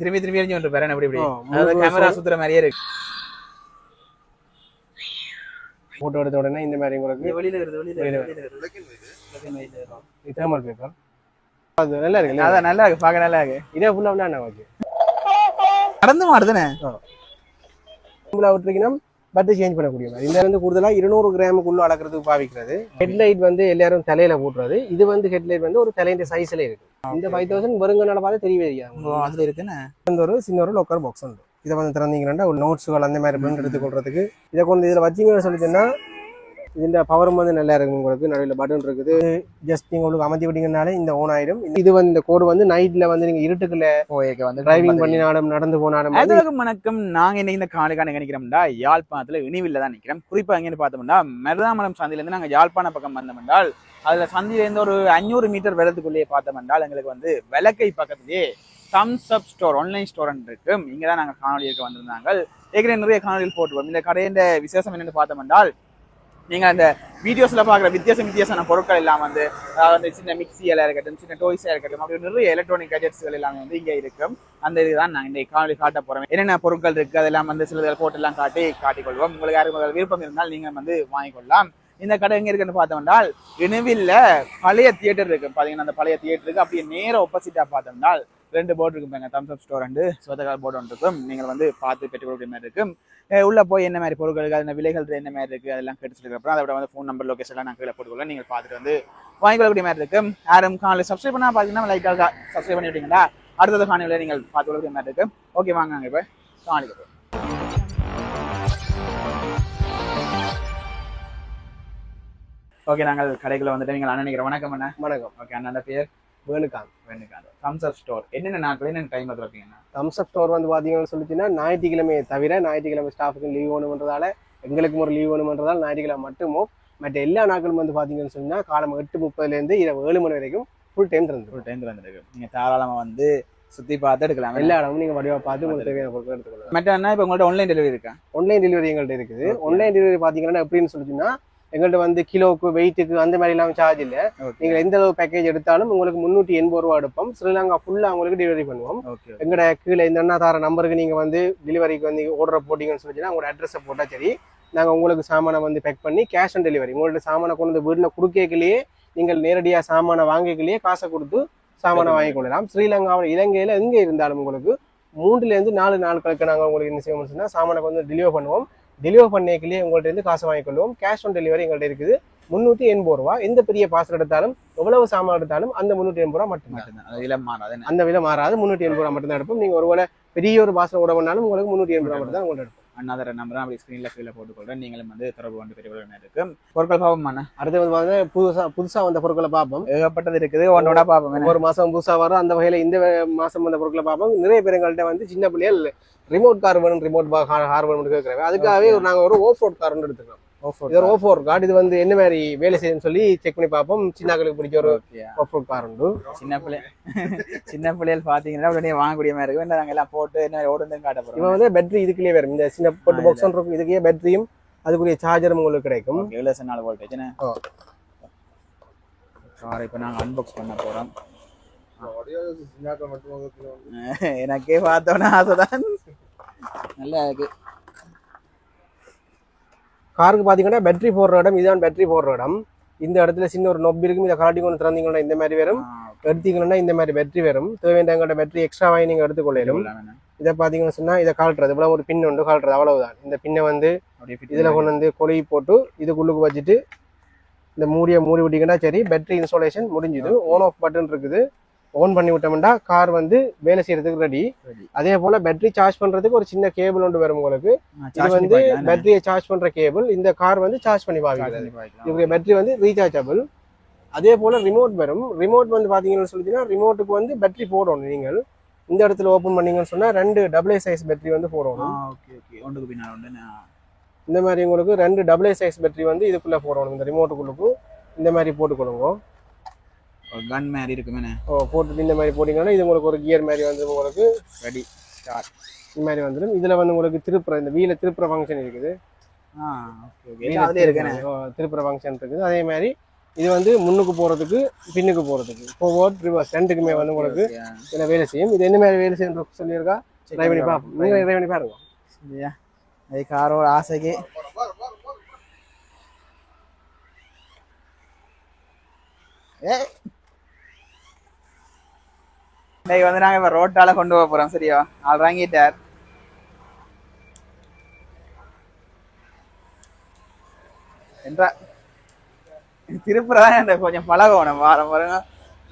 திரும்பி திரும்பி எரிஞ்சு வந்து பாரு அப்படி இப்படி. அதாவது கேமரா சுத்துற மாதிரியே இருக்கு. போட்டோ எடுத்த உடனே இந்த மாதிரி உங்களுக்கு வெளியில வருது. தேர்மல் பேப்பர் அது நல்லா இருக்கு. அதான் நல்லா இருக்கு, பார்க்க நல்லா இருக்கு. இதே ஃபுல்லா என்ன ஓகே நடந்து மாறுதுனே. ஃபுல்லா விட்டுருக்கீங்கன்னா பட்டு சேஞ்ச் பண்ணக்கூடிய மாதிரி. இந்த வந்து கூடுதலா 200 கிராமுக்குள்ள அளக்கிறதுக்கு பாவிக்கிறது. ஹெட்லைட் வந்து எல்லாரும் தலையில போட்டுறது. இது வந்து ஹெட்லைட் வந்து ஒரு தலையில சைஸ்ல இருக்கு. இந்த 5000 வருங்கனால பார்த்து தெரியவே தெரியாது. அதுல இருக்குன்னு ஒரு சின்ன ஒரு லோக்கர் பாக்ஸ் உண்டு. இதை வந்து திறந்தீங்கன்னா ஒரு நோட்ஸுகள் அந்த மாதிரி பிரிண்ட் எடுத்துக்கொள்றதுக்கு இதை கொண்டு இதில் வச்சிங்கன்னு சொல்லிட்டேன்னா இந்த பவரும் வந்து நல்லா இருக்கும். உங்களுக்கு நடுவில் பட்டன் இருக்குது. ஜஸ்ட் நீங்கள் உங்களுக்கு அமர்த்தி விட்டீங்கனாலே இந்த ஓன் ஆயிடும். இது வந்து இந்த கோடு வந்து நைட்ல வந்து நீங்க இருட்டுக்குள்ள வந்து டிரைவிங் பண்ணினாலும் நடந்து போனாலும். வணக்கம். நாங்க இன்னைக்கு இந்த காலைக்கான நினைக்கிறோம்டா யாழ்ப்பாணத்துல இனிவில்ல தான் நினைக்கிறோம். குறிப்பா எங்கன்னு பார்த்தோம்னா மருதாமலம் சந்தில இருந்து நாங்க யாழ்ப்பாண பக்கம் வந்தோம் என்றால் அதுல சந்தில இருந்து ஒரு 500 மீட்டர் வெள்ளத்துக்குள்ளேயே பார்த்தோம் என்றால் எங்களுக்கு வந்து விளக்கை பக்கத்திலேயே Thums Up store online store இருக்கு. இங்கதான் நாங்க காணொலி இருக்க வந்திருந்தாங்க. ஏற்கனவே நிறைய காணொலியில் போட்டுருவோம். இந்த கடையின் விசேஷம் என்னன்னு பார்த்தோம் என்றால் நீங்க அந்த வீடியோஸ்ல பாக்குற வித்தியாசமான பொருட்கள் எல்லாம் வந்து அதாவது சின்ன மிக்சி எல்லாம் இருக்கட்டும், சின்ன டாய்ஸா இருக்கட்டும், அப்படி நிறைய எலக்ட்ரானிக் கேஜெட்ஸ்கள் எல்லாமே வந்து இங்க இருக்கும். அந்த இதுதான் நான் இந்த காணொலி காட்ட போறேன். என்னென்ன பொருட்கள் இருக்கு அதெல்லாம் வந்து சில போட்டு எல்லாம் காட்டிக்கொள்வோம். உங்களுக்கு யாருக்கு விருப்பம் இருந்தால் நீங்க வந்து வாங்கிக்கொள்ளலாம். இந்த கடை எங்க இருக்குன்னு பார்த்தோம்னா இனிவில்ல பழைய தியேட்டர் இருக்கு. பாத்தீங்கன்னா அந்த பழைய தியேட்டருக்கு அப்படியே நேர ஆப்போசிட்டா பார்த்தோம்னா 2 போர்டு இருக்கும். தம்ஸ் அப் ஸ்டோர் அண்டு சோதகால் போர்டு ஒன்று இருக்கும். நீங்கள் வந்து பார்த்து பெற்றுக்கொள்ள மாதிரி இருக்கும். உள்ள போய் என்ன மாதிரி பொருட்கள் அந்த விலைகள் என்ன மாதிரி இருக்கு அதெல்லாம் கேட்டு அப்புறம் அதோட வந்து ஃபோன் நம்பர் லொகேஷன் எல்லாம் நான் கீழே போட்டுக்கொள்ள நீங்கள் பார்த்துட்டு வந்து வாங்கிக்கொள்ளக்கூடிய மாதிரி இருக்கும். யாரும் காலையில் சப்ஸ்கிரைப் பண்ணா பார்த்தீங்கன்னா லைட்டாக சப்ஸ்கிரைப் பண்ணி விட்டீங்களா அடுத்தது காணொலியில் நீங்கள் பார்த்துக்கொள்ளக்கூடிய மாதிரி இருக்கும். ஓகே வாங்க இப்போ காணொலிக்கு. ஓகே நாங்கள் கடைக்குள்ள வந்துட்டு நீங்கள் அண்ணன் நினைக்கிறேன். வணக்கம் அண்ணா. வணக்கம். ஓகே அண்ணா பேர் வேணுகாந்த். தம்ஸ் அப் ஸ்டோர் என்னென்ன நாட்கள் என்ன டைம் திறப்பீங்கன்னா? தம்ஸ் அப் ஸ்டோர் வந்து பாத்தீங்கன்னு சொல்லிட்டீங்கன்னா ஞாயிற்றுக்கிழமையை தவிர ஞாயிற்றுக்கிழமை ஸ்டாஃபுக்கு லீவ் வேணும்ன்றதால எங்களுக்கும் ஒரு லீவ் வேணும்ன்றதால ஞாயிற்றுக்கிழமை மட்டுமும் மற்ற எல்லா நாட்களும் வந்து பாத்தீங்கன்னு சொன்னா காலம் 8:30 இரவு 7 மணி வரைக்கும் ஃபுல் டைம் திறந்துருக்கு. நீங்க தாராளமா வந்து சுத்தி பார்த்து எடுக்கலாம். எல்லா இடமும் நீங்க வடிவா பார்த்து உங்களுக்கு தேவையான பொருட்கள் எடுத்துக்கலாம். மற்ற என்ன இப்போ உங்கள்ட்ட ஆன்லைன் டெலிவரி இருக்கா? ஆன்லைன் டெலிவரி எங்கள்கிட்ட இருக்குது. ஆன்லைன் டெலிவரி பாத்தீங்கன்னா எப்படின்னு சொல்லிச்சுன்னா எங்கள்கிட்ட வந்து கிலோவுக்கு வெயிட்டுக்கு அந்த மாதிரி எல்லாம் சார்ஜ் இல்லை. நீங்க எந்த அளவு பேக்கேஜ் எடுத்தாலும் உங்களுக்கு 380 ரூபா எடுப்போம். ஸ்ரீலங்கா ஃபுல்லா உங்களுக்கு டெலிவரி பண்ணுவோம். எங்கட கீழே இந்த அண்ணாதார நம்பருக்கு நீங்க வந்து டெலிவரிக்கு வந்து ஆர்டர் போட்டீங்கன்னு சொல்லிச்சுன்னா உங்களோட அட்ரஸை போட்டா சரி நாங்க உங்களுக்கு சாமானை வந்து பேக் பண்ணி கேஷ் ஆன் டெலிவரி உங்களோட சாமானை கொண்டு வந்து வீட்டில் கொடுக்கலையே நீங்கள் நேரடியாக சாமானை வாங்கிக்கலையே காசை கொடுத்து சாமானை வாங்கி கொள்ளலாம். ஸ்ரீலங்காவில் இலங்கையில எங்கே இருந்தாலும் உங்களுக்கு 3 to 4 நாட்களுக்கு நாங்கள் உங்களுக்கு என்ன செய்வோம்னு சொன்னா சாமானை வந்து டெலிவர் பண்ணுவோம். டெலிவர் பண்ணிக்கலையே உங்கள்கிட்ட இருந்து காசு வாங்கிக்கொள்வோம். கேஷ் ஆன் டெலிவரி எங்கள்கிட்ட இருக்குது 380 ரூபா. எந்த பெரிய பார்சல் எடுத்தாலும் எவ்வளவு சாமான் எடுத்தாலும் அந்த 380 ரூபா மட்டும்தான். அந்த விலை மாறாது. 380 ரூபா மட்டும்தான் எடுப்போம். நீங்க ஒருவேளை பெரிய ஒரு பார்சல் ஓட பண்ணாலும் உங்களுக்கு 380 ரூபா மட்டும் தான் உங்களுக்கு எடுப்போம். அண்ணாதர நம்பர் அப்படி ஸ்கிரீன்ல கீழே போட்டுக்கொள்றேன். நீங்களும் வந்து தொடர்பு கொண்டு பெரிய இருக்கு பொருட்கள் பார்ப்போம். அடுத்து வந்து புதுசா வந்த பொருட்களை பார்ப்போம். ஏகப்பட்டது இருக்குது. ஒன்னோட பார்ப்போம். ஒரு மாசம் புதுசா வரும். அந்த வகையில இந்த மாசம் வந்த பொருட்களை பார்ப்போம். நிறைய பேர் எங்கள்கிட்ட வந்து சின்ன பிள்ளைகள் ரிமோட் கார் வேணும், ரிமோட் கார் வேணும் கேட்கிறேன். அதுக்காகவே நாங்க ஒரு ஆஃப் ரோட் கார் எடுத்துக்கிறோம். இது ஒரு ஆஃப் ரோட் கார். இது வந்து என்ன மாதிரி வேலை செய்யுன்னு சொல்லி செக் பண்ணி பார்ப்போம். சின்னங்களுக்கு பிடிச்ச ஒரு ஆஃப் ரோட் கார் உண்டு. சின்ன பிள்ளைகள் பாத்தீங்கன்னா உடனே வாங்கக்கூடிய மாதிரி இருக்கும். நாங்க எல்லாம் போட்டு என்ன ஓடுன்னு காட்ட போறோம். இவன் வந்து பேட்டரி இதுக்குள்ளே வரும். இந்த சின்ன பொட்டு பாக்ஸ் இருக்கும். இதுக்கே பேட்டரியும் அதுக்குரிய சார்ஜரும் உங்களுக்கு கிடைக்கும். 4 வோல்டேஜ். கார் இப்ப நாங்க அன்பாக்ஸ் பண்ண போறோம். எனக்கே பார்த்தோன்னா அதுதான் நல்லா இருக்கு. காருக்கு பாத்தீங்கன்னா பேட்டரி போடுற இடம் இதுதான். பேட்டரி போடுற இடம் இந்த இடத்துல சின்ன ஒரு நொப் இருக்கும். இதை கலாட்டி கொண்டு திறந்தீங்கன்னா இந்த மாதிரி வரும். எடுத்தீங்கன்னா இந்த மாதிரி பேட்டரி வரும். தேவையான பேட்டரி எக்ஸ்ட்ரா வாங்கி நீங்க எடுத்துக்கொள்ளும். இதை பாத்தீங்கன்னு சொன்னா இதை கழட்டுறது இவ்வளவு ஒரு பின் உண்டு கழட்டுறது அவ்வளவுதான். இந்த பின்னை வந்து இதுல கொண்டு வந்து கொழுவி போட்டு இதுக்குள்ளுக்கு வச்சுட்டு இந்த மூடி விட்டீங்கன்னா சரி பேட்டரி இன்ஸ்டாலேஷன் முடிஞ்சுது. ஆன் ஆஃப் பட்டன் இருக்குது. ஆன் பண்ணி விட்டோம்னா கார் வந்து வேலை செய்யறதுக்கு ரெடி. அதே போல பேட்டரி சார்ஜ் பண்றதுக்கு ஒரு சின்ன கேபிள் ஒன்று வரும் உங்களுக்கு. இது வந்து பேட்டரியை சார்ஜ் பண்ற கேபிள். இந்த கார் வந்து சார்ஜ் பண்ணி பாக்குறது. இதுக்கு பேட்டரி வந்து ரீசார்ஜபிள். அதே போல ரிமோட் வரும். ரிமோட் வந்து பாத்தீங்கன்னு சொல்லிச்சுன்னா ரிமோட்டுக்கு வந்து பேட்டரி போடணும். நீங்கள் இந்த இடத்துல ஓபன் பண்ணீங்கன்னு சொன்னா 2 AA சைஸ் பேட்டரி வந்து போடணும். இந்த மாதிரி உங்களுக்கு 2 AA சைஸ் பேட்டரி வந்து இதுக்குள்ள போடணும். இந்த ரிமோட்டுக்குள்ளுக்கும் இந்த மாதிரி போட்டுக்கொள்ளுங்க. கன் மாதிரி இருக்குமே. போட்டுட்டு இந்த மாதிரி போட்டீங்கன்னா இது உங்களுக்கு ஒரு கியர் மாதிரி வந்து உங்களுக்கு ரெடி ஸ்டார்ட் இந்த மாதிரி வந்துடும். இதுல வந்து உங்களுக்கு திருப்புற இந்த வீல திருப்புற ஃபங்க்ஷன் இருக்குது. திருப்புற ஃபங்க்ஷன் இருக்குது. அதே மாதிரி இது வந்து முன்னுக்கு போறதுக்கு பின்னுக்கு போறதுக்கு ஃபார்வர்ட் ரிவர்ஸ் ரெண்டுக்குமே வந்து உங்களுக்கு இதில் வேலை செய்யும். இது என்ன மாதிரி வேலை செய்யும் சொல்லியிருக்கா ட்ரை பண்ணி பார்ப்போம். நீங்கள் ட்ரை பண்ணி பாருங்க. சரியா அது காரோட ஆசைக்கு இன்னைக்கு வந்து நாங்க இப்ப ரோட்டால கொண்டு போக போறோம். சரியா ஆள் வாங்கிட்டார். என்றா திருப்புறதான் கொஞ்சம் பழகும் நம்ம வாரம் பாருங்க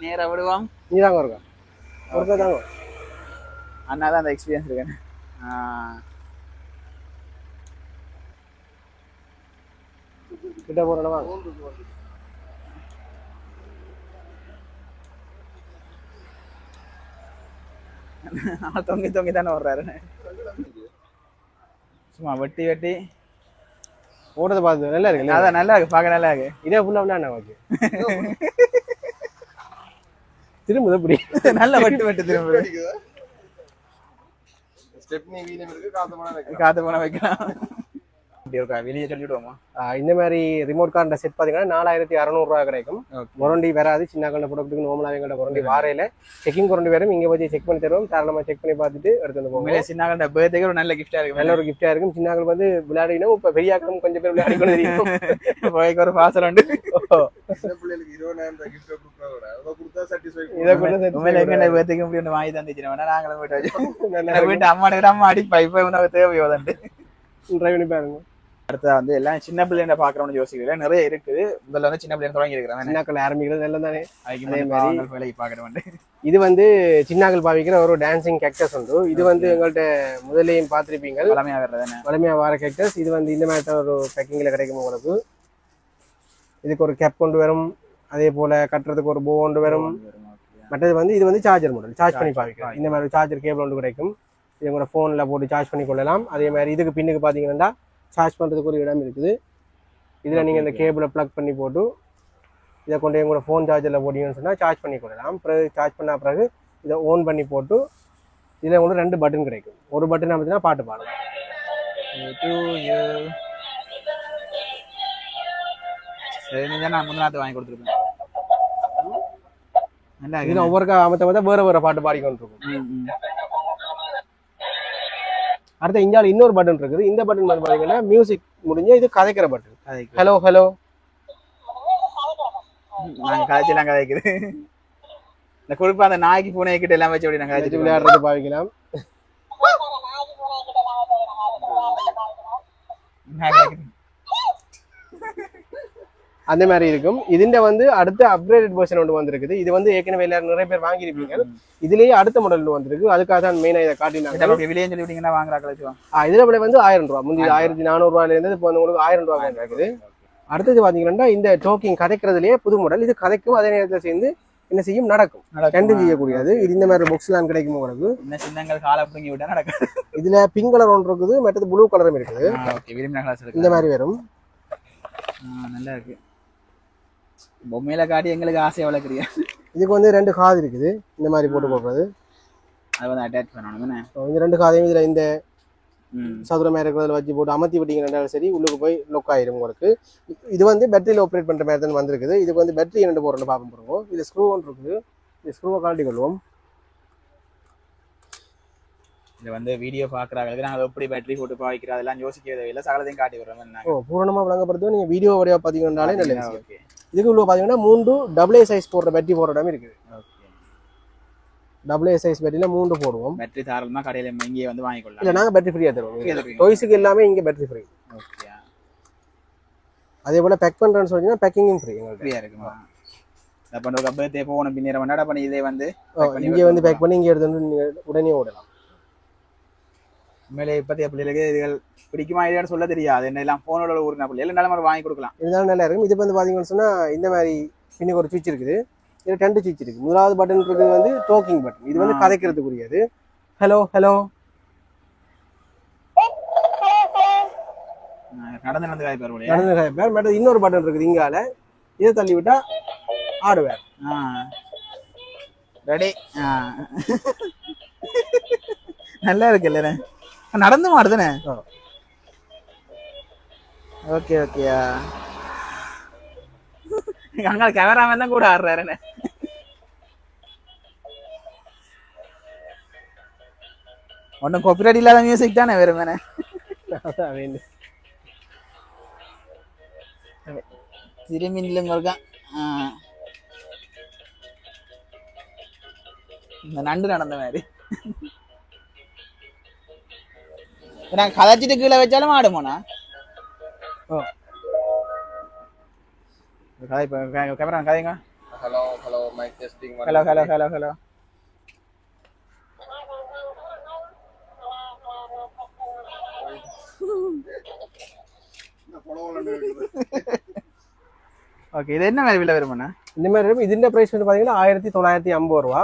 நேரம் விடுவோம். நீ தாங்க இருக்கா ஒருத்தர் தாங்க அண்ணா தான் அந்த எக்ஸ்பீரியன்ஸ் இருக்கேன். கிட்ட போறோம்னா தொங்கி தொங்கி தானே வர்றாரு. சும்மா வெட்டி வெட்டி ஓடுறத பார்த்து நல்லா இருக்கு. அதான் நல்லா இருக்கு, பார்க்க நல்லா இருக்கு. இதே ஃபுல்லா விளையாட ஓகே திரும்ப எப்படி நல்ல வெட்டு வெட்டு திரும்ப காத்து போன வைக்கலாம். வெளியே சொல்லிவிடுவோமா? இந்த மாதிரி ரிமோட் கார்ட செட் பாத்தீங்கன்னா 4600 ரூபாய் கிடைக்கும். வாரண்டி வராது. சின்ன கண்ட ப்ராடக்ட்டுக்கு நார்மலாக எங்கள்ட்ட வாரண்டி வாரையில செக்கிங் வாரண்டி வரும். இங்க போய் செக் பண்ணி தருவோம். தாராளமா செக் பண்ணி பார்த்துட்டு எடுத்து வந்து போவோம். சின்ன கண்ட பர்த்டேக்கு ஒரு நல்ல கிஃப்டா இருக்கும். நல்ல ஒரு கிஃப்டா இருக்கும். சின்னாக்கள் வந்து விளையாடினா இப்ப பெரியாக்களும் கொஞ்சம் பேர் விளையாடி கொண்டு தெரியும். போய்க்கு ஒரு பாசல் உண்டு. வாங்கி தந்துச்சு நாங்களும் வீட்டு அம்மா அடி பைப் தேவையோதண்டு ட்ரை பண்ணி பாருங்க. அடுத்தது வந்து எல்லாம் சின்ன பிள்ளைங்க பாக்குறோம்னு யோசிக்கிறேன். நிறைய இருக்குது. முதல்ல வந்து சின்ன பிள்ளைங்க தொடங்கி இருக்கிறாங்க. சின்னாக்கள் ஆரம்பிக்கிறது எல்லாம் தானே வேலைக்கு பாக்குறேன். இது வந்து சின்னாக்கள் பாவிக்கிற ஒரு டான்சிங் கேக்டஸ் உண்டு. இது வந்து எங்கள்கிட்ட முதலையும் பார்த்திருப்பீங்க. வளமையா வர கேக்டஸ். இது வந்து இந்த மாதிரி ஒரு பேக்கிங்ல கிடைக்கும் உங்களுக்கு. இதுக்கு ஒரு கேப் கொண்டு வரும். அதே போல கட்டுறதுக்கு ஒரு போ கொண்டு வரும். மற்றது வந்து இது வந்து சார்ஜர் மாடல். சார்ஜ் பண்ணி பாவிக்கலாம். இந்த மாதிரி சார்ஜர் கேபிள் ஒன்று கிடைக்கும். இது உங்களோட ஃபோன்ல போட்டு சார்ஜ் பண்ணி கொள்ளலாம். அதே மாதிரி இதுக்கு பின்னுக்கு பார்த்தீங்கன்னா சார்ஜ் பண்ணுறதுக்கு ஒரு இடம் இருக்குது. இதில் நீங்கள் இந்த கேபிளை ப்ளக் பண்ணி போட்டு இதை கொண்டு உங்களோட ஃபோன் சார்ஜரில் போட்டிங்கன்னு சொன்னால் சார்ஜ் பண்ணி கொள்ளலாம். பிறகு சார்ஜ் பண்ண பிறகு இதை ஓன் பண்ணி போட்டு இதில் உங்களுக்கு 2 பட்டன் கிடைக்கும். ஒரு பட்டன் பார்த்தீங்கன்னா பாட்டு பாடலாம். நான் முன்னாடி வாங்கி கொடுத்துருப்பேன். இதில் ஒவ்வொரு அமைத்த வேற வேற பாட்டு பாடிக்கொண்டிருக்கும். அடுத்த இந்தியாவில் இன்னொரு பட்டன் இருக்குது. இந்த பட்டன் வந்து பாத்தீங்கன்னா மியூசிக் முடிஞ்ச இது கதைக்கிற பட்டன். ஹலோ ஹலோ நாங்க கதைச்செல்லாம் கதைக்குது. இந்த குறிப்பா அந்த நாய்க்கு பூனை கிட்ட எல்லாம் வச்சு அப்படி நாங்க கதைச்சு விளையாடுறது பாவிக்கலாம். அந்த மாதிரி இருக்கும். இதுண்ட வந்து அடுத்த அப்கிரேடட் வெர்ஷன் ஒன்று வந்திருக்குது. இது வந்து ஏற்கனவே எல்லாரும் நிறைய பேர் வாங்கியிருப்பீங்க. இதுலயே அடுத்த மாடல் வந்திருக்கு. அதுக்காக தான் மெயினா இதை காட்டினாங்க. விலையை சொல்லிவிட்டீங்கன்னா வாங்குறாங்க. இதுல விலை வந்து 1000 ரூபாய். முந்தைய 1400 ரூபாயில இருந்து இப்போ வந்து உங்களுக்கு 1000 ரூபாய் இருக்குது. அடுத்தது பாத்தீங்கன்னா இந்த டோக்கிங் கதைக்கிறதுலயே புது மாடல். இது கதைக்கும் அதே நேரத்தில் சேர்ந்து என்ன செய்யும் நடக்கும். ரெண்டும் செய்யக்கூடியது. இது இந்த மாதிரி பாக்ஸ்லாம் கிடைக்கும் உங்களுக்கு. சின்னங்கள் காலை பிடிங்கி விட்டா நடக்கும். இதுல பிங்க் கலர் ஒன்று இருக்குது. மற்றது ப்ளூ கலரும் இருக்குது. இந்த மாதிரி வரும். நல்லா இருக்கு. பொம்மையில காட்டி எங்களுக்கு ஆசையை வளர்க்குறியா? இதுக்கு வந்து 2 காது இருக்குது. இந்த மாதிரி போட்டு போடுறது. அது வந்து அட்டாச் பண்ணணும். இந்த 2 காதையும் இதுல இந்த சதுரமா இருக்கிறதுல வச்சு போட்டு அமர்த்தி விட்டீங்கன்னாலும் சரி உள்ளுக்கு போய் லொக் ஆயிரும் உங்களுக்கு. இது வந்து பேட்டரியில் ஆப்ரேட் பண்ற மாதிரி தான் வந்திருக்குது. இதுக்கு வந்து பேட்டரி 2 போடுறோம்னு பார்க்க போறோம். இது ஸ்க்ரூ ஒன்று இருக்குது. இந்த ஸ்க்ரூவை கழட்டி கொள்வோம். இது வந்து வீடியோ பாக்குறாங்களுக்கு நாங்கள் எப்படி பேட்டரி போட்டு பாய்க்கிறோம் அதெல்லாம் யோசிக்கிறதே இல்லை. சகலத்தையும் காட்டி விடுறோம். பூரணமா விளங்கப்படுத்தும். நீங்க வீடியோ வழியா பாத்தீங்கன்னாலே நல்ல விஷயம். இதுக்கு உள்ள பாத்தீங்கன்னா 3 AA சைஸ் போடுற பேட்டரி போடுற இடம் இருக்குது. AA சைஸ் பேட்டரியில 3 போடுவோம். பேட்டரி தாராளமா கடையில இங்கே வந்து வாங்கிக்கொள்ளலாம். இல்ல நாங்க பேட்டரி ஃப்ரீயா தருவோம். டாய்ஸ்க்கு எல்லாமே இங்க பேட்டரி ஃப்ரீ. ஓகே. அதே போல பேக் பண்றேன்னு சொன்னீங்கன்னா பேக்கிங்கும் ஃப்ரீ. ஃப்ரீயா இருக்குமா? அப்ப நம்ம பர்த்டே போன பின்னேற வந்தாட பண்ணி இதே வந்து இங்க வந்து பேக் பண்ணி இங்க எடுத்து வந்து உடனே ஓடலாம். உண்மையிலே இப்பத்திய பிள்ளைகளுக்கு இதுகள் பிடிக்குமா இல்லையான்னு சொல்ல தெரியாது. என்ன எல்லாம் போனோட ஊருனா பிள்ளை எல்லாம் நல்ல வாங்கி கொடுக்கலாம். இதனால நல்லா இருக்கும். இது வந்து பாத்தீங்கன்னு சொன்னா இந்த மாதிரி பின்னுக்கு ஒரு சுவிட்ச் இருக்குது. இது 2 சுவிட்ச் இருக்கு. முதலாவது பட்டன் இருக்குது வந்து டோக்கிங் பட்டன். இது வந்து கதைக்கிறதுக்குரியது. ஹலோ ஹலோ நடந்து காய்ப்பார். மற்ற இன்னொரு பட்டன் இருக்குது இங்கால. இதை தள்ளி விட்டா ஆடுவார். ரெடி. நல்லா இருக்கு இல்ல? நடந்து மாடுதானே? ஓகே ஓகேயா. அங்க கேமராமேன் தான் கூட ஆடுறாரு. ஒன்னும் காப்பிரைட் இல்லாத மியூசிக் தானே வெறுமனே. திரும்பி நில்லுங்க. இந்த நண்டு நடந்த மாதிரி நாங்க கதைச்சிட்டு கீழே வச்சாலும் ஆடுமோண்ணா. கேமரா கதைங்க. Hello hello mic testing. Hello hello hello hello. Okay, இது என்ன மாதிரி விலை வருமாண்ணா? இந்த மாதிரி இருக்கும். இதுன்ற பிரைஸ் வந்து பாத்தீங்கன்னா 1950 ரூபா.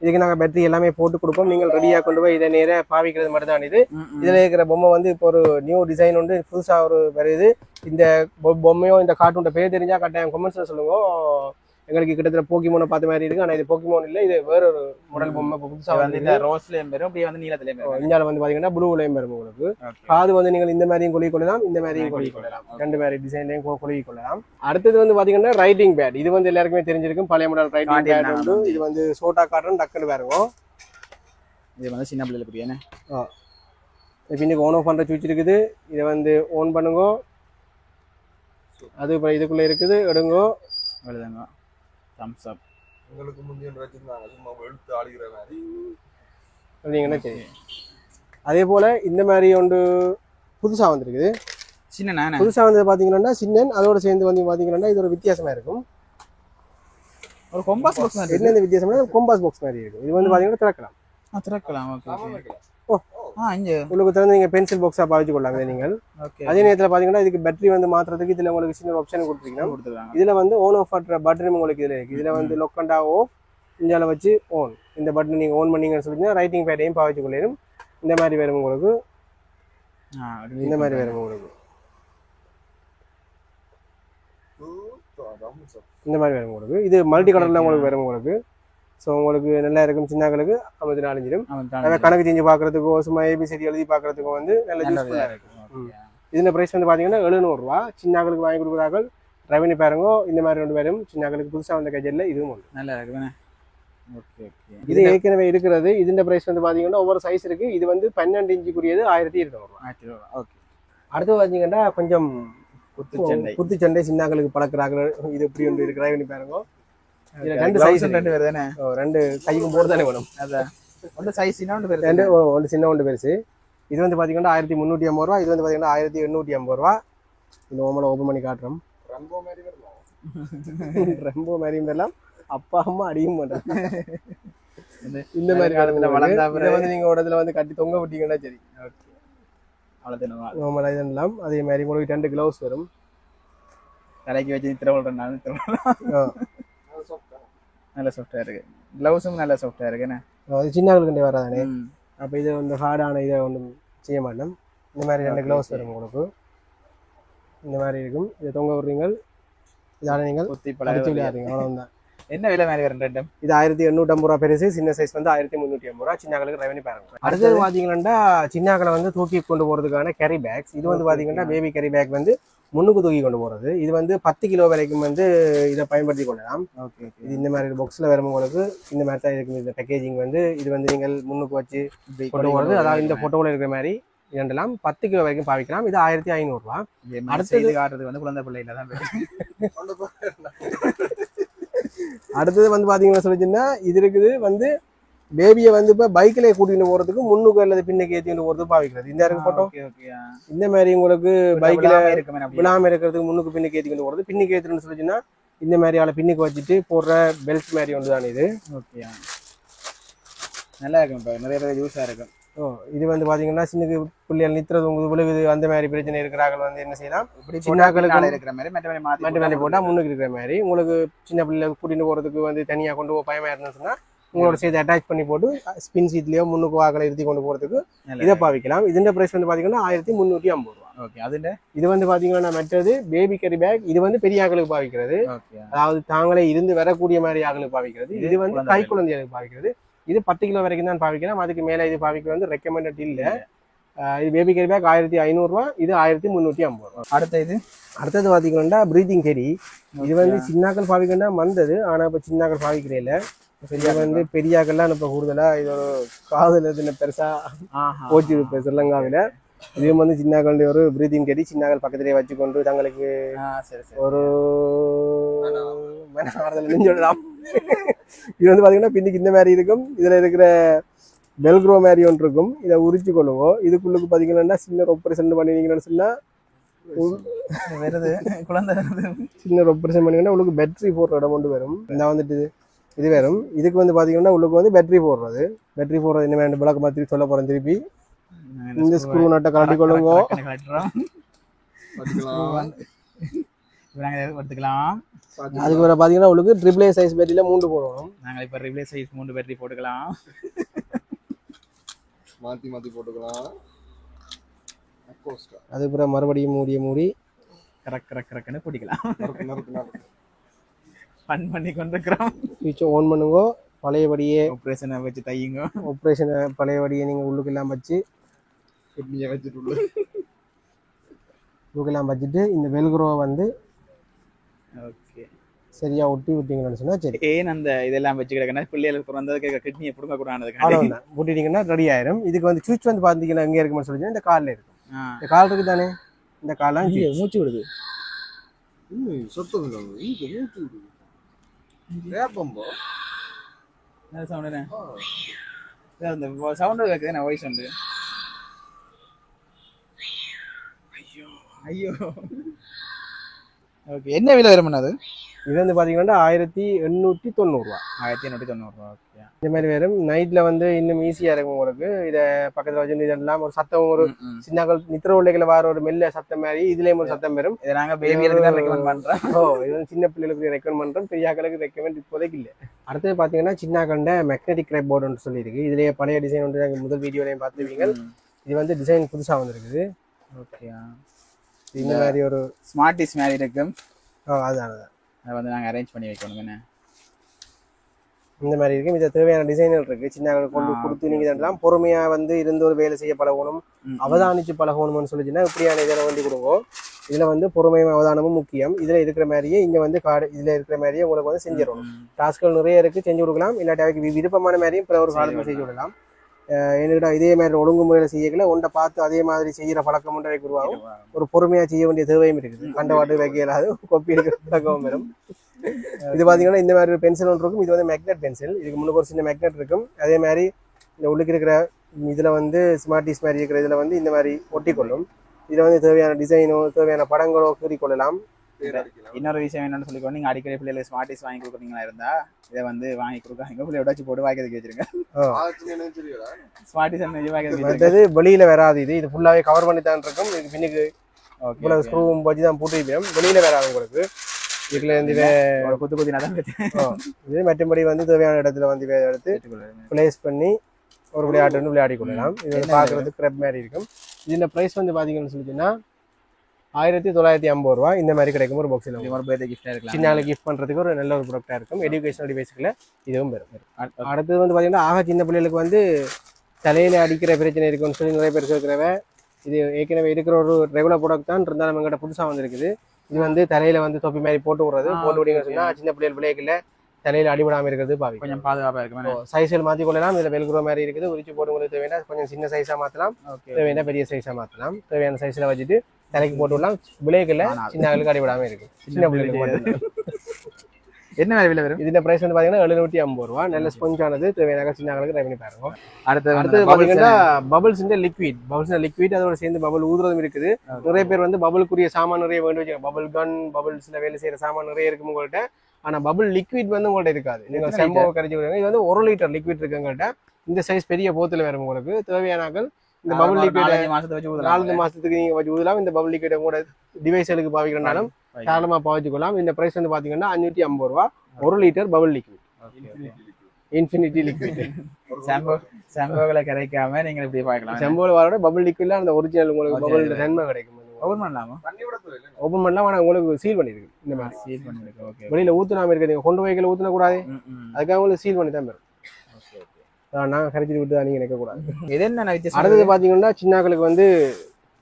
இதுக்கு நாங்க பேட்டரி எல்லாமே போட்டு கொடுப்போம். நீங்கள் ரெடியா கொண்டு போய் இதை நேர பாவிக்கிறது மட்டும் தான் இது. இதுல இருக்கிற பொம்மை வந்து இப்போ ஒரு நியூ டிசைன் உண்டு, புதுசா ஒரு வருது. இந்த பொம்மையோ இந்த கார்ட்டூன் பேர் தெரிஞ்சா கட்டாயம் கமெண்ட்ஸ்ல சொல்லுங்க. எங்களுக்கு கிட்டத்தட்ட போக்கிமோனை பார்த்த மாதிரி இருக்கு. ஆனா இது போக்கிமோன் இல்ல, இது வேற ஒரு மாடல் பொம்மை புதுசா வந்து இந்த ரோஸ்லயும் பெரும், அப்படியே வந்து நீலத்திலயும் பெரும். இந்தியாவில் வந்து பாத்தீங்கன்னா ப்ளூலையும் பெரும் உங்களுக்கு. காது வந்து நீங்கள் இந்த மாதிரியும் கொழுகி கொள்ளலாம், இந்த மாதிரியும் கொழுகி கொள்ளலாம். ரெண்டு மாதிரி டிசைன்லையும் கொழுகி கொள்ளலாம். அடுத்தது வந்து பாத்தீங்கன்னா ரைட்டிங் பேட். இது வந்து எல்லாருக்குமே தெரிஞ்சிருக்கும், பழைய மாடல் ரைட்டிங் பேட் உண்டு. இது வந்து சோட்டா காட்டன் டக்குன்னு பாருங்க. இது வந்து சின்ன பிள்ளைல புரியானே. இன்னைக்கு ஓன் ஆஃப் பண்ற சுவிட்ச் இருக்குது. இதை வந்து ஓன் பண்ணுங்க. அது இப்போ இதுக்குள்ள இருக்குது, எடுங்க. அவ்வளவுதாங்க. தம்ஸ் அப். உங்களுக்கு முந்திய வச்சிருந்தாங்க, சும்மா எடுத்து ஆடுகிற மாதிரி. நீங்கன்னா சரி. அதே போல இந்த மாதிரி ஒன்று புதுசா வந்திருக்குது. சின்ன புதுசா வந்து பாத்தீங்கன்னா சின்னன் அதோட சேர்ந்து வந்து பாத்தீங்கன்னா இது ஒரு வித்தியாசமா இருக்கும். ஒரு கொம்பாஸ் பாக்ஸ் மாதிரி. என்ன வித்தியாசம்னா கொம்பாஸ் பாக்ஸ் மாதிரி இருக்கும். இது வந்து பாத்தீங்கன்னா திறக்கலாம். திறக்கலாம். ஓகே. ஓ, இங்க உங்களுக்கு திறந்து நீங்க பென்சில் பாக்ஸா பாவிச்சு கொள்ளாங்க நீங்கள். அதே நேரத்தில் பாத்தீங்கன்னா இதுக்கு பேட்டரி வந்து மாத்துறதுக்கு இதுல உங்களுக்கு சின்ன ஆப்ஷன் கொடுத்துருக்கீங்க. இதுல வந்து ஓன் ஆஃப் பண்ற பட்டன் உங்களுக்கு இதுல இருக்கு. இதுல வந்து லொக் அண்ட் ஆஃப், இந்தியாவில் வச்சு ஓன். இந்த பட்டன் நீங்க ஓன் பண்ணீங்கன்னு சொல்லிங்கன்னா ரைட்டிங் பேடையும் பாவிச்சு கொள்ளையும். இந்த மாதிரி வரும் உங்களுக்கு. இந்த மாதிரி வரும் உங்களுக்கு. இந்த மாதிரி வரும் உங்களுக்கு. இது மல்டி கலர்ல உங்களுக்கு வரும் உங்களுக்கு. ஸோ உங்களுக்கு நல்லா இருக்கும். சின்னங்களுக்கு 54 கணக்கு செஞ்சு பார்க்கறதுக்கோ சும்மா ஏபிசிடி எழுதி பார்க்கறதுக்கும் வந்து நல்ல யூஸ்ஃபுல்லாக இருக்கும். இதுல பிரைஸ் வந்து பார்த்தீங்கன்னா 700 ரூபா. சின்னங்களுக்கு வாங்கி கொடுக்குறார்கள். ரெவன்யூ பாருங்க. இந்த மாதிரி 2 பேரும் சின்னங்களுக்கு புதுசாக வந்த கஜெட்டில் இதுவும் உண்டு. நல்லா இருக்குண்ணே. இது ஏற்கனவே இருக்கிறது. இதுன்ற பிரைஸ் வந்து பார்த்தீங்கன்னா ஒவ்வொரு சைஸ் இருக்கு. இது வந்து 12 இன்ச்சுக்குரியது 1200 ரூபா. ஓகே. அடுத்து பார்த்தீங்கன்னா கொஞ்சம் குத்துச்சண்டை சின்னங்களுக்கு பழக்கிறார்கள். இது எப்படி ஒன்று இருக்கு ரெவன்யூ பாருங்க. ரெண்டு சைஸ் ரெண்டு பேர் தானே. ரெண்டு கைக்கும் போட்டு தானே வேணும். அதான் ஒன்று சைஸ் சின்ன ஒன்று பெருசு. ஒன்று சின்ன ஒன்று பெருசு. இது வந்து பார்த்தீங்கன்னா 1350 ரூபா. இது வந்து பார்த்தீங்கன்னா 1850 ரூபா. இந்த ஓமலை ஓப்பன் பண்ணி காட்டுறோம். ரொம்ப மாதிரியும் வரலாம். அப்பா அம்மா அடியும் மாட்டாங்க. இந்த மாதிரி வந்து நீங்க ஒரு இடத்துல வந்து கட்டி தொங்க விட்டீங்கன்னா சரி. ஓமலை இதெல்லாம் அதே மாதிரி உங்களுக்கு 2 கிளவுஸ் வரும். தலைக்கு வச்சு திருவள்ளுவர் நல்ல சாஃப்டா இருக்கு. கிளவுஸும் நல்ல சாஃப்டா இருக்குண்ணே. அது சின்னங்களுக்கு வராதானே. அப்போ இது வந்து ஹார்டான இதை ஒன்றும் செய்ய மாட்டோம். இந்த மாதிரி 2 கிளவுஸ் வரும் உங்களுக்கு. இந்த மாதிரி இருக்கும். இதை தொங்க விடுறீங்க. இதால நீங்கள் அடிச்சு விளையாடுறீங்க. அவ்வளோதான். என்ன விலை மாதிரி வரும் ரெண்டும்? இது 1850 ரூபா பெருசு. சின்ன சைஸ் வந்து 1350 ரூபா. சின்னங்களுக்கு ரெவன்யூ பாருங்க. அடுத்தது பாத்தீங்கன்னா சின்னக்களை வந்து தூக்கி கொண்டு போறதுக்கான கேரி பேக்ஸ். இது வந்து பாத்தீங்கன்னா பேபி கேரி பேக் வந்து முன்னுக்கு தூக்கி கொண்டு போறது. இது வந்து 10 கிலோ வரைக்கும் வந்து இதை பயன்படுத்தி கொள்ளலாம். இது இந்த மாதிரி பாக்ஸ்ல வரும் உங்களுக்கு. இந்த மாதிரி தான் இருக்கு. இந்த பேக்கேஜிங் வந்து இது வந்து நீங்கள் முன்னுக்கு வச்சு கொண்டு போறது. அதாவது இந்த போட்டோவில் இருக்கிற மாதிரி இரண்டெல்லாம் 10 கிலோ வரைக்கும் பாவிக்கலாம். இது 1500 ரூபா. அடுத்தது காட்டுறது வந்து குழந்தை பிள்ளைல தான். அடுத்தது வந்து பாத்தீங்கன்னா சொல்லிச்சுன்னா இது இருக்குது வந்து பேபியை வந்து இப்போ பைக்கிலே கூட்டிட்டு போறதுக்கு முன்னுக்கு அல்லது பின்னுக்கு ஏற்றிட்டு போறதுக்கு பாவிக்கிறது. இந்த இருக்கு போட்டோ. இந்த மாதிரி உங்களுக்கு பைக்ல விழாம இருக்கிறதுக்கு முன்னுக்கு பின்னுக்கு ஏற்றிக்கிட்டு போறது. பின்னுக்கு ஏற்றுன்னு சொல்லிச்சுன்னா இந்த மாதிரி ஆளை பின்னுக்கு வச்சுட்டு போடுற பெல்ட் மாதிரி ஒன்று தான் இது. ஓகே, நல்லா இருக்கும். இப்போ நிறைய பேர் யூஸாக இருக்கும். இது வந்து பாத்தீங்கன்னா சின்ன பிள்ளைகள் நித்துறது உங்களுக்கு விழுகுது அந்த மாதிரி பிரச்சனை இருக்கிறார்கள் வந்து என்ன செய்யலாம், சின்னாக்களுக்கு இருக்கிற மாதிரி மாற்றி போட்டா முன்னுக்கு இருக்கிற மாதிரி. உங்களுக்கு சின்ன பிள்ளைகளுக்கு கூட்டிட்டு போறதுக்கு வந்து தனியா கொண்டு போய் பயமா இருந்துன்னு சொன்னா உங்களோட சேர்த்து அட்டாச் பண்ணி போட்டு ஸ்பின் சீட்லயோ முன்னுக்கு வாக்களை இருத்தி கொண்டு போறதுக்கு இதை பாவிக்கலாம். இதுன்ற பிரைஸ் வந்து பாத்தீங்கன்னா 1350 ரூபா. ஓகே, அதுல இது வந்து பாத்தீங்கன்னா மற்றது பேபி கேரி பேக். இது வந்து பெரிய ஆக்களுக்கு பாவிக்கிறது, அதாவது தாங்களே இருந்து வரக்கூடிய மாதிரி ஆக்களுக்கு பாவிக்கிறது. இது வந்து கை குழந்தைகளுக்கு பாவிக்கிறது. இது 10 கிலோ வரைக்கும் தான் பாவிக்கலாம். அதுக்கு மேல இது பாவிக்கிறது வந்து ரெக்கமெண்டட் இல்லை. இது பேபி கேரி பேக் 1500 ரூபா, இது 1350 ரூபா. அடுத்த இது அடுத்தது பார்த்தீங்கன்னா ப்ரீத்திங் கேரி. இது வந்து சின்னாக்கள் பாவிக்கண்டா வந்தது, ஆனால் இப்போ சின்னாக்கள் பாவிக்கிறேன் பெரிய வந்து பெரியாக்கள்லாம் இப்போ கூடுதலாக இது ஒரு காதல் இதுன்னு பெருசாக போச்சு இப்போ ஸ்ரீலங்காவில். இதுவும் வந்து சின்னாக்களுடைய ஒரு ப்ரீத்திங் கேரி. சின்னாக்கள் பக்கத்திலே வச்சுக்கொண்டு தங்களுக்கு ஒரு மனமாறுதல் சொல்லலாம். இது வந்து பார்த்தீங்கன்னா பின்னுக்கு இந்த மாதிரி இருக்கும். இதில் இருக்கிற வெல்க்ரோ மாதிரி ஒன்று இருக்கும், இதை உரிச்சு கொள்ளுவோம். இதுக்குள்ளுக்கு பார்த்தீங்கன்னா சின்ன ஆப்ரேஷன் பண்ணினீங்கன்னு சொன்னால் வருது குழந்தை சின்ன ஆப்ரேஷன் பண்ணிங்கன்னா உங்களுக்கு பேட்டரி போடுற இடம் கொண்டு வரும். இந்த வந்துட்டு இது வரும். இதுக்கு வந்து பார்த்தீங்கன்னா உங்களுக்கு வந்து பேட்டரி போடுறது என்ன வேணும் விளக்க மாற்றி சொல்ல போகிறேன். திருப்பி இந்த ஸ்க்ரூ நட்டை கலட்டி கொள்ளுங்க. எடுத்துக்கலாம். அதுக்கு வேற பார்த்தீங்கன்னா உங்களுக்கு ட்ரிபிள் ஏ சைஸ் பேட்டரியில் 3 போடணும். நாங்கள் இப்போ ட்ரிபிள் ஏ சைஸ் 3 பேட்டரி போட்டுக்கலாம். மாற்றி போட்டுக்கலாம். அதுக்கு பிறகு மறுபடியும் மூடி கரெக்ட்னு பிடிக்கலாம். ஃபன் பண்ணி கொண்டிருக்கிறோம். சுவிட்சை ஆன் பண்ணுங்க. பழையபடியே ஆப்ரேஷனை வச்சு தையுங்க. ஆப்ரேஷனை பழையபடியே நீங்கள் உள்ளுக்கெல்லாம் வச்சு உள்ளுக்கெல்லாம் வச்சுட்டு இந்த வெல்க்ரோவை வந்து ஓகே சரியா ஒட்டி விட்டீங்கன்னு சொன்னா சரி. ஏன் அந்த இதெல்லாம் வச்சு கிடக்கணும் பிள்ளைகளுக்கு பிறந்ததுக்கு கிட்னியை பிடுங்க கூடாது. விட்டுட்டீங்கன்னா ரெடி ஆயிரும். இதுக்கு வந்து சுவிட்ச் வந்து பார்த்தீங்கன்னா எங்கே இருக்குன்னு சொல்லி இந்த காலில் இருக்கும். இந்த கால் இருக்கு தானே, இந்த காலாம் மூச்சு விடுது. சொத்தம் சவுண்ட் கேக்குது வாய்ஸ் உண்டு. ஐயோ ஓகே. என்ன விலை வரும் அது? இது வந்து பார்த்தீங்கன்னா 1890 ரூபா. 1890 ரூபா. ஓகே. இந்த மாதிரி வரும். நைட்ல வந்து இன்னும் ஈஸியா இருக்கும் உங்களுக்கு. இதை பக்கத்துல வச்சு இதெல்லாம் ஒரு சத்தம், ஒரு சின்னாக்கள் நித்திர உள்ளைகளை வர ஒரு மெல்ல சத்தம் மாதிரி இதுலயும் ஒரு சத்தம் வரும். இதை நாங்கள் பேபிகளுக்கு தான் ரெக்கமெண்ட் பண்றோம். இது வந்து சின்ன பிள்ளைகளுக்கு ரெக்கமெண்ட் பண்றோம், பெரியாக்களுக்கு ரெக்கமெண்ட் இப்போதைக்கு இல்லை. அடுத்தது பார்த்தீங்கன்னா சின்னாக்கண்ட மேக்னெட்டிக் கிரைப் போர்டுன்னு சொல்லியிருக்கு. இதுலேயே பழைய டிசைன் வந்து நாங்கள் முதல் வீடியோலையும் பார்த்துருவீங்க. இது வந்து டிசைன் புதுசாக வந்திருக்குது. ஓகே. இந்த மாதிரி ஒரு ஸ்மார்ட்டிஸ் மாதிரி இருக்கும். அதுதான் அதை வந்து நாங்கள் அரேஞ்ச் பண்ணி வைக்கணும். என்ன இந்த மாதிரி இருக்கும். இதை தேவையான டிசைன்கள் இருக்கு. சின்ன கொண்டு கொடுத்து நீங்க இதெல்லாம் பொறுமையா வந்து இருந்து ஒரு வேலை செய்ய பழகணும், அவதானிச்சு பழகணும்னு சொல்லிச்சுன்னா இப்படியான இதில் வந்து கொடுக்கும். இதுல வந்து பொறுமையும் அவதானமும் முக்கியம். இதுல இருக்கிற மாதிரியே இங்க வந்து கார்டு இதுல இருக்கிற மாதிரியே உங்களுக்கு வந்து செஞ்சிடணும். டாஸ்கள் நிறைய இருக்கு, செஞ்சு கொடுக்கலாம். இல்லாட்டி விருப்பமான மாதிரியும் பிற ஒரு காலத்தில் செஞ்சு விடலாம். என்கிட்ட இதே மாதிரி ஒழுங்குமுறையில செய்யல ஒன்றை பார்த்து அதே மாதிரி செய்யற பழக்கம் ஒன்றை உருவாகும். ஒரு பொறுமையா செய்ய வேண்டிய தேவையும் இருக்குது. கண்டவாட்டு வைக்க இயலாது, கொப்பி இருக்கிற பழக்கம் வரும். இது பாத்தீங்கன்னா இந்த மாதிரி ஒரு பென்சில் ஒன்று இருக்கும். இது வந்து மேக்னெட் பென்சில். இதுக்கு முன்னுக்கு ஒரு சின்ன மேக்னெட் இருக்கும். அதே மாதிரி இந்த உள்ளுக்கு இருக்கிற இதுல வந்து ஸ்மார்ட்டிஸ் மாதிரி இருக்கிற இதுல வந்து இந்த மாதிரி ஒட்டிக்கொள்ளும். இதுல வந்து தேவையான டிசைனோ தேவையான படங்களோ கூறிக்கொள்ளலாம். இன்னொரு விஷயம் என்னன்னு சொல்லிக்கோ, நீங்க அடிக்கடி பிள்ளைகளுக்கு ஸ்மார்ட்டிஸ் வாங்கி கொடுக்குறீங்களா இருந்தா இதை வந்து வாங்கி கொடுக்காங்க. பிள்ளை உடச்சு போட்டு வாய்க்கிறதுக்கு வச்சிருங்க. ஸ்மார்ட்டிஸ் மற்றது வெளியில வராது. இது ஃபுல்லாவே கவர் பண்ணி தான் இருக்கும். இதுக்கு பின்னுக்கு இவ்வளவு ஸ்க்ரூவும் வச்சு தான் போட்டு வைப்போம். வெளியில வராது உங்களுக்கு. இதுல இருந்து குத்து குத்தினா தான் இது மற்றபடி வந்து தேவையான இடத்துல வந்து எடுத்து பிளேஸ் பண்ணி ஒரு விளையாட்டு வந்து விளையாடி கொள்ளலாம். இது பார்க்கறதுக்கு கிரப் மாதிரி இருக்கும். இதுல பிரைஸ் வந்து பாத்தீங்கன்னு சொல்லிச்சுன்னா 1950 ரூபா. இந்த மாதிரி கிடைக்கும் ஒரு பாக்ஸில். சின்ன கிஃப்ட் பண்றதுக்கு ஒரு நல்ல ஒரு ப்ராடக்டா இருக்கும். எஜுகேஷனல் டிவைஸ்ல இதுவும் பெறும். அடுத்தது வந்து பாத்தீங்கன்னா ஆக சின்ன பிள்ளைகளுக்கு வந்து தலையில அடிக்கிற பிரச்சனை இருக்குன்னு சொல்லி நிறைய பேர் இருக்கிறவ இது ஏற்கனவே இருக்கிற ஒரு ரெகுலர் ப்ராடக்ட் தான் இருந்தாலும் எங்கிட்ட புதுசா வந்துருக்குது. இது வந்து தலையில வந்து தொப்பி மாதிரி போட்டு விடுறது. போட்டு விடுங்க சொன்னா சின்ன பிள்ளைகள் விளையாக்கல தலையில அடிபடாம இருக்கிறது பாவி கொஞ்சம் பாதுகாப்பா இருக்கும். சைஸ்கள் மாத்தி கொள்ளலாம். இதுல வெல்க்ரோ மாதிரி இருக்குது. உரிச்சு போட்டு தேவையான கொஞ்சம் சின்ன சைஸா மாத்தலாம், தேவையான பெரிய சைஸா மாத்தலாம். தேவையான சைஸ்ல வச்சுட்டு தலைக்கு போட்டு விடலாம். விளையாக்கல சின்னங்களுக்கு அடிபடாம இருக்கு. சின்ன பிள்ளைகளுக்கு என்ன விலை வரும்? இதுல பிரைஸ் வந்து பாத்தீங்கன்னா 750 ரூபா. நல்ல ஸ்பஞ்ச் ஆனது. தேவையான சின்னங்களுக்கு ட்ரை பண்ணி பாருங்க. அடுத்தது பாத்தீங்கன்னா பபிள்ஸ் லிக்விட் அதோட சேர்ந்து பபிள் ஊதுறதும் இருக்குது. நிறைய பேர் வந்து பபிளுக்குரிய சாமான் நிறைய வேண்டி வச்சு பபிள் கன் பபிள்ஸ்ல வேலை செய்யற சாமான் நிறைய இருக்கும் உங்கள்கிட்ட. ஆனா பபிள் லிக்விட் வந்து உங்கள்ட்ட இருக்காது. நீங்க செம்போ கரைச்சி விடுங்க. இது வந்து 1 லிட்டர் லிக்விட் இருக்கு எங்கள்கிட்ட. இந்த சைஸ் பெரிய போத்துல வரும் உங்களுக்கு. தேவையானாக்கள் இந்த பபிள் லிக்விட் 4 மாசத்துக்கு நீங்க வச்சு ஊதலாம். இந்த பபிள் லிக்விட் கூட டிவைஸ்களுக்கு பாவிக்கிறனாலும் தாராளமா பாவிச்சுக்கலாம். இந்த பிரைஸ் வந்து பாத்தீங்கன்னா 550 ரூபா. 1 litre bubble liquid, infinity liquid. செம்போல கிடைக்காம நீங்க இப்படி பார்க்கலாம். செம்போல வரோட பபிள் லிக்விட்ல அந்த ஒரிஜினல் உங்களுக்கு பபிள் நன்மை கிடைக்கும். ஓபன் பண்ணலாமா? ஓபன் பண்ணலாம். ஆனா உங்களுக்கு சீல் பண்ணிருக்கு. இந்த மாதிரி சீல் பண்ணிருக்கு. ஓகே. வெளியில ஊத்துனாம இருக்கு. நீங்க கொண்டு வைக்கல ஊத்துன கூடாது. அதுக்காக உங்களுக்கு சீல் பண்ணி தான் வரும். நான் கரைச்சி விட்டு தான் நீங்க நினைக்கக்கூடாது. இது என்ன வித்தியாசம்? அடுத்தது பாத்தீங்கன்னா சின்னாக்களுக்கு வந்து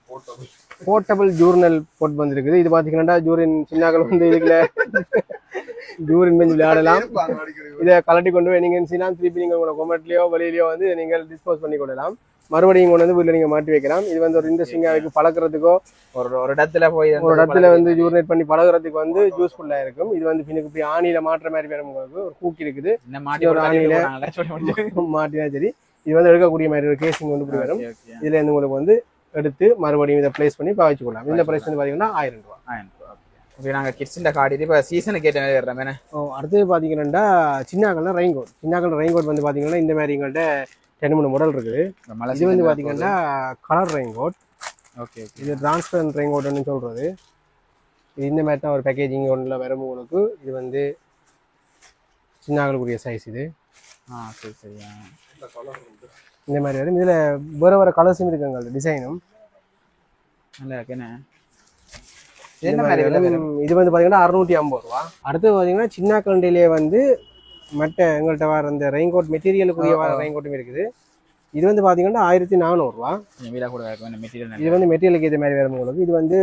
போட்டோம் போர்ட்டபிள் ஜூர்னல் போட் வந்திருக்குது. இது பாத்தீங்கன்னா ஜூரின் சின்னாக்கள் வந்து இதுக்குள்ள ஜூரின் பெஞ்சு விளையாடலாம். இதை கலட்டி கொண்டு போய் நீங்க திருப்பி நீங்க உங்களோட கொமெண்ட்லயோ வெளியிலயோ வந்து நீங்கள் டிஸ்போஸ் பண்ணி கொள்ளலாம். மறுபடியும் கொண்டு வந்து வீட்டில் நீங்க மாட்டி வைக்கலாம். இது வந்து ஒரு இன்ட்ரெஸ்டிங்கா இருக்கு பழக்கிறதுக்கோ, ஒரு இடத்துல போய் ஒரு இடத்துல வந்து யூரினேட் பண்ணி பழகுறதுக்கு வந்து யூஸ்ஃபுல்லா இருக்கும். இது வந்து பின்னுக்கு இப்படி ஆணியில மாற்ற மாதிரி வேற உங்களுக்கு ஒரு கூக்கி இருக்குது. ஒரு ஆணியில மாட்டினா சரி, இது வந்து எடுக்கக்கூடிய மாதிரி ஒரு கேசிங் வந்து இப்படி வரும். இதுல இருந்து உங்களுக்கு வந்து எடுத்து மறுபடியும் இதை பிளேஸ் பண்ணி பாவிச்சு கொள்ளலாம். இந்த பிரைஸ் வந்து பாத்தீங்கன்னா 1000 ரூபாய். நாங்க கிட்ஸ்ல காட்டிட்டு இப்ப சீசனுக்கு ஏற்ற மாதிரி வர்றோம். அடுத்தது பாத்தீங்கன்னா சின்னாக்கள் ரெயின்கோட். சின்னாக்கள் ரெயின்கோட் வந்து பாத்தீங்கன்னா இந்த மாதிரி எங்கள்கிட்ட 2-3 மாடல் இருக்குது. இது வந்து பாத்தீங்கன்னா கலர் ரெயின்கோட். இது டிரான்ஸ்பரண்ட் ரெயின்கோட்னு சொல்றது. இது இந்த மாதிரி தான் ஒரு பேக்கேஜிங் ஒன்றில் வரும் உங்களுக்கு. இது வந்து சின்னாக்களுக்குரிய சைஸ். இது சரி சரியா இந்த மாதிரி வரும். இதுல வேற வேற கலர்ஸும் இருக்குங்க, டிசைனும் நல்லா இருக்குண்ணே. இது வந்து பாத்தீங்கன்னா 650 ரூபா. அடுத்து பாத்தீங்கன்னா சின்னாக்கண்டிலே வந்து மற்ற எங்கள்கிட்ட வர அந்த ரெயின்கோட் மெட்டீரியலுக்குரிய வர ரெயின்கோட்டும் இருக்குது. இது வந்து பாத்தீங்கன்னா 1400 ரூபா. இது வந்து மெட்டீரியலுக்கு இது மாதிரி வரும் உங்களுக்கு. இது வந்து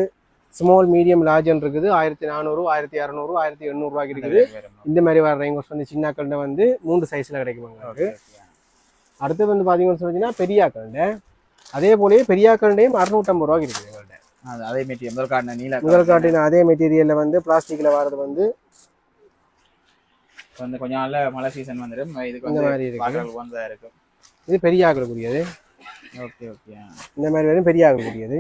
ஸ்மால் மீடியம் லார்ஜ் இருக்குது. 1400, 1200, 1800 ரூபாய்க்கு இருக்குது. இந்த மாதிரி வர ரெயின்கோட்ஸ் வந்து சின்னாக்கண்ட வந்து 3 சைஸ்ல கிடைக்கும் உங்களுக்கு. அடுத்து வந்து பாத்தீங்கன்னு சொன்னீங்கன்னா பெரியாக்கண்டை. அதே போலயே பெரியாக்கண்டையும் 650 ரூபாய்க்கு இருக்குது எங்கள்கிட்ட. அதே மெட்டீரியல் முதல் காட்டின அதே மெட்டீரியல்ல வந்து பிளாஸ்டிக்ல வரது வந்து கொஞ்ச நாள்ல மழை சீசன் வந்துடும். இதுக்கு இந்த மாதிரி இருக்கு. இது பெரிய ஆக்கக்கூடியது. Okay okay. இந்த மாதிரி வரும் பெரிய ஆக்கக்கூடியது.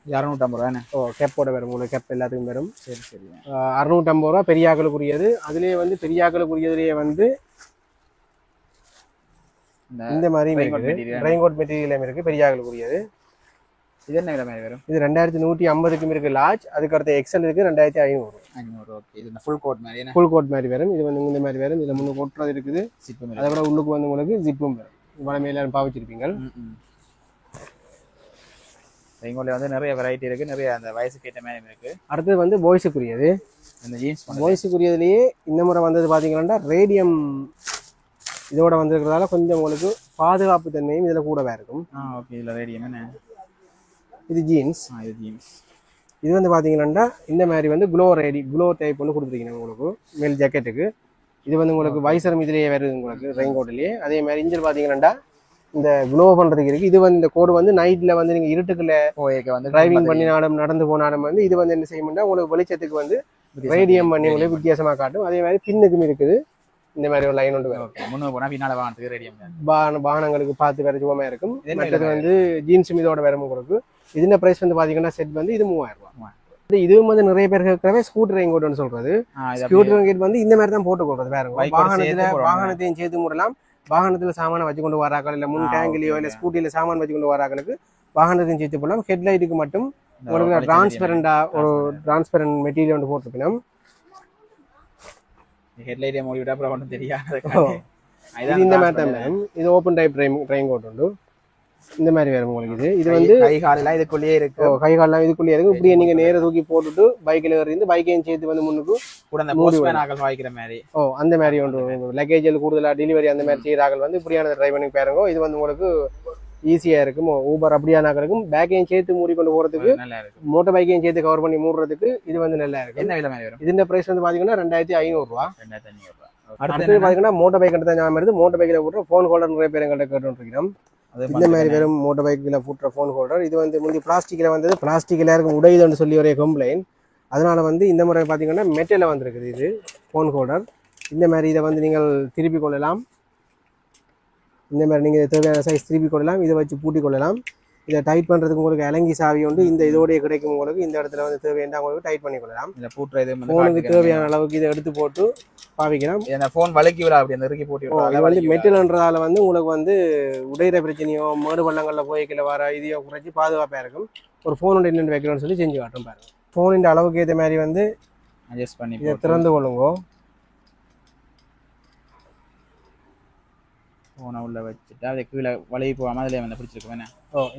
250 ரூபாய். கெப்போட வரும் உங்களுக்கு. கெப் எல்லாத்துக்கும் வரும். சரி சரி. 650 ரூபா பெரிய ஆக்கலுக்குரியது. அதுலயே வந்து பெரிய ஆக்கலுக்குரியதுலயே வந்து இந்த மாதிரி ரெயின்கோட் மெட்டீரியல் இருக்கு. பெரிய ஆக்கலுக்குரியது. இது என்ன விலை மாதிரி வரும்? இது 2150க்கும் இருக்கு லார்ஜ். அதுக்கு அடுத்த எக்ஸல் இருக்கு 2500. ஓகே. இது ஃபுல் கோட் மாதிரி. ஃபுல் கோட் மாதிரி வரும். இது வந்து இந்த மாதிரி வரும். இதுல முன்னுக்கு ஒட்டுறது இருக்குது. அதை விட உள்ளுக்கு வந்து உங்களுக்கு ஜிப்பும் வரும். வளமே எல்லாரும் பாவிச்சிருப்பீங்க. ரெயின்கோட்ல வந்து நிறைய வெரைட்டி இருக்கு. நிறைய அந்த வயசுக்கு ஏற்ற மாதிரி இருக்கு. அடுத்தது வந்து பாய்ஸுக்குரியது. இந்த ஜீன்ஸ் பாய்ஸுக்குரியதுலயே இந்த முறை வந்தது பாத்தீங்கன்னா ரேடியம் இதோட வந்திருக்கிறதால கொஞ்சம் உங்களுக்கு பாதுகாப்பு தன்மையும் இதுல கூடவே இருக்கும். ஓகே. இதுல ரேடியம் என்ன? இது ஜீன்ஸ். இது ஜீன்ஸ். இது வந்து பாத்தீங்கன்னா இந்த மாதிரி வந்து க்ளோ டைப் வந்து கொடுத்துருக்கீங்க உங்களுக்கு மேல் ஜாக்கெட்டுக்கு. இது வந்து உங்களுக்கு வைசரம் இதுலயே வருது உங்களுக்கு ரெயின்கோட்லயே. அதே மாதிரி இன்ஜின் பாத்தீங்கன்னா இந்த க்ளோ பண்றதுக்கு இருக்கு. இது வந்து இந்த கோடு வந்து நைட்ல வந்து நீங்க இருட்டுக்குள்ள டிரைவிங் பண்ணினாலும் நடந்து போனாலும் வந்து இது வந்து என்ன செய்யணும்னா உங்களுக்கு வெளிச்சத்துக்கு வந்து ரேடியம் பண்ணி உங்களுக்கு வித்தியாசமா காட்டும். அதே மாதிரி பின்னுக்கும் இருக்குது. இந்த மாதிரி ஒரு லைன் ஒன்று வாகனங்களுக்கு பார்த்து வேற சுகமா இருக்கும். மற்றது வந்து ஜீன்ஸும் இதோட வேற உங்களுக்கு. இதுல பிரைஸ் வந்து பாத்தீங்கன்னா செட் வந்து இது 3000 ரூபாய். இதுவும் வந்து நிறைய பேர் இருக்கிறவே ஸ்கூட்டர் ரெயின்கோட்னு சொல்றது. ஸ்கூட்டர் ரெயின்கோட் வந்து இந்த மாதிரி தான் போட்டு கொடுறது. வேற வாகனத்தையும் சேர்த்து மூடலாம். வாகனத்துல சாமான வச்சு கொண்டு வராக்கள், இல்ல முன் டேங்கிலயோ இல்ல ஸ்கூட்டில சாமான் வச்சு கொண்டு வராக்களுக்கு வாகனத்தையும் சேர்த்து போடலாம். ஹெட்லைட்டுக்கு மட்டும் உங்களுக்கு டிரான்ஸ்பரண்டா ஒரு டிரான்ஸ்பரண்ட் மெட்டீரியல் வந்து போட்டுருக்கணும். ஹெட்லைட்டை மூடி விட்டா அப்புறம் ஒன்றும் தெரியாது. இந்த மாதிரி தான் இது ஓப்பன் டைப் ரெயின்கோட் உண்டு. இந்த மாதிரி வேற உங்களுக்கு. இது வந்து கை காலெல்லாம் இதுக்குள்ளேயே இருக்கு. கை காலெல்லாம் இதுக்குள்ளேயே இருக்கு. இப்படியே நீங்க நேர தூக்கி போட்டுட்டு பைக்ல இருந்து பைக்கையும் சேர்த்து வந்து முன்னுக்கு கூட அந்த போஸ்ட்மேன் ஆக்கள் வாய்க்கிற மாதிரி அந்த மாதிரி ஒன்று லக்கேஜில் கூடுதலா டெலிவரி அந்த மாதிரி செய்யறார்கள் வந்து இப்படியான டிரைவனுக்கு பாருங்க. இது வந்து உங்களுக்கு ஈஸியா இருக்கும். ஊபர் அப்படியானாக்களுக்கும் பேக்கையும் சேர்த்து மூடி கொண்டு போறதுக்கு, மோட்டர் பைக்கையும் சேர்த்து கவர் பண்ணி மூடுறதுக்கு இது வந்து நல்லா இருக்கு. என்ன விலை மாதிரி வரும்? இதுல பிரைஸ் வந்து பாத்தீங்கன்னா 2500 ரூபா. 2500 ரூபா. அடுத்து பாத்தீங்கன்னா மோட்டர் பைக் எடுத்த ஞாபகம் வருது. மோட்டர் பைக்ல போடுற போன் ஹோல்டர் நிறைய பேர் எங்கள்கிட்ட கேட்டுருக்கிறோம். இந்த மாதிரி வெறும் மோட்டர் பைக்கில் போட்டுற ஃபோன் ஹோல்டர். இது வந்து முந்தி பிளாஸ்டிக்ல வந்தது. பிளாஸ்டிக்ல இருக்கும் உடையுதுன்னு சொல்லி ஒரே கம்ப்ளைண்ட். அதனால வந்து இந்த முறை பாத்தீங்கன்னா மெட்டல்ல வந்திருக்குது இது ஃபோன் ஹோல்டர். இந்த மாதிரி இதை வந்து நீங்கள் திருப்பி கொள்ளலாம். இந்த மாதிரி நீங்கள் தேவையான சைஸ் திருப்பி கொள்ளலாம். இதை வச்சு பூட்டி கொள்ளலாம். இதை டைட் பண்ணுறதுக்கு உங்களுக்கு அலங்கி சாவி உண்டு. இந்த இதோடைய கிடைக்கும் உங்களுக்கு. இந்த இடத்துல வந்து தேவையான உங்களுக்கு டைட் பண்ணி கொள்ளலாம். ஃபோனுக்கு தேவையான அளவுக்கு இதை எடுத்து போட்டு பாவிக்கலாம். ஃபோன் வளைக்கி விட அப்படி நெருக்கி போட்டு வந்து மெட்டல்ன்றதால வந்து உங்களுக்கு வந்து உடையிற பிரச்சனையோ மேடு பள்ளங்களில் போய்க்கில் வர இதையோ குறைச்சி பாதுகாப்பாக இருக்கும். ஒரு ஃபோனோட இன்னொன்று வைக்கணும்னு சொல்லி செஞ்சு காட்டும் பாருங்க. ஃபோனின் அளவுக்கு ஏற்ற மாதிரி வந்து அட்ஜஸ்ட் பண்ணி இதை திறந்து கொள்ளுங்க. ஃபோனை உள்ள வச்சுட்டு அதை கீழே வளைவி போகாமல் அதில் வந்து பிடிச்சிருக்கேன்.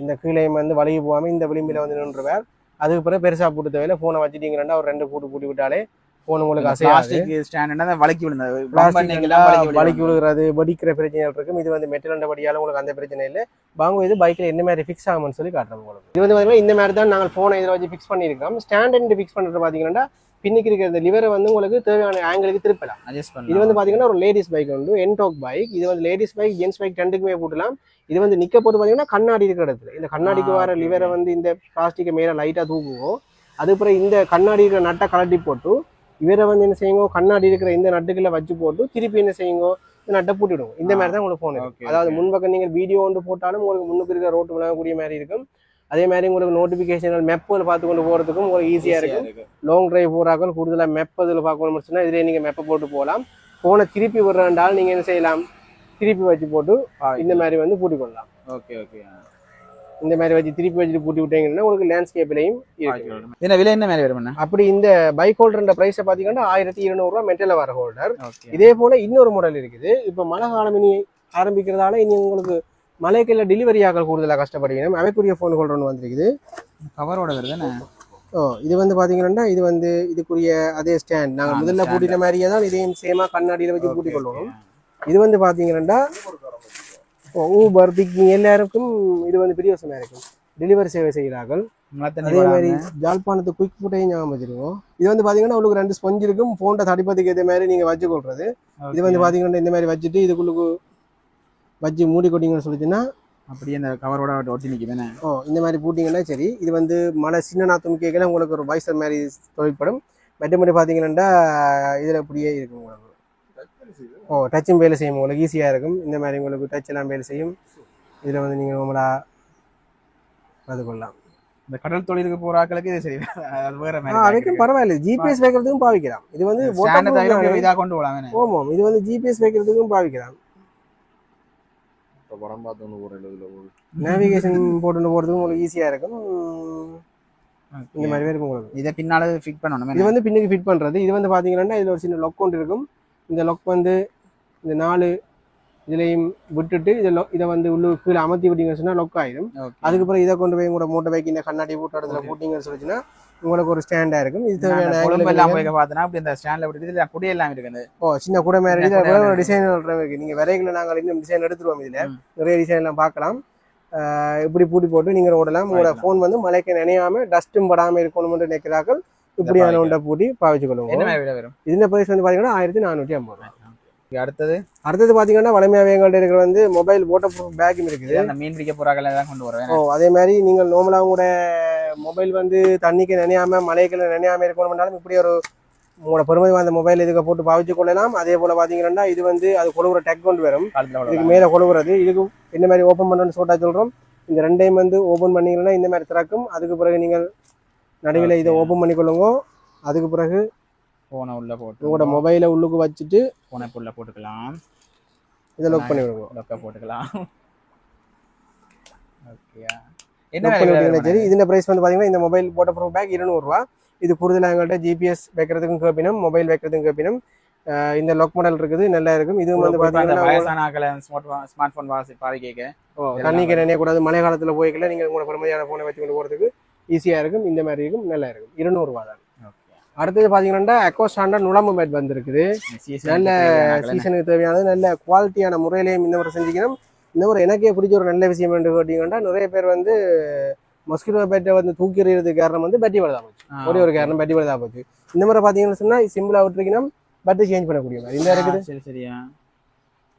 இந்த கீழையும் வந்து வளைவி போகாமல் இந்த விளிம்பில் வந்து நின்றுவார். அதுக்கு பிறகு பெருசாக போட்டு தேவையில்லை. ஃபோனை வச்சுட்டீங்கன்னா ஒரு 2 பூட்டு பூட்டி விட்டாலே போன் உங்களுக்கு அசையாது. பிளாஸ்டிக் ஸ்டாண்ட் வளைக்கி விழுந்தது, வலிக்கு விழுகிறது, வெடிக்கிற பிரச்சனைகள் இருக்கும். இது வந்து மெட்டல் படியால உங்களுக்கு அந்த பிரச்சனை இல்லை. வாங்க இது பைக்ல என்ன மாதிரி ஃபிக்ஸ் ஆகும்னு சொல்லி காட்டுறோம் உங்களுக்கு. இது வந்து பாத்தீங்கன்னா இந்த மாதிரி தான் நாங்கள் போனை இதில் வச்சு ஃபிக்ஸ் பண்ணியிருக்கோம். ஸ்டாண்ட் ஃபிக்ஸ் பண்றது பாத்தீங்கன்னா பின்னுக்கு இருக்கிற இந்த லிவரை வந்து உங்களுக்கு தேவையான ஆங்கிளுக்கு திருப்பலாம். இது வந்து பாத்தீங்கன்னா ஒரு லேடிஸ் பைக் உண்டு, என்டாக் பைக். இது வந்து லேடிஸ் பைக், ஜென்ஸ் பைக் ரெண்டுக்குமே போட்டுலாம். இது வந்து நிக்க போது பாத்தீங்கன்னா கண்ணாடி இருக்கிற இடத்துல இந்த கண்ணாடிக்கு வர லிவரை வந்து இந்த பிளாஸ்டிக்கை மேல லைட்டா தூக்குவோம். அதுக்கப்புறம் இந்த கண்ணாடி இருக்கிற நட்டை கலட்டி போட்டு இவரை வந்து என்ன செய்யுங்க, கண்ணாடி இருக்கிற இந்த நட்டுக்குள்ள வச்சு போட்டு திருப்பி என்ன செய்யுங்க, இந்த நட்டை பூட்டிவிடுவோம். இந்த மாதிரி தான் உங்களுக்கு போன் இருக்கும். அதாவது முன்பக்கம் நீங்கள் வீடியோ ஒன்று போட்டாலும் உங்களுக்கு முன்னுக்கு இருக்கிற ரோட்டு விளங்கக்கூடிய மாதிரி இருக்கும். அதே மாதிரி உங்களுக்கு நோட்டிபிகேஷன் மெப்பில் பார்த்து கொண்டு போறதுக்கும் உங்களுக்கு ஈஸியா இருக்கும். லாங் டிரைவ் போறாக்கள் கூடுதலாக மெப் இதில் பார்க்கணும்னு சொன்னா இதுலேயே நீங்க மெப்பை போட்டு போகலாம். போனை திருப்பி விடுறாண்டால் நீங்க என்ன செய்யலாம், திருப்பி வச்சு போட்டு இந்த மாதிரி வந்து பூட்டி கொள்ளலாம். Okay okay. இந்த மாதிரி வச்சு திருப்பி வச்சுட்டு பூட்டி விட்டீங்கன்னா உங்களுக்கு லேண்ட்ஸ்கேப்லையும் என்ன விலை என்ன மாதிரி வரும். அப்படி இந்த பைக் ஹோல்டர் பிரைஸை பார்த்தீங்கன்னா 1200 ரூபா மெட்டல வர ஹோல்டர். இதே போல இன்னொரு மாடல் இருக்குது. இப்போ மழை காலம் இனி ஆரம்பிக்கிறதால இனி உங்களுக்கு மலைக்குள்ள டெலிவரி ஆகல் கூடுதலாக கஷ்டப்படுவீங்க. அவைக்குரிய ஃபோன் ஹோல்டர் ஒன்று வந்துருக்குது, கவரோட வருதுன்னு. இது வந்து பாத்தீங்கன்னா இது வந்து இதுக்குரிய அதே ஸ்டாண்ட் நாங்கள் முதல்ல பூட்டின மாதிரியே தான் இதையும் சேமா கண்ணாடியில் வச்சு பூட்டி கொள்வோம். இது வந்து பாத்தீங்கன்னா ஊபர், பிக்னி எல்லாருக்கும் இது வந்து பிரியோசமா இருக்கும். டெலிவரி சேவை செய்கிறார்கள். அதே மாதிரி ஜாழ்ப்பாணத்து குயிக் ஃபுட்டையும் ஞாபகம் வச்சிருக்கோம். இது வந்து பாத்தீங்கன்னா உங்களுக்கு 2 ஸ்பஞ்ச் இருக்கும். போன்ட தடிப்பதுக்கு ஏற்ற மாதிரி நீங்க வச்சு கொள்றது. இது வந்து பாத்தீங்கன்னா இந்த மாதிரி வச்சுட்டு இதுக்குள்ளுக்கு வச்சு மூடி கொட்டிங்கன்னு சொல்லிச்சுன்னா அப்படியே அந்த கவரோட ஒட்டி நிற்குதுன்னு. இந்த மாதிரி பூட்டிங்கன்னா சரி. இது வந்து மழை சின்ன நாத்தம் கேட்கல உங்களுக்கு ஒரு வைசர் மாதிரி தொழிற்படும். மற்றபடி பார்த்தீங்கன்னா இதில் அப்படியே இருக்கும் உங்களுக்கு. டச்சும் வேலை செய்யும், உங்களுக்கு ஈஸியாக இருக்கும். இந்த மாதிரி உங்களுக்கு டச் எல்லாம் வேலை செய்யும். இதில் வந்து நீங்கள் நம்மளா அது கொள்ளலாம். இந்த கடல் தொழிலுக்கு போகிற ஆக்களுக்கு இது சரி, வேற அதுக்கும் பரவாயில்ல. ஜிபிஎஸ் வைக்கிறதுக்கும் பாவிக்கலாம். இது வந்து இதாக கொண்டு போகலாம். ஆமாம், இது வந்து ஜிபிஎஸ் வைக்கிறதுக்கும் பாவிக்கலாம். நேவிகேஷன் போட்டு போறதுக்கு உங்களுக்கு ஈஸியா இருக்கும். இந்த மாதிரி இருக்கும் உங்களுக்கு. இதை பின்னால ஃபிட் பண்ணணும். இது வந்து பின்னுக்கு ஃபிட் பண்றது. இது வந்து பாத்தீங்கன்னா இதுல ஒரு சின்ன லொக் ஒன்று இருக்கும். இந்த லொக் வந்து இந்த 4 இதுலையும் விட்டுட்டு இதை வந்து உள்ளுக்கு கீழே அமர்த்தி விட்டீங்கன்னு சொன்னா லொக் ஆயிடும். அதுக்கப்புறம் இதை கொண்டு போய் கூட மோட்டர் பைக் இந்த கண்ணாடி போட்டு இடத்துல போட்டீங்கன்னு சொல்லிச்சுன்னா உங்களுக்கு ஒரு ஸ்டாண்டா இருக்கும். இது தேவையான குடையெல்லாம் இருக்குது. சின்ன குடை மாதிரி ஒரு டிசைன் இருக்கு. நீங்க விரைகளை நாங்கள் இன்னும் டிசைன் எடுத்துருவோம். இதுல நிறைய டிசைன் எல்லாம் பார்க்கலாம். இப்படி பூட்டி போட்டு நீங்க ஓடலாம். உங்களோட போன் வந்து மழைக்கு நினையாம டஸ்டும் படாம இருக்கணும்னு நினைக்கிறார்கள். இப்படியான ஒன்றை பூட்டி பாவிச்சு கொள்ளுவோம். இந்த பிரைஸ் வந்து பாத்தீங்கன்னா 1450. அடுத்தது பாத்தீங்கன்னா வளமையாவே எங்கள்ட்ட இருக்கிற வந்து மொபைல் வாட்டர் ப்ரூஃப் பேக்கும் இருக்குது. மீன் பிடிக்க போறாங்க கொண்டு வருவேன். அதே மாதிரி நீங்கள் நார்மலா கூட மொபைல் வந்து தண்ணிக்கு நினையாம மழைக்குள்ள நினையாம இருக்கணும்னாலும் இப்படி ஒரு உங்களோட பெருமதி வாய்ந்த மொபைல் இதுக்கு போட்டு பாவிச்சு கொள்ளலாம். அதே போல பாத்தீங்கன்னா இது வந்து அது கொழுவுற டெக் கொண்டு வரும். இதுக்கு மேல கொழுவுறது. இதுக்கு என்ன மாதிரி ஓப்பன் பண்ணணும்னு சொல்லிட்டா சொல்றோம். இந்த ரெண்டையும் வந்து ஓப்பன் பண்ணீங்கன்னா இந்த மாதிரி திறக்கும். அதுக்கு பிறகு நீங்கள் நடுவில் இதை ஓப்பன் பண்ணிக்கொள்ளுங்க. அதுக்கு பிறகு போனை உள்ள போட்டு உங்களோட மொபைலை உள்ளுக்கு வச்சுட்டு போனை உள்ள போட்டுக்கலாம். இதை லாக் பண்ணி விடுங்க. லாக் போட்டுக்கலாம். ஓகேயா. சரி, இந்த பிரைஸ் வந்து பாத்தீங்கன்னா இந்த மொபைல் வாட்டர் ப்ரூஃப் பேக் 200 ரூபா. இது கூடுதலாக எங்கள்கிட்ட ஜிபிஎஸ் வைக்கிறதுக்கும் கேப்பினும் மொபைல் வைக்கிறதுக்கும் கேப்பினும் இந்த லாக் மாடல் இருக்குது, நல்லா இருக்கும். இது வந்து பாத்தீங்கன்னா ஸ்மார்ட் போன் பாவிக்க தண்ணிக்கு நினையக்கூடாது. மழை காலத்துல போய்க்கல நீங்க உங்களோட பெருமதியான போனை வச்சு கொண்டு போறதுக்கு ஈஸியா இருக்கும். இந்த மாதிரி இருக்கும், நல்லா இருக்கும். 200 ரூபா தான். அடுத்தது பாத்தீங்கன்னா எக்கோஸ்டாண்டா நுழம்பு மேட் வந்திருக்குது. நல்ல சீசனுக்கு தேவையானது, நல்ல குவாலிட்டியான முறையிலையும் இந்த முறை செஞ்சுக்கணும். இந்த முறை எனக்கே பிடிச்ச ஒரு நல்ல விஷயம் என்று கேட்டீங்கன்னா நிறைய பேர் வந்து மொஸ்கிட்டோ பேட்டை வந்து தூக்கி எறியறதுக்கு காரணம் வந்து பேட்டரி வலுதா போச்சு. ஒரே ஒரு காரணம் பேட்டரி வலுதா போச்சு. இந்த முறை பாத்தீங்கன்னா சொன்னா சிம்பிளா விட்டுருக்கீங்கன்னா பேட்டரி சேஞ்ச் பண்ணக்கூடிய மாதிரி இந்த இருக்குது. சரி சரியா.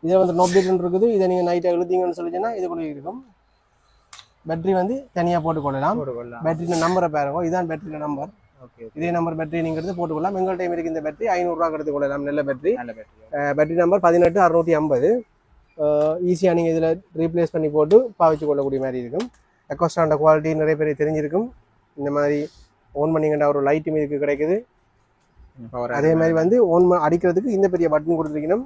இதில் வந்து நோப்டேட் இருக்குது. இதை நீங்க நைட்டா எழுதிங்கன்னு சொல்லிச்சுன்னா இது கூட இருக்கும். பேட்டரி வந்து தனியா போட்டுக்கொள்ளலாம். பேட்டரி நம்பரை பாருங்க, இதுதான் பேட்டரி நம்பர். இதே நம்பர் பேட்டரி நீங்க எடுத்து போட்டுக்கொள்ளலாம். எங்கள் டைம் இருக்கு இந்த பேட்டரி 500 ரூபா எடுத்து கொள்ளலாம். நல்ல பேட்டரி. Battery number 18650. ஈஸியா நீங்க இதுல ரீப்ளேஸ் பண்ணி போட்டு பாவிச்சு கொள்ளக்கூடிய மாதிரி இருக்கும். எக்கோஸ்டாண்ட குவாலிட்டி நிறைய பேர் தெரிஞ்சிருக்கும். இந்த மாதிரி ஓன் பண்ணிங்கன்னா ஒரு லைட் இதுக்கு கிடைக்குது. அதே மாதிரி வந்து ஓன் அடிக்கிறதுக்கு இந்த பெரிய பட்டன் கொடுத்துருக்கணும்.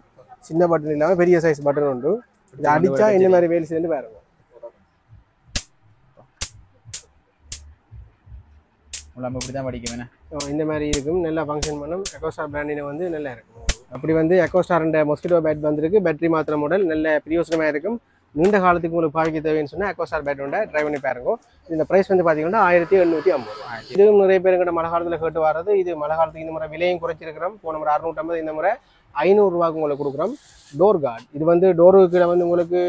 சின்ன பட்டன் இல்லாம பெரிய சைஸ் பட்டன் உண்டு. இதை அடிச்சா இந்த மாதிரி வேலை செய்து பாருங்க. இந்த மாதிரி இருக்கும், நல்லா ஃபங்க்ஷன் பண்ணும். எக்கோஸ்டார் பிராண்டின வந்து நல்லா இருக்கும். அப்படி வந்து எக்கோஸ்டார் மொஸ்கிட்டோ பேட் வந்திருக்கு. பேட்டரி மாத்திர மாடல் நல்ல பிரயோசனமா இருக்கும். நீண்ட காலத்துக்கு உங்களுக்கு பாவிக்க தேவைன்னு சொன்னால் அக்வாஸ்டார் பேட்டரி ட்ரை பண்ணி பாருங்க. இந்த ப்ரைஸ் வந்து பார்த்தீங்கன்னா 1750. இதுவும் நிறைய பேருக்கிட்ட மழை காலத்தில் கேட்டு வர்றது. இது மழை காலத்துக்கு இந்த முறை விலையும் குறைச்சிருக்கிறோம். போன முறை 650, இந்த முறை 500 ரூபாய்க்கு உங்களுக்கு கொடுக்குறோம். டோர் கார்டு, இது வந்து டோருக்கு கீழே வந்து உங்களுக்கு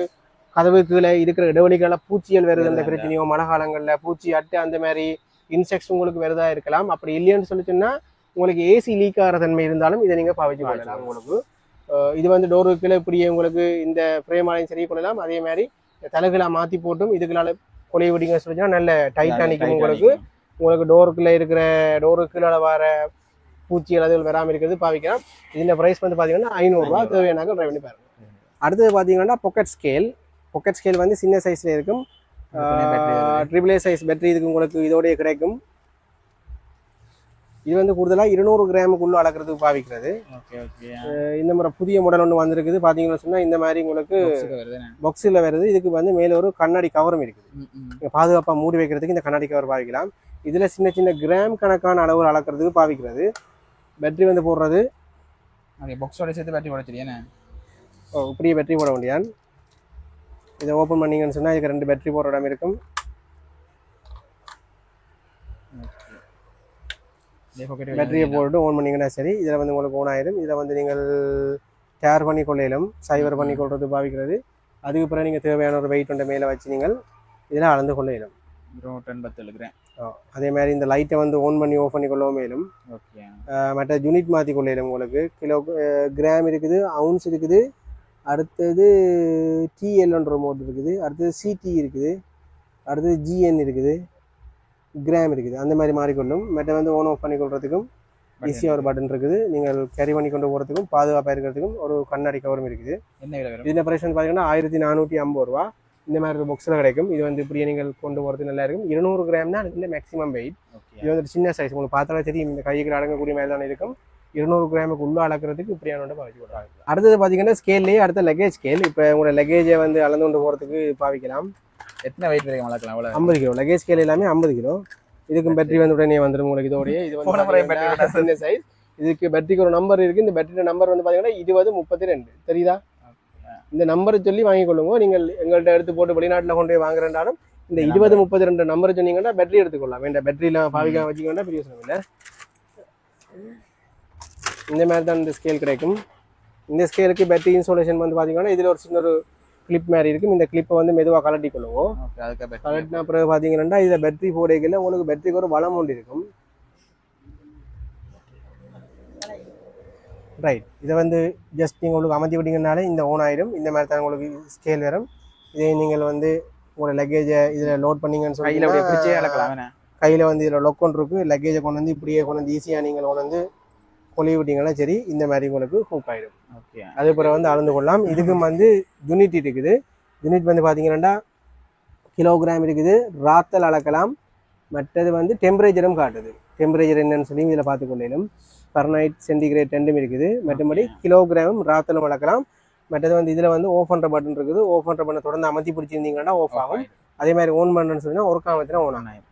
கதவு கீழே இருக்கிற இடைவெளிகளில் பூச்சிகள் வருது அந்த பிரச்சனையோ, மழை காலங்களில் பூச்சி அட்டை அந்த மாதிரி இன்செக்ட்ஸ் உங்களுக்கு வருதா இருக்கலாம். அப்படி இல்லைன்னு சொல்லிச்சுன்னா உங்களுக்கு ஏசி லீக் ஆகிற தன்மை இருந்தாலும் இதை நீங்கள் பாவிச்சு கொள்ளலாம். உங்களுக்கு இது வந்து டோருக்கு கீழே இப்படியே உங்களுக்கு இந்த ஃப்ரேமாலையும் சரி கொள்ளலாம். அதே மாதிரி தலைகளை மாற்றி போட்டும் இதுகளால் கொலைய விடிங்க சொல்லிச்சுன்னா நல்ல டைட்டாக நிற்கும். உங்களுக்கு டோருக்குள்ளே இருக்கிற டோருக்கு கீழே வர பூச்சிகள் அதுகள் வராமல் இருக்கிறது பாவிக்கலாம். இந்த ப்ரைஸ் வந்து பார்த்தீங்கன்னா 500 ரூபா. தேவையானாக்க ட்ரை பண்ணி பாருங்க. அடுத்தது பார்த்தீங்கன்னா பாக்கெட் ஸ்கேல். பாக்கெட் ஸ்கேல் வந்து சின்ன சைஸில் இருக்கும். AAA சைஸ் பேட்டரி இதுக்கு உங்களுக்கு இதோடைய கிடைக்கும். இது வந்து கூடுதலாக 200 கிராமுக்குள்ள அளக்கிறதுக்கு பாவிக்கிறது. இந்த முறை புதிய மாடல் ஒன்று வந்திருக்குது. பார்த்தீங்கன்னா சொன்னால் இந்த மாதிரி உங்களுக்கு பாக்ஸில் வருது. இதுக்கு வந்து மேலே ஒரு கண்ணாடி கவரும் இருக்குது. பாதுகாப்பாக மூடி வைக்கிறதுக்கு இந்த கண்ணாடி கவர் பாவிக்கலாம். இதில் சின்ன சின்ன கிராம் கணக்கான அளவு அளக்கிறதுக்கு பாவிக்கிறது. பேட்டரி வந்து போடுறது பாக்ஸோட சேர்த்து பேட்டரி போட தெரியும். இப்படியே பேட்டரி போட வேண்டியான். இதை ஓப்பன் பண்ணிங்கன்னு சொன்னால் இதுக்கு 2 பேட்டரி போடுற இடம் இருக்கும். பேட்டரியை போட்டு ஓன் பண்ணிங்கன்னா சரி. இதில் வந்து உங்களுக்கு ஓன் ஆயிடும். இதில் வந்து நீங்கள் டேர் பண்ணி கொள்ளையிலும் சைவர் பண்ணி கொள்வது பாவிக்கிறது. அதுக்கு பிறகு நீங்கள் தேவையான ஒரு வெயிட் ஒன்றை மேலே வச்சு நீங்கள் இதில் அளந்து கொள்ளையிலும். 187 கிராம். அதே மாதிரி இந்த லைட்டை வந்து ஓன் பண்ணி ஆஃப் பண்ணி கொள்ளவும் மேலும். மற்ற யூனிட் மாற்றி கொள்ளையிலும். உங்களுக்கு கிலோ கிராம் இருக்குது, அவுன்ஸ் இருக்குது, அடுத்தது டிஎல்ன்ற மோட் இருக்குது, அடுத்தது சிடி இருக்குது, அடுத்தது ஜிஎன் இருக்குது, கிராம் இருக்குது. அந்த மாதிரி மாறிக்கொள்ளும். மற்ற வந்து ஓன் ஆஃப் பண்ணி கொள்றதுக்கும் ஈஸியாக ஒரு பட்டன் இருக்குது. நீங்கள் கேரி பண்ணி கொண்டு போகிறதுக்கும் பாதுகாப்பாக இருக்கிறதுக்கும் ஒரு கண்ணாடி கவரும் இருக்குது. இந்த ப்ரைஸ் வந்து பார்த்தீங்கன்னா 1450 ரூபா. இந்த மாதிரி ஒரு பாக்ஸில் கிடைக்கும். இது வந்து இப்படியே நீங்கள் கொண்டு போகிறது நல்லா இருக்கும். 200 கிராம் தான் இல்லை மேக்ஸிமம் வெயிட். இது வந்து சின்ன சைஸ். உங்களுக்கு பார்த்தாலும் தெரியும் இந்த கைக்கு அடங்கக்கூடிய மாதிரி தான் இருக்கும். 200 கிராமுக்கு உள்ள அளக்கிறதுக்கு இப்படியான பாவிச்சு கொடுறாங்க. அடுத்தது பார்த்தீங்கன்னா ஸ்கேல்லேயே அடுத்த லக்கேஜ் ஸ்கேல். இப்போ உங்களோட லக்கேஜை வந்து அளந்து கொண்டு போகிறதுக்கு பாவிக்கலாம். எத்தனை வெயிட் வரைக்கும் வளர்க்கலாம்? 50 கிலோ. லக்கேஜ் ஸ்கேல் எல்லாமே 50 கிலோ. இதுக்கும் பேட்டரி வந்து உடனே வந்துடும் உங்களுக்கு. இதோடய இது வந்து சின்ன சைஸ். இதுக்கு பேட்டரிக்கு ஒரு நம்பர் இருக்குது. இந்த பேட்டரியோட நம்பர் வந்து பார்த்தீங்கன்னா 2032. தெரியுதா? இந்த நம்பரை சொல்லி வாங்கி கொள்ளுங்க. நீங்கள் எங்கள்கிட்ட எடுத்து போட்டு வெளிநாட்டில் கொண்டு போய் வாங்குறேன்டாலும் இந்த 2032 நம்பரை சொன்னீங்கன்னா பேட்டரி எடுத்துக்கொள்ளலாம். வேண்டாம் பேட்டரியில் பாவிக்க வச்சுக்கோண்டா பெரிய யோசனை இல்லை. இந்த மாதிரி தான் இந்த ஸ்கேல் கிடைக்கும். இந்த ஸ்கேலுக்கு பேட்டரி இன்ஸ்டாலேஷன் வந்து பார்த்தீங்கன்னா இதில் ஒரு சின்ன ஒரு கிளிப் மாதிரி இருக்கும். இந்த கிளிப்பை வந்து மெதுவாக கலட்டி கொள்ளுவோம். கலட்டின பிறகு பார்த்தீங்கன்னா இதில் பேட்டரி போடையில் உங்களுக்கு பேட்டரிக்கு ஒரு வளம் ஒன்று இருக்கும். ரைட். இதை வந்து ஜஸ்ட் நீங்கள் உங்களுக்கு அமர்த்தி விட்டீங்கனாலே இந்த ஓன் ஆயிடும். இந்த மாதிரி தான் உங்களுக்கு ஸ்கேல் வரும். இதை நீங்கள் வந்து உங்களோட லக்கேஜை இதில் லோட் பண்ணிங்கன்னு சொல்லி கையில் வந்து இதில் லொக் ஒன்று இருக்குது. லக்கேஜை கொண்டு வந்து இப்படியே கொண்டு வந்து ஈஸியாக நீங்கள் கொண்டு வந்து கொலி விட்டீங்கன்னா சரி. இந்த மாதிரி உங்களுக்கு ஹூப் ஆகிடும். அதே போல் வந்து அளந்து கொள்ளலாம். இதுக்கும் வந்து யூனிட் இருக்குது. யூனிட் வந்து பார்த்தீங்கன்னா கிலோகிராம் இருக்குது. ராத்தல் அளக்கலாம். மற்றது வந்து டெம்பரேச்சரும் காட்டுது. டெம்பரேச்சர் என்னன்னு சொல்லி இதில் பார்த்துக்கொள்ளும். ஃபரனைட், சென்டிகிரேட் ரெண்டும் இருக்குது. மற்றபடி கிலோகிராமும் ராத்தலும் அளக்கலாம். மற்றது வந்து இதில் வந்து ஓஃப் பண்ணுற பட்டன் இருக்குது. ஓஃப் பண்ணுற பட்டன் தொடர்ந்து அமர்த்தி பிடிச்சிருந்தீங்கன்னா ஆஃப் ஆகும். அதே மாதிரி ஓன் பண்ணுறேன்னு சொன்னால் ஒரு காமத்தினா ஓன் ஆகும்.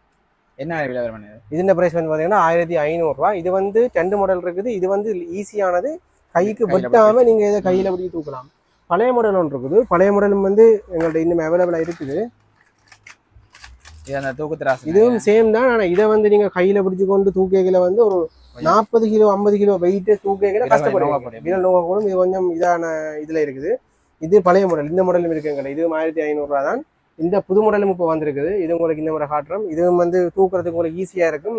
என்ன விலை வரும்? இதுன்ற பிரைஸ் வந்து பார்த்தீங்கன்னா 1500 ரூபா. இது வந்து 2 மாடல் இருக்குது. இது வந்து ஈஸியானது. கைக்கு பட்டாமல் நீங்கள் இதை கையில் பிடிச்சி தூக்கலாம். பழைய மாடல் ஒன்று இருக்குது. பழைய மாடலும் வந்து எங்கள்கிட்ட இன்னும் அவைலபிளாக இருக்குது. இதுவும் சேம் தான். ஆனால் இதை வந்து நீங்கள் கையில் பிடிச்சி கொண்டு தூக்கைகளை வந்து ஒரு 40 கிலோ 50 கிலோ வெயிட்டு தூக்கைகளை கஷ்டப்படுவாங்க. இது கொஞ்சம் இதான இதில் இருக்குது. இது பழைய மாடல். இந்த மாடலும் இருக்குங்க. இது 1500 ரூபா தான். இந்த புது மாடலும் இப்போ வந்திருக்குது. இது உங்களுக்கு இந்த முறை காட்டுறோம். இதுவும் வந்து தூக்குறதுக்கு உங்களுக்கு ஈஸியாக இருக்கும்.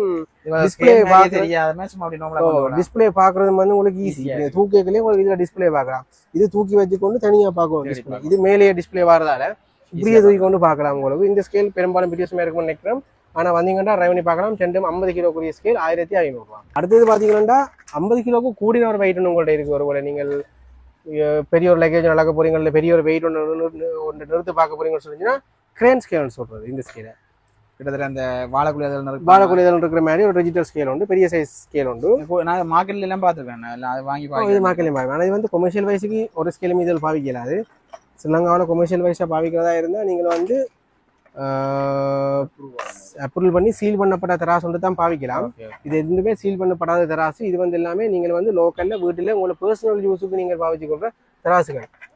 டிஸ்பிளே பார்க்குறது வந்து உங்களுக்கு ஈஸி. தூக்கிகளே உங்களுக்கு இதில் டிஸ்பிளே பார்க்கலாம். இது தூக்கி வச்சுக்கொண்டு தனியாக பார்க்கணும் டிஸ்பிளே. இது மேலேயே டிஸ்பிளே வரதால இப்படியே தூக்கி கொண்டு பார்க்கலாம். உங்களுக்கு இந்த ஸ்கேல் பெரும்பாலும் வித்தியாசமாக இருக்கும்னு நினைக்கிறோம். ஆனால் வந்தீங்கன்னா ரெவன்யூ பார்க்கலாம். 50 கிலோக்குரிய ஸ்கேல் 1500 ரூபா. அடுத்தது பார்த்தீங்கன்னா 50 கிலோக்கு கூடின ஒரு வெயிட் உங்கள்கிட்ட இருக்குது. ஒருவேளை நீங்கள் பெரிய ஒரு லக்கேஜ் நடக்க போறீங்க, இல்லை பெரிய ஒரு வெயிட் ஒன்று நிறுத்து பார்க்க போறீங்கன்னு சொன்னீங்கன்னா கிரேன் ஸ்கேல்னு சொல்றது. இந்த ஸ்கேலை கிட்டத்தட்ட அந்த வாழைக்குழிதல் இருக்கிற மாதிரி ஒரு டிஜிட்டல் ஸ்கேல் உண்டு. பெரிய சைஸ் ஸ்கேல் உண்டு. நான் மார்க்கெட்ல எல்லாம் பார்த்துருக்கேன். வாங்கி இது மார்க்கெட்லையும் பாருங்க. ஆனால் இது வந்து கொமர்ஷியல் வைஸுக்கு ஒரு ஸ்கேலும் இதில் பாவிக்கலாது. ஸ்ரீலங்காவில் கொமர்ஷியல் வைஸாக பாவிக்கிறதா இருந்தால் நீங்கள் வந்து அப்ரூவல் பண்ணி சீல் பண்ணப்பட்ட தராசு ஒன்று தான் பாவிக்கலாம். இது எதுவுமே சீல் பண்ணப்படாத தராசு. இது வந்து எல்லாமே நீங்கள் வந்து லோக்கலில் வீட்டில் உங்களோட பர்சனல் யூஸுக்கு நீங்கள் பாவிச்சு கொள்கிற தராசுகள்.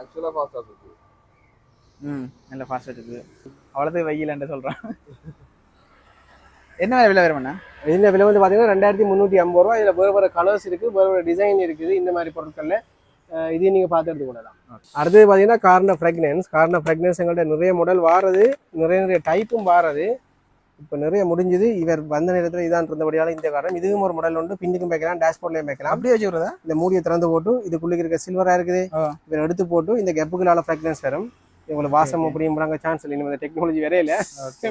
ஆக்சுவலா ஃபாஸ்டா இருக்கு. நல்ல ஃபாஸ்ட் இருக்குது. அவ்வளோத்துக்கு வெயில்ன்னு சொல்றான். என்ன விலை வருமாண்ணா? இந்த விலை வந்து பார்த்தீங்கன்னா 2350 ரூபா. இதில் வேறு வேறு கலர்ஸ் இருக்குது, வேறு வேறு டிசைன் இருக்குது. இந்த மாதிரி பொருட்களில் இதையும் நீங்கள் பார்த்து எடுத்துக்கொள்ளலாம். அடுத்தது பார்த்தீங்கன்னா கார்னர் ஃப்ரெக்னன்ஸ். கார்னர் ஃப்ரெக்னன்ஸ் எங்கள்கிட்ட நிறைய மாடல் வாரது, நிறைய டைப்பும் வாரது. இப்போ நிறைய முடிஞ்சுது. இவர் வந்த நேரத்தில் இதான் இருந்தபடியால் இந்த காரணம். இதுவும் ஒரு மாடல் உண்டு, பின்னுக்கும் வைக்கலாம், டேஷ்போர்ட்லையும் வைக்கலாம். அப்படியே வச்சு விடுறதா? இந்த மூடியை திறந்து போட்டு இதுக்குள்ளே இருக்க சில்வராக இருக்குது, இவர் எடுத்து போட்டு இந்த கெப்புகளால் ஃப்ரெக்னன்ஸ் வரும். இவங்களுக்கு வாசம் அப்படிங்கிறாங்க சான்ஸ் இல்லை. இந்த டெக்னாலஜி வேற இல்லை,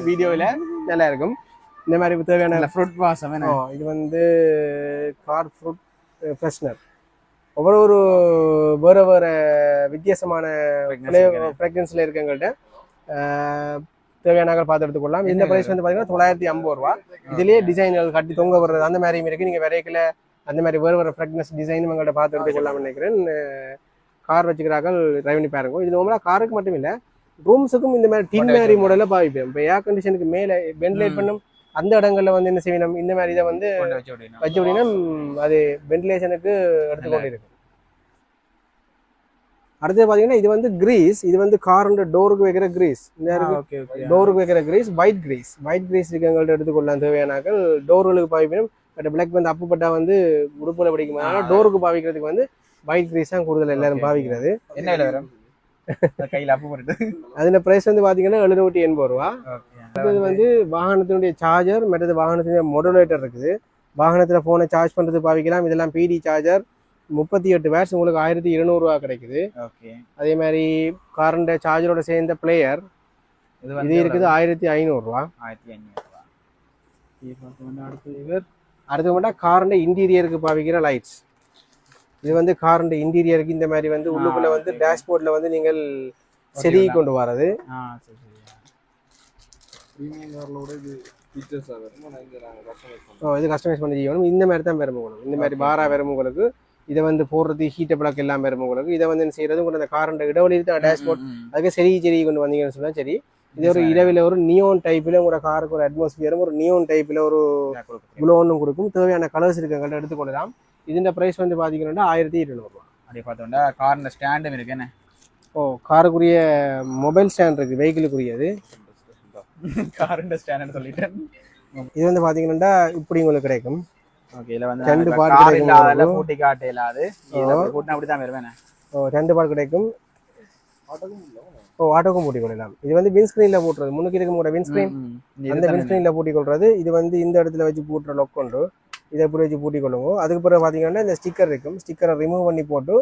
வீடியோவில் நல்லா இருக்கும். இந்த மாதிரி தேவையான ஃப்ரூட் வாசம். இது வந்து கார் ஃப்ரூட் ஃப்ரெஷ்னர். ஒவ்வொரு வேறு வேறு வித்தியாசமான ஃப்ரெக்னன்ஸில் இருக்கு எங்கள்கிட்ட. தேவையான பார்த்து எடுத்துக்கொள்ளலாம். இந்த ப்ரைஸ் வந்து பார்த்தீங்கன்னா 950 ரூபா. இதுலேயே டிசைன்கள் கட்டி தொங்க வர்றது அந்த மாதிரியும் இருக்குது. நீங்கள் விரைக்கில் அந்த மாதிரி வேறு வேறு ஃப்ரெக்னஸ் டிசைனும் எங்கள்கிட்ட பார்த்து எடுத்துக்கொள்ளலாம்னு நினைக்கிறேன். கார் வச்சுக்கிறார்கள் ரெவன்யூ பாருங்க. இது நம்மளா காருக்கு மட்டும் இல்லை, ரூம்ஸுக்கும் இந்த மாதிரி டின் மாதிரி மாடலில் பாவிப்போம். இப்போ ஏர் கண்டிஷனுக்கு மேலே வென்டிலேட் பண்ணும் அந்த இடங்கள்ல வந்து என்ன செய்யணும், இந்த மாதிரி இதை வந்து வச்சு அப்படின்னா அது வென்டிலேஷனுக்கு எடுத்துக்கொண்டு இருக்கு. அடுத்து பார்த்தீங்கன்னா இது வந்து கிரீஸ். இது வந்து காரோட டோருக்கு வைக்கிற கிரீஸ். டோருக்கு வைக்கிற grease, white grease. White grease இருக்கு எங்கள்கிட்ட எடுத்துக்கொள்ளலாம். தேவையானாக்கள் டோர்களுக்கு பாவிக்கணும். பட் பிளாக் வந்து அப்புப்பட்டா வந்து உடுப்புல படிக்கும்போது டோருக்கு பாவிக்கிறதுக்கு வந்து ஒயிட் கிரீஸ் தான் கூடுதல் எல்லாரும் பாவிக்கிறது. என்ன விலை வரும் கையில் அப்பு போட்டு? அதில் ப்ரைஸ் வந்து பார்த்தீங்கன்னா 780 ரூபா. இது வந்து வாகனத்தினுடைய சார்ஜர், மற்றது வாகனத்தினுடைய மொடுலேட்டர் இருக்குது. வாகனத்தில் ஃபோனை சார்ஜ் பண்ணுறது பாவிக்கலாம். இதெல்லாம் பிடி சார்ஜர் 38 வாட்ஸ், உங்களுக்கு 1200 ரூபா கிடைக்குது. அதே மாதிரி காரண்ட சார்ஜரோட சேர்ந்த பிளேயர் இது இருக்குது 1500 ரூபா. அடுத்து மட்டும் காரண்ட இன்டீரியருக்கு பாவிக்கிற லைட்ஸ். இது வந்து காரண்ட இன்டீரியருக்கு இந்த மாதிரி வந்து உள்ளுக்குள்ள வந்து டேஷ்போர்ட்ல வந்து நீங்கள் செருகி கொண்டு வரது. இது கஸ்டமைஸ் பண்ணி செய்யணும். இந்த மாதிரி தான் பெறும் உங்களுக்கு. இந்த மாதிரி பாரா பெறும் உங்களுக்கு. இதை வந்து போடுறது ஹீட்டர் பிளாக் எல்லாம் பெறும் உங்களுக்கு. இதை வந்து செய்யறது உங்களுக்கு அந்த காரண்ட இடவெளி தான் டேஷ்போர்ட். அதுக்கு செருகி கொண்டு வந்தீங்கன்னு சொன்னா சரி. இது ஒரு இரவில் ஒரு நியோன் டைப்பில் உங்களோட காருக்கு ஒரு அட்மாஸ்பியரும் ஒரு நியோன் டைப்பில் ஒரு குளோன்னு கொடுக்கும். தேவையான கலர்ஸ் இருக்காங்க எடுத்துக்கொள்ளலாம். இதுன்ற ப்ரைஸ் வந்து பார்த்தீங்கன்னா 1200 ரூபா. அப்படி பார்த்தோம்னா காரில் ஸ்டாண்டும் இருக்கு. என்ன காருக்குரிய மொபைல் ஸ்டாண்ட் இருக்குது, வெஹிக்கிளுக்குரியது. காரண்ட ஸ்டாண்ட் சொல்லிட்டேன். இது வந்து பார்த்தீங்கன்னா இப்படி உங்களுக்கு கிடைக்கும். ஓகே, இதில் வந்து 2 பார்ட் கிடைக்கும். பூட்டி காட்டு இல்லாது அப்படி தான் வருவேன். 2 பார்ட் கிடைக்கும். ஆட்டோக்கும் பூட்டி கொள்ளலாம். இது வந்து விண்ஸ்கிரீனில் போட்டுறது. முன்னுக்கு இருக்கும் கூட விண்ஸ்கிரீன், அந்த விண்ஸ்கிரீனில் பூட்டி கொள்றது. இது வந்து இந்த இடத்துல வச்சு பூட்டுற லொக் கொண்டு இதை எப்படி வச்சு பூட்டி கொள்ளுங்க. அதுக்கு பிறகு பார்த்தீங்கன்னா இந்த ஸ்டிக்கர் இருக்கும். ஸ்டிக்கரை ரிமூவ் பண்ணி போட்டு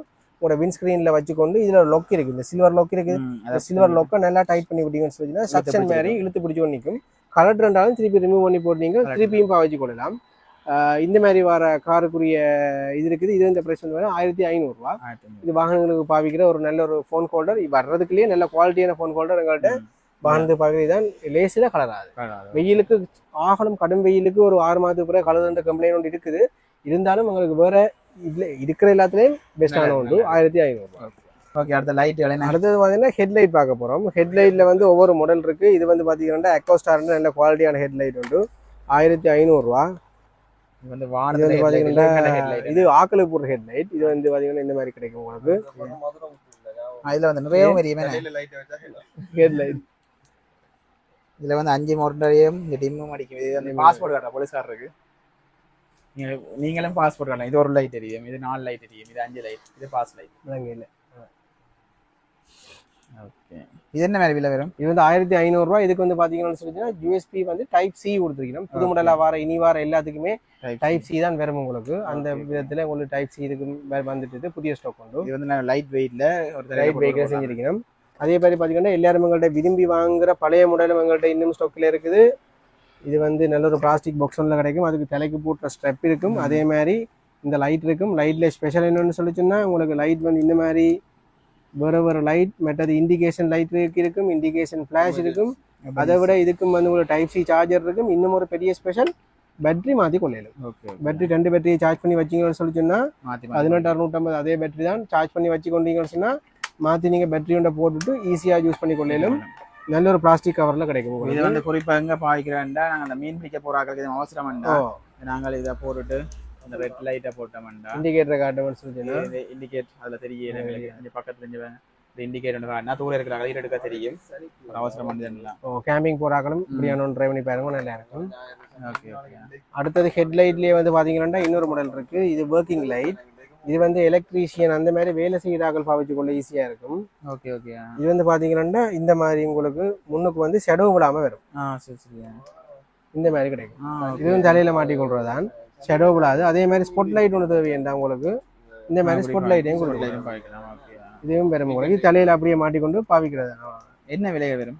உங்களோட விண்ஸ்கிரீனில் வச்சுக்கொண்டு இதில் லொக் இருக்குது, இந்த சில்வர் லொக் இருக்குது. இந்த சில்வர் லொக்கை நல்லா டைட் பண்ணி விட்டீங்கன்னு சொல்லிச்சுன்னா சக்ஷன் மாதிரி இழுத்து பிடிச்சி நிற்கும். கலர் ரெண்டாலும் திருப்பி ரிமூவ் பண்ணி போட்டீங்க, திருப்பியும் பாவச்சு கொள்ளலாம். இந்த மாதிரி வர காருக்குரிய இது இருக்குது. இது இந்த ப்ரைஸ் வந்து 1500 ரூபா. இது வாகனங்களுக்கு பாவிக்கிற ஒரு நல்ல ஒரு ஃபோன் ஹோல்டர். வர்றதுக்குள்ளேயே நல்ல குவாலிட்டியான ஃபோன் ஹோல்டர் எங்கள்கிட்ட வாகனத்துக்கு பார்க்குறது தான். லேசில் கலராது. வெயிலுக்கு ஆகணும், கடும் வெயிலுக்கு ஒரு 6 மாதத்துக்கு பிறகு கலர் கம்ப்ளைண்ட் ஒன்று இருக்குது. இருந்தாலும் உங்களுக்கு வேற இதில் இருக்கிற எல்லாத்துலேயும் பெஸ்ட்டான ஒன்று 1500 ரூபா. ஓகே, அடுத்த லைட். அடுத்தது பார்த்தீங்கன்னா ஹெட்லைட் பார்க்க போகிறோம். ஹெட்லைட்டில் வந்து ஒவ்வொரு மாடல் இருக்குது. இது வந்து பார்த்தீங்கன்னா எக்கோஸ்டார் நல்ல குவாலிட்டியான ஹெட்லைட் உண்டு, 1500 ரூபா. வந்து பார்த்தீங்கன்னா இது ஆக்களுக்கு போடுற ஹெட்லைட். இது வந்து பார்த்தீங்கன்னா இந்த மாதிரி கிடைக்கும் உங்களுக்கு. இதில் வந்து நிறைய ஹெட்லைட். இதில் வந்து 5 மோட்டரையும் இந்த டிம்மும் அடிக்கும். இது வந்து பாஸ்போர்ட் கார்டா போலீஸ்காரருக்கு. நீங்களும் பாஸ்போர்ட் கார்டா. இது ஒரு லைட் எரியும், இது 4 லைட் எரியும், இது 5 லைட், இது பாஸ் லைட். இல்லை. ஓகே, இது என்ன மாதிரி விலை வரும்? இது வந்து 1500 ரூபா. இதுக்கு வந்து பார்த்தீங்கன்னு சொல்லிச்சுன்னா யூஎஸ்பி வந்து டைப் சி கொடுத்துருக்கணும். புது மாடலாக வர இனி வார எல்லாத்துக்குமே டைப் சி தான் வரும் உங்களுக்கு. அந்த விதத்தில் உங்களுக்கு டைப் சி இதுக்கு வந்துட்டு புதிய ஸ்டாக் உண்டு. இது வந்து லைட் வெயிட்ல ஒரு லைட் வெயிட்ல செஞ்சிருக்கணும். அதே மாதிரி பார்த்தீங்கன்னா எல்லாரும் எங்கள்கிட்ட விரும்பி வாங்குற பழைய மாடலும் எங்கள்கிட்ட இன்னும் ஸ்டாக்கில் இருக்குது. இது வந்து நல்ல ஒரு பிளாஸ்டிக் பாக்ஸ் ஒன்றில் கிடைக்கும். அதுக்கு தலைக்கு போட்டுற ஸ்டெப் இருக்கும். அதே மாதிரி இந்த லைட் இருக்கும். லைட்டில் ஸ்பெஷல் என்னென்னு சொல்லிச்சுன்னா உங்களுக்கு லைட் வந்து இந்த மாதிரி வேறு லைட், மற்றது இண்டிகேஷன் லைட் இருக்கும், இண்டிகேஷன் ஃப்ளாஷ் இருக்கும். அதை விட இதுக்கும் வந்து உங்களுக்கு டைப் சி சார்ஜர் இருக்கும். இன்னும் ஒரு பெரிய ஸ்பெஷல் பேட்டரி மாற்றி கொள்ளலாம். பேட்டரி 2 பேட்டரியை சார்ஜ் பண்ணி வச்சிங்கன்னு சொல்லிச்சுன்னா 1850 அதே பேட்டரி தான் சார்ஜ் பண்ணி வச்சு கொண்டீங்கன்னு சொன்னால் மாற்றி நீங்கள் பேட்டரி ஒன்றை போட்டுட்டு ஈஸியாக யூஸ் பண்ணி கொள்ளலாம். நல்ல ஒரு பிளாஸ்டிக் கவரில் கிடைக்கும். இது வந்து குறிப்பாக எங்கே பாய்க்கிறேன்டா, நாங்கள் அந்த மீன் பிடிக்க போகிறாக்களுக்கு இது அவசரம் வேண்டா, நாங்கள் இதை போட்டுட்டு அந்த ரெட் லைட்டை போட்டோம்டா இண்டிகேட்டரை காட்டணும்னு சொல்லிட்டு இண்டிகேட் அதில் தெரிய பக்கத்துல இண்டிகேட்டர் காட்டினா தூரம் இருக்கிற லைட் எடுக்க தெரியும். ஒரு அவசரம் மனிதன்லாம். கேம்பிங் போறாக்களும் இப்படியான டிரைவ் பண்ணி பாருங்க, நல்லா இருக்கும். Okay okay. அடுத்தது ஹெட்லைட்லேயே வந்து பார்த்தீங்கன்னா இன்னொரு மாடல் இருக்கு. இது ஒர்க்கிங் லைட். இது வந்து எலக்ட்ரீஷியன் அந்த மாதிரி வேலை செய்கிறார்கள் பாவிச்சு கொள்ள ஈஸியாக இருக்கும். Okay okay. இது வந்து பார்த்தீங்கன்னா இந்த மாதிரி உங்களுக்கு முன்னுக்கு வந்து ஷெடோ விடாமல் வரும். சரி சரி. இந்த மாதிரி கிடைக்கும். இதுவும் தலையில் மாட்டிக்கொள்றதான் ஷெடோ விடாது. அதே மாதிரி ஸ்பாட் லைட் ஒன்று தேவையா உங்களுக்கு, இந்த மாதிரி ஸ்பாட் லைட்டையும் கொடுக்கலாம். இதுவும் பெரும் உங்களுக்கு தலையில் அப்படியே மாட்டிக்கொண்டு பாவிக்கிறது. என்ன விலையை வரும்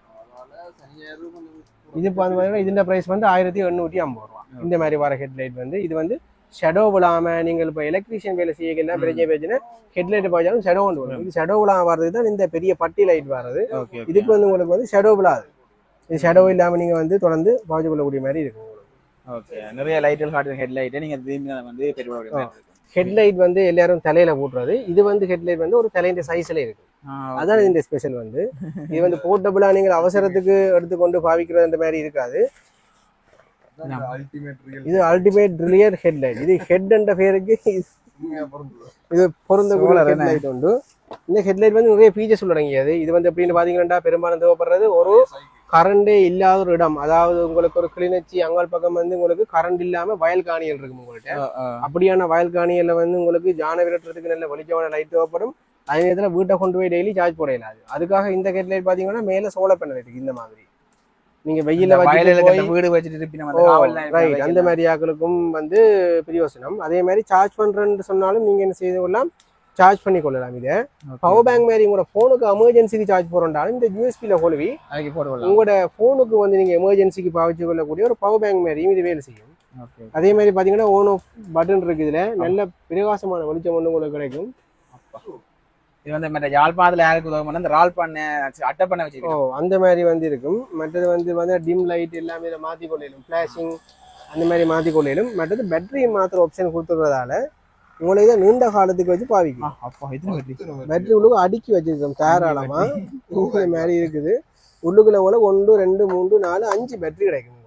இது? பார்த்தீங்கன்னா இதுன்ற ப்ரைஸ் வந்து 1850 ரூபா. இந்த மாதிரி வர ஹெட்லைட் வந்து இது வந்து ஷெடோ விழாமல் நீங்கள் இப்போ எலக்ட்ரீஷியன் வேலை செய்யலாம் பிரச்சனை ஹெட்லைட் பார்த்தாலும் ஷெடோ ஒன்று வரும். இது ஷெடோ விழாம வர்றதுக்கு தான் இந்த பெரிய பட்டி லைட் வர்றது. இதுக்கு வந்து உங்களுக்கு வந்து ஷெடோ விழாது. இது ஷெடோ இல்லாமல் நீங்கள் வந்து தொடர்ந்து பாவிச்சு கொள்ளக்கூடிய மாதிரி இருக்கும். ஓகே. நிறைய லைட்டுகள் காட்டுற ஹெட்லைட்டை நீங்கள் திரும்பி வந்து பெரிய ஹெட்லைட் வந்து எல்லாரும் தலையில போட்டுறது. இது வந்து ஹெட்லைட் வந்து ஒரு தலையின் சைஸ்ல இருக்கு. அதான் இந்த ஸ்பெஷல் வந்து இது வந்து போர்ட்டபிளா நீங்கள் அவசரத்துக்கு எடுத்துக்கொண்டு பாவிக்கிறது மாதிரி இருக்காது. இது அல்டிமேட் ரியர் ஹெட்லைட். இது ஹெட் என்ற பேருக்கு இது பொருந்தக்கூடிய ஹெட்லைட் உண்டு. இந்த ஹெட்லைட் வந்து நிறைய ஃபீச்சர்ஸ் உள்ளடங்கியது. இது வந்து எப்படின்னு பாத்தீங்கன்னா பெரும்பாலும் தேவைப்படுறது ஒரு கரண்டே இல்லாத ஒரு இடம். அதாவது உங்களுக்கு ஒரு கிளிநொச்சி அங்காள் பக்கம் வந்து உங்களுக்கு கரண்ட் இல்லாம வயல் காணிகள் இருக்கும் உங்கள்கிட்ட. அப்படியான வயல் காணிகள்ல வந்து உங்களுக்கு ஜான விரட்டுறதுக்கு நல்ல வெளிச்சமான லைட் தேவைப்படும். அதே நேரத்தில் வீட்டை கொண்டு போய் டெய்லி சார்ஜ் போட இயலாது. அதுக்காக இந்த ஹெட்லைட் பாத்தீங்கன்னா மேல சோலார் பேனல் இருக்கு. இந்த மாதிரி நீங்க வெயில வீடு வச்சுட்டு அந்த மாதிரி ஆக்களுக்கும் வந்து பிரயோசனம். அதே மாதிரி சார்ஜ் பண்றேன்னு சொன்னாலும் நீங்க என்ன செய்து கொள்ளலாம், சார்ஜ் பண்ணி கொள்ளலாம். இதை பவர் பேங்க் மாதிரி உங்களோட போனுக்கு எமர்ஜென்சிக்கு சார்ஜ் போறோம்னாலும் இந்த யூஎஸ்பியில கொழுவி உங்களோட போனுக்கு வந்து நீங்க எமர்ஜென்சிக்கு பாவிச்சு கொள்ளக்கூடிய ஒரு பவர் பேங்க் மாதிரியும் இது வேலை செய்யும். அதே மாதிரி பாத்தீங்கன்னா ஓன் ஆஃப் பட்டன் இருக்கு. இதுல நல்ல பிரகாசமான வெளிச்சம் ஒன்று உங்களுக்கு கிடைக்கும். இது வந்து மற்ற யாழ்ப்பாணத்துல யாருக்கு உதவும் அந்த ரால் பண்ண அட்டை பண்ண வச்சு அந்த மாதிரி வந்து இருக்கும். மற்றது வந்து டிம் லைட் எல்லாமே இதை மாற்றி கொள்ளையிலும், ஃபிளாஷிங் அந்த மாதிரி மாற்றி கொள்ளையிலும். மற்றது பேட்டரி மாத்திர ஆப்ஷன் கொடுத்துறதால உங்களுக்கு தான் நீண்ட காலத்துக்கு வச்சு பாவிக்கும். பேட்டரி உள்ளுக்கு அடுக்கி வச்சிருக்கோம் தாராளமா. இந்த மாதிரி இருக்குது. உள்ளுக்குள்ள போல 1 2 3 4 5 பேட்டரி கிடைக்கும்.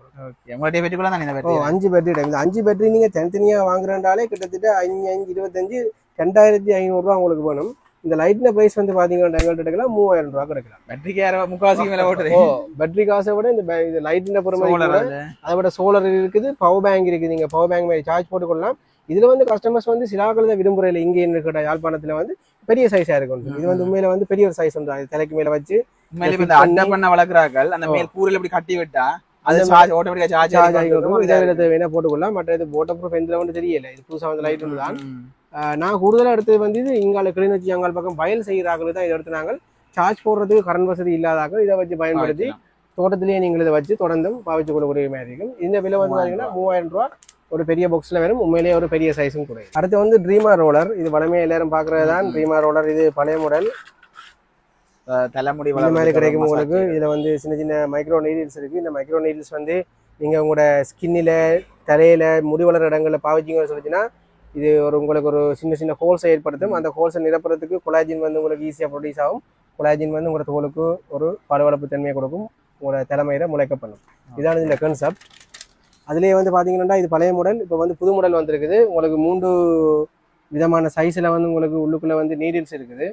5 பேட்டரி கிடைக்கும். இந்த 5 பேட்டரி நீங்க தனித்தனியா வாங்குறதாலே கிட்டத்தட்ட 5 25 2500 ரூபா உங்களுக்கு வேணும். இந்த லைட்ல பிரைஸ் வந்து பாத்தீங்கன்னா எங்கள்கிட்ட 3000 ரூபா கிடைக்கலாம். பேட்டரிக்கு முக்காசி மேல ஓட்டுது. பேட்டரி காசை விட இந்த லைட்ல பொறுமை அதை விட சோலார் இருக்குது, பவர் பேங்க் இருக்குது. நீங்க பவர் பேங்க் மாதிரி சார்ஜ் போட்டுக்கொள்ளலாம். இதுல வந்து கஸ்டமர்ஸ் வந்து சிலாக்கள் தான் விரும்புறையில. இங்கே இருக்கிற யாழ்ப்பாணத்துல வந்து பெரிய சைஸா இருக்கும். இது வந்து உண்மையில வந்து பெரிய ஒரு சைஸ் வந்து தலைக்கு மேல வச்சு அட்டை பண்ண வளர்க்குறார்கள். அந்த மேல் கூரையில இப்படி கட்டி விட்டா அது ஆட்டோமேட்டிக்கா சார்ஜ் ஆகிடும். இதை வேணா போட்டுக்கொள்ளலாம். மற்ற இது வாட்டர் ப்ரூஃப் எந்த வந்து தெரியல. இது புதுசா வந்து லைட் ஒன்று தான். நான் கூடுதலாக எடுத்தது வந்து இது இங்கால கிளிநொச்சி அங்கால் பக்கம் வயல் செய்கிறார்கள் தான் இதை எடுத்து நாங்கள் சார்ஜ் போடுறதுக்கு கரண்ட் வசதி இல்லாதாக்கள் இதை வச்சு பயன்படுத்தி தோட்டத்திலேயே நீங்கள் இதை வச்சு தொடர்ந்தும் பாவிச்சு கொள்ளக்கூடிய மாதிரி இருக்கும். இந்த விலை வந்து பார்த்தீங்கன்னா 3000 ரூபா ஒரு பெரிய பாக்ஸில் வரும். உண்மையிலேயே ஒரு பெரிய சைஸும் கூட. அடுத்து வந்து ட்ரீமா ரோலர். இது வளமையாக எல்லாரும் பார்க்குறது தான் ட்ரீமா ரோலர். இது பழைய மாடல் தலைமுடி இந்த மாதிரி கிடைக்கும் உங்களுக்கு. இதில் வந்து சின்ன சின்ன மைக்ரோ நீடில்ஸ் இருக்குது. இந்த மைக்ரோ நீடில்ஸ் வந்து நீங்கள் உங்களோட ஸ்கின்னில் தலையில் முடி வளர இடங்களில் பாவிச்சிங்கன்னு சொல்லிச்சுன்னா இது உங்களுக்கு ஒரு சின்ன ஹோல்ஸை ஏற்படுத்தும். அந்த ஹோல்ஸை நிரப்புறதுக்கு கொலாஜின் வந்து உங்களுக்கு ஈஸியாக ப்ரொடியூஸ் ஆகும். கொலாஜின் வந்து உங்களோட தோலுக்கு ஒரு பளபளப்பு தன்மையை கொடுக்கும். உங்களோட தலைமையில முளைக்க பண்ணும். இதான் இந்த கான்செப்ட். அதுலேயே வந்து பார்த்தீங்கன்னா இது பழைய மாடல். இப்போ வந்து புது மாடல் வந்துருக்குது. உங்களுக்கு 3 விதமான சைஸில் வந்து உங்களுக்கு உள்ளுக்குள்ளே வந்து நீடில்ஸ் இருக்குது.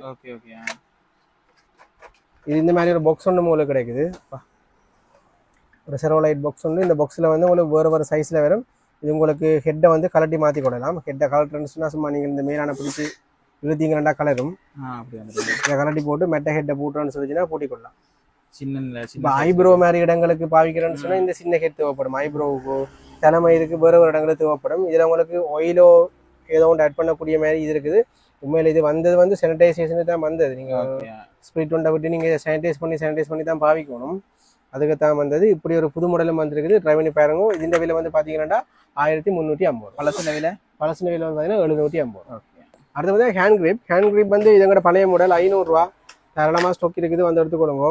இது இந்த மாதிரி ஒரு பாக்ஸ் ஒன்று உங்களுக்கு கிடைக்குது. ஒரு செரோலைட் பாக்ஸ் ஒன்று. இந்த பாக்ஸில் வந்து உங்களுக்கு வேறு சைஸில் வரும். இது உங்களுக்கு ஹெட்டை வந்து கலட்டி மாற்றி கொள்ளலாம். ஹெட்டை கலட்டுறதுன்னா சும்மா நீங்கள் இந்த மேலான பிடிச்சி இழுத்தீங்கன்னா கலரும். இதை கலட்டி போட்டு மெட்ட ஹெட்டை போட்டுறோன்னு சொல்லிச்சுன்னா பூட்டிக்கொள்ளலாம். இப்போ ஐப்ரோ மாதிரி இடங்களுக்கு பாவிக்கிறேன்னு சொன்னால் இந்த சின்ன ஹெட் தேவைப்படும். ஐப்ரோவுக்கு தலைமயிருக்கு வேறு இடங்களுக்கு தேவைப்படும். இதில் உங்களுக்கு ஆயிலோ ஏதோ ஒன்று ஆட் பண்ணக்கூடிய மாதிரி இது இருக்குது. உண்மையில் இது வந்தது வந்து சானிடைசேஷனுக்கு தான் வந்தது. நீங்கள் ஸ்பிரிட் ஒன்றை விட்டு நீங்கள் சானிடைஸ் பண்ணி தான் பாவிக்கணும். அதுக்கு தான் வந்தது. இப்படி ஒரு புது மாடலும் வந்துருக்குது. ட்ரை பண்ணி பாருங்க. இந்த விலை வந்து பார்த்தீங்கன்னா 1350. பழசின விலை வந்து பார்த்தீங்கன்னா 750. அடுத்து பார்த்தீங்கன்னா ஹேண்ட் கிரிப் வந்து இதோட பழைய மாடல் 500 ரூபா. தாராளமாக ஸ்டாக் இருக்குது, வந்து எடுத்துக்கொள்ளுங்க.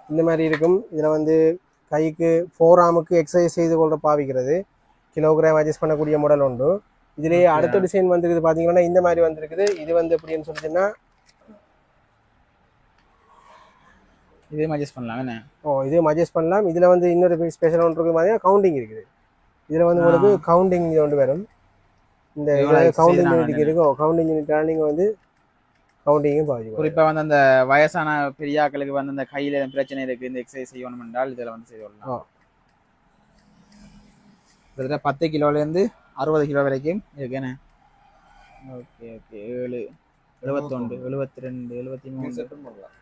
இந்த மாதிரி இருக்கும். இதில் வந்து கைக்கு 4 ஆமுக்கு எக்ஸசைஸ் செய்து கொள்ற பாவிக்கிறது. கிலோகிராம் அட்ஜஸ்ட் பண்ணக்கூடிய மாடல் உண்டு. இதுலேயே அடுத்த டிசைன் வந்துருக்குது பார்த்தீங்கன்னா இந்த மாதிரி வந்துருக்குது. இது வந்து எப்படின்னு சொல்லிச்சுன்னா இதே அட்ஜஸ்ட் பண்ணலாம். இதே அட்ஜஸ்ட் பண்ணலாம். இதில் வந்து இன்னொரு ஸ்பெஷல் ஒன்று இருக்குது பார்த்தீங்கன்னா கவுண்டிங் இருக்குது. இதில் வந்து உங்களுக்கு கவுண்டிங் இது ஒன்று வரும். இந்த கவுண்டிங் யூனிட்டுக்கு இருக்கும். கவுண்டிங் யூனிட்டாக நீங்கள் வந்து கவுண்டிங்கும் பாவிச்சுக்கலாம். குறிப்பா வந்து அந்த வயசான பெரியாக்களுக்கு வந்து அந்த கையில பிரச்சனை இருக்கு, இந்த எக்ஸசைஸ் செய்யணும் என்றால் இதுல வந்து செய்து கொள்ளலாம். கிட்டத்தட்ட 10 கிலோல இருந்து 60 கிலோ வரைக்கும் இருக்குன்னு. ஓகே ஓகே 7 71 72 73 செட் பண்ணலாம்.